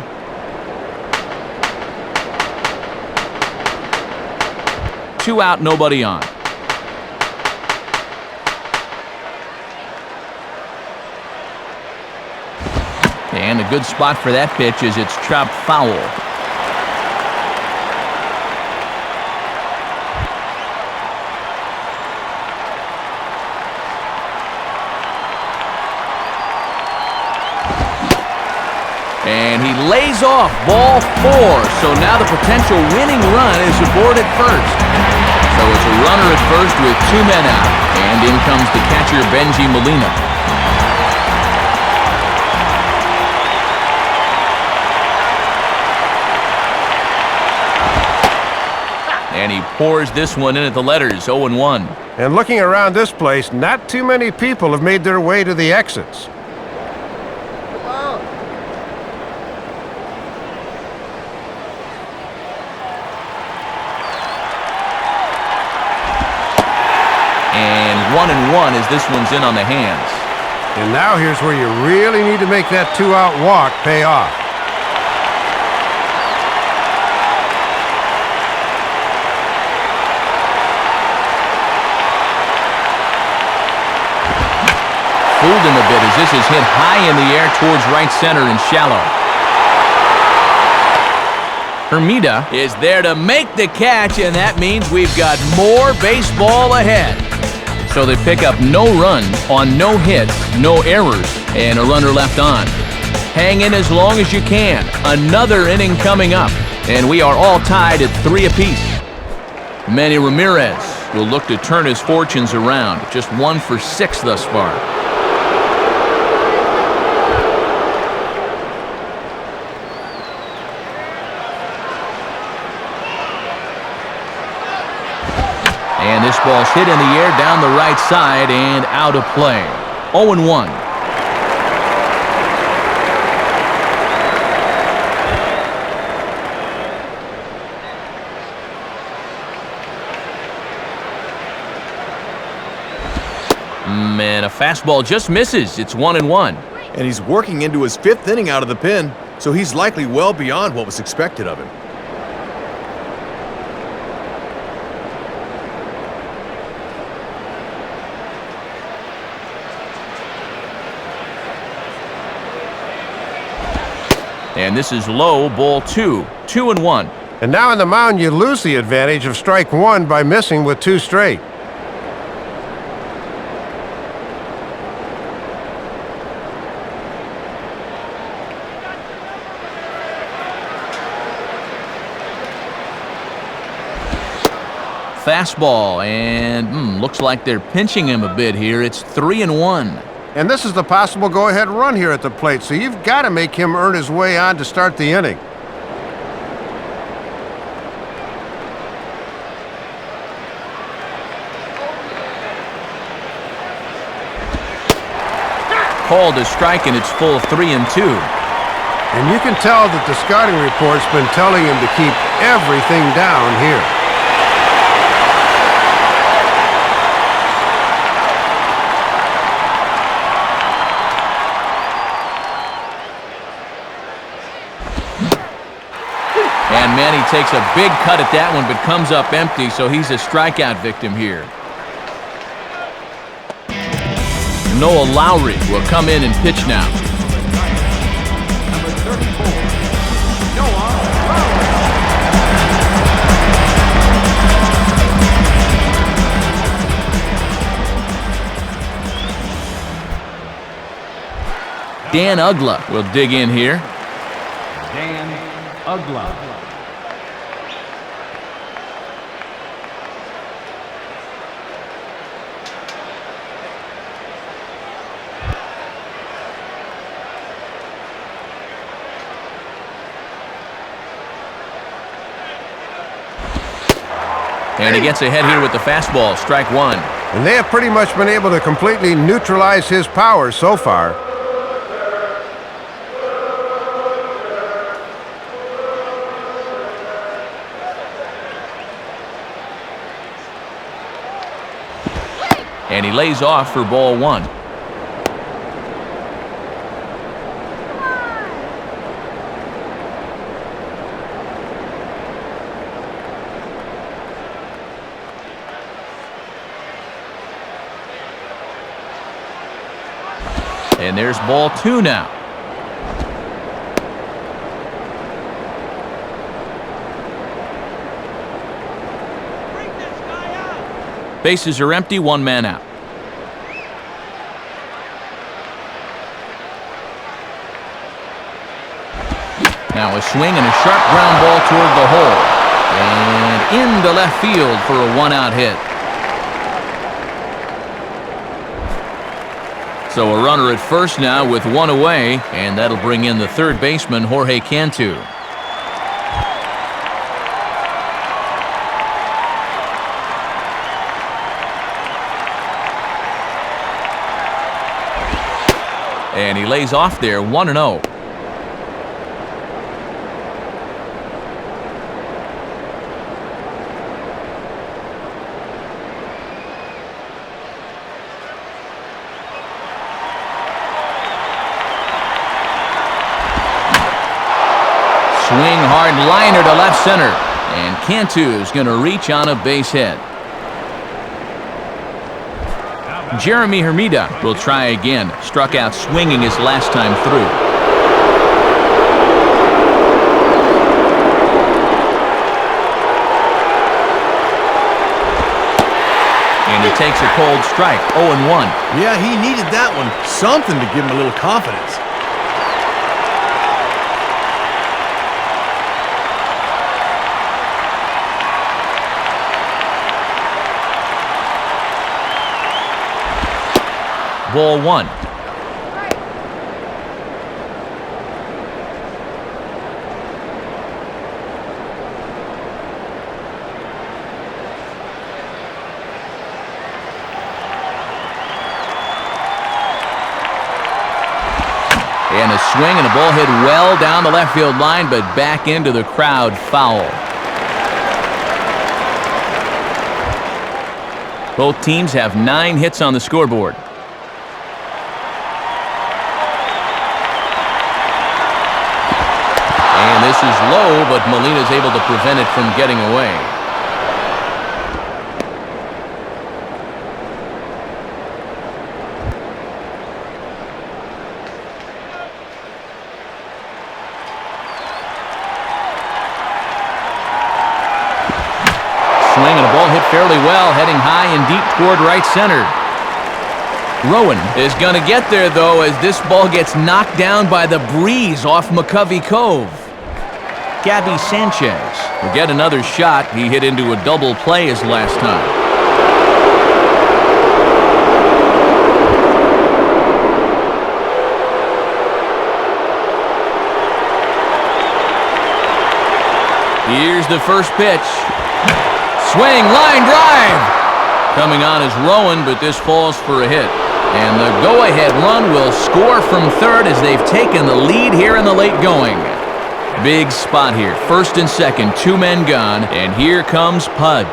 Two out, nobody on. And a good spot for that pitch as it's chopped foul. And he lays off, ball 4. So now the potential winning run is aboard at first. So it's a runner at first with 2 men out. And in comes the catcher, Benji Molina. And he pours this one in at the letters, 0-1. And looking around this place, not too many people have made their way to the exits. And 1-1 as this one's in on the hands. And now here's where you really need to make that 2-out walk pay off. Fooled him a bit as this is hit high in the air towards right center and shallow. Hermida is there to make the catch, and that means we've got more baseball ahead. So they pick up no runs on no hits, no errors, and a runner left on. Hang in as long as you can. Another inning coming up, and we are all tied at 3 apiece. Manny Ramirez will look to turn his fortunes around. Just 1 for 6 thus far. And this ball's hit in the air down the right side and out of play. 0-1. And a fastball just misses. It's 1-1. And he's working into his 5th inning out of the pen, so he's likely well beyond what was expected of him. And this is low, ball 2. 2-1. And now on the mound, you lose the advantage of strike 1 by missing with 2 straight. Fastball, and looks like they're pinching him a bit here. It's 3-1. And this is the possible go-ahead run here at the plate, so you've got to make him earn his way on to start the inning. Called a strike, and it's full 3-2. And you can tell that the scouting report's been telling him to keep everything down here. And Manny takes a big cut at that one, but comes up empty, so he's a strikeout victim here. Noah Lowry will come in and pitch now. Number 34, Noah Lowry. Dan Uggla will dig in here. Dan Uggla. And he gets ahead here with the fastball, strike 1. And they have pretty much been able to completely neutralize his power so far. And he lays off for ball 1. And there's ball 2 now. Bring this guy out. Bases are empty, 1 man out. Now a swing and a sharp ground ball toward the hole. And into left field for a 1-out hit. So a runner at first now with 1 away, and that'll bring in the third baseman, Jorge Cantu. And he lays off there, 1-0. Swing hard liner to left center. And Cantu is going to reach on a base hit. Jeremy Hermida will try again. Struck out swinging his last time through. And he takes a cold strike, 0-1. Yeah, he needed that one. Something to give him a little confidence. Ball 1. And a swing and a ball hit well down the left field line, but back into the crowd, foul. Both teams have 9 hits on the scoreboard. And this is low, but Molina's able to prevent it from getting away. Swing and a ball hit fairly well, heading high and deep toward right center. Rowan is going to get there, though, as this ball gets knocked down by the breeze off McCovey Cove. Gabby Sanchez will get another shot. He hit into a double play his last time. Here's the first pitch. Swing, line drive. Coming on is Rowan, but this falls for a hit. And the go-ahead run will score from third as they've taken the lead here in the late going. Big spot here. First and second, 2 men gone, and here comes Pudge.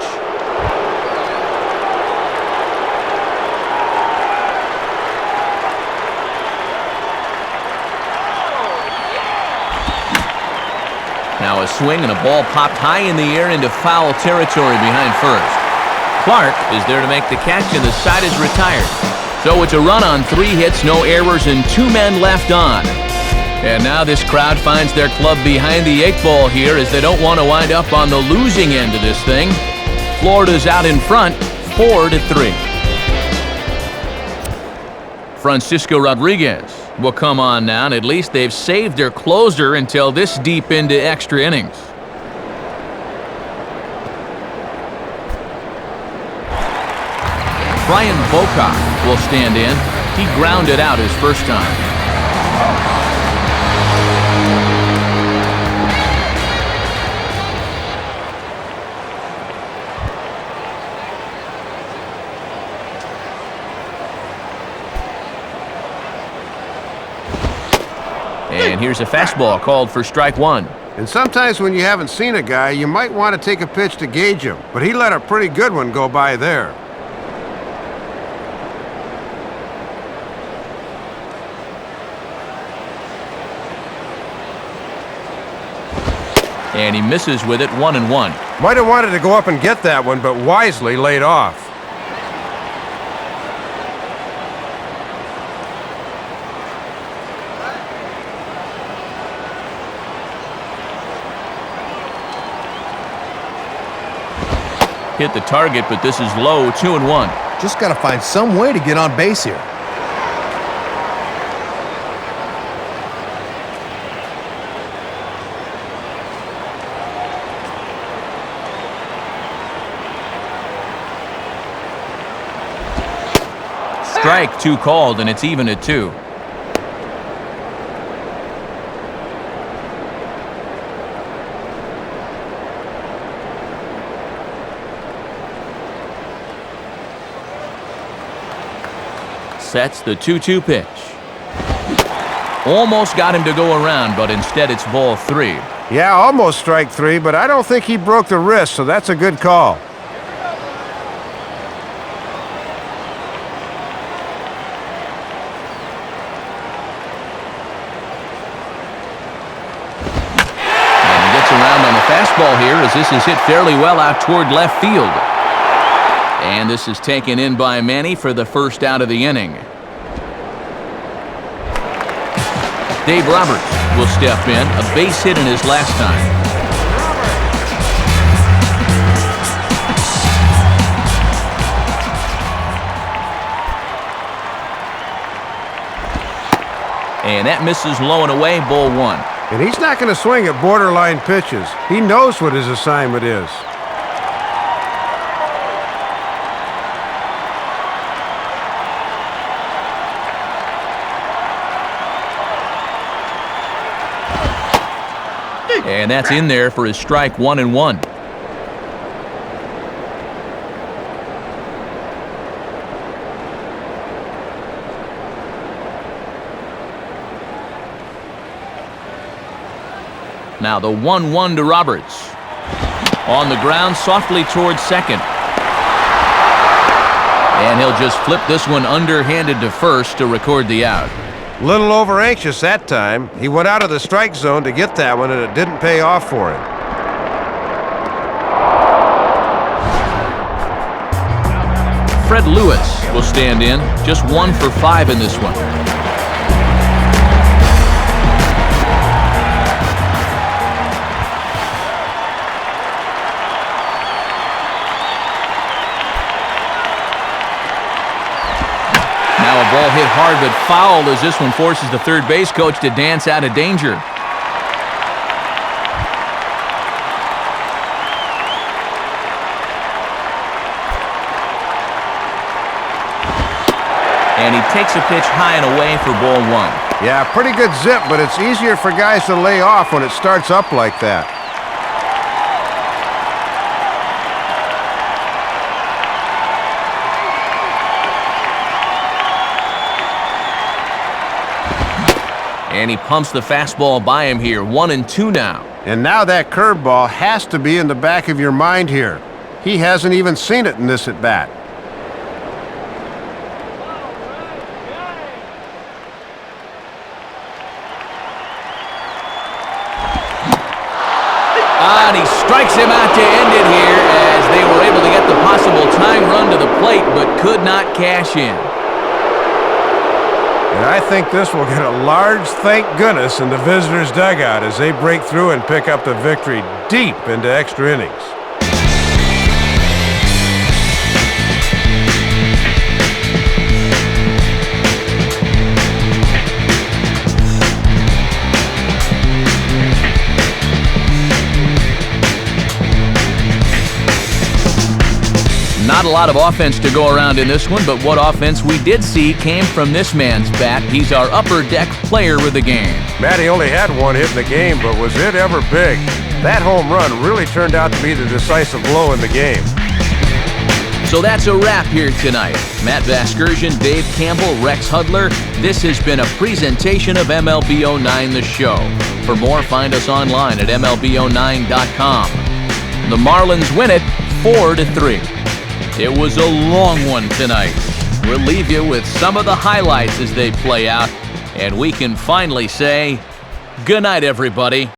Now a swing and a ball popped high in the air into foul territory behind first. Clark is there to make the catch, and the side is retired. So it's a run on 3 hits, no errors, and 2 men left on. And now this crowd finds their club behind the 8 ball here, as they don't want to wind up on the losing end of this thing. Florida's out in front, 4-3. Francisco Rodriguez will come on now, and at least they've saved their closer until this deep into extra innings. Brian Bocock will stand in. He grounded out his first time. And here's a fastball called for strike 1. And sometimes when you haven't seen a guy, you might want to take a pitch to gauge him, but he let a pretty good one go by there. And he misses with it, 1-1. Might have wanted to go up and get that one, but wisely laid off. Hit the target, but this is low, 2-1. Just got to find some way to get on base here. Strike 2 called, and it's even at 2. Sets the 2-2 pitch. Almost got him to go around, but instead it's ball 3. Yeah, almost strike 3, but I don't think he broke the wrist, so that's a good call. And he gets around on the fastball here as this is hit fairly well out toward left field. And this is taken in by Manny for the first out of the inning. Dave Roberts will step in, a base hit in his last time. And that misses low and away, ball 1. And he's not going to swing at borderline pitches. He knows what his assignment is. And that's in there for his strike 1-1. Now the 1-1 to Roberts. On the ground, softly towards second. And he'll just flip this one underhanded to first to record the out. Little over anxious that time. He went out of the strike zone to get that one, and it didn't pay off for him. Fred Lewis will stand in, just 1 for 5 in this one. Now a ball hit hard but foul as this one forces the third base coach to dance out of danger. And he takes a pitch high and away for ball 1. Yeah, pretty good zip, but it's easier for guys to lay off when it starts up like that. And he pumps the fastball by him here, 1-2 now. And now that curveball has to be in the back of your mind here. He hasn't even seen it in this at-bat. And he strikes him out to end it here as they were able to get the possible tying run to the plate but could not cash in. And I think this will get a large thank goodness in the visitors' dugout as they break through and pick up the victory deep into extra innings. Not a lot of offense to go around in this one, but what offense we did see came from this man's bat. He's our upper deck player of the game. Matty only had one hit in the game, but was it ever big? That home run really turned out to be the decisive blow in the game. So that's a wrap here tonight. Matt Vasgersian, Dave Campbell, Rex Hudler. This has been a presentation of MLB09 The Show. For more, find us online at MLB09.com. The Marlins win it 4-3. It was a long one tonight. We'll leave you with some of the highlights as they play out, and we can finally say good night, everybody.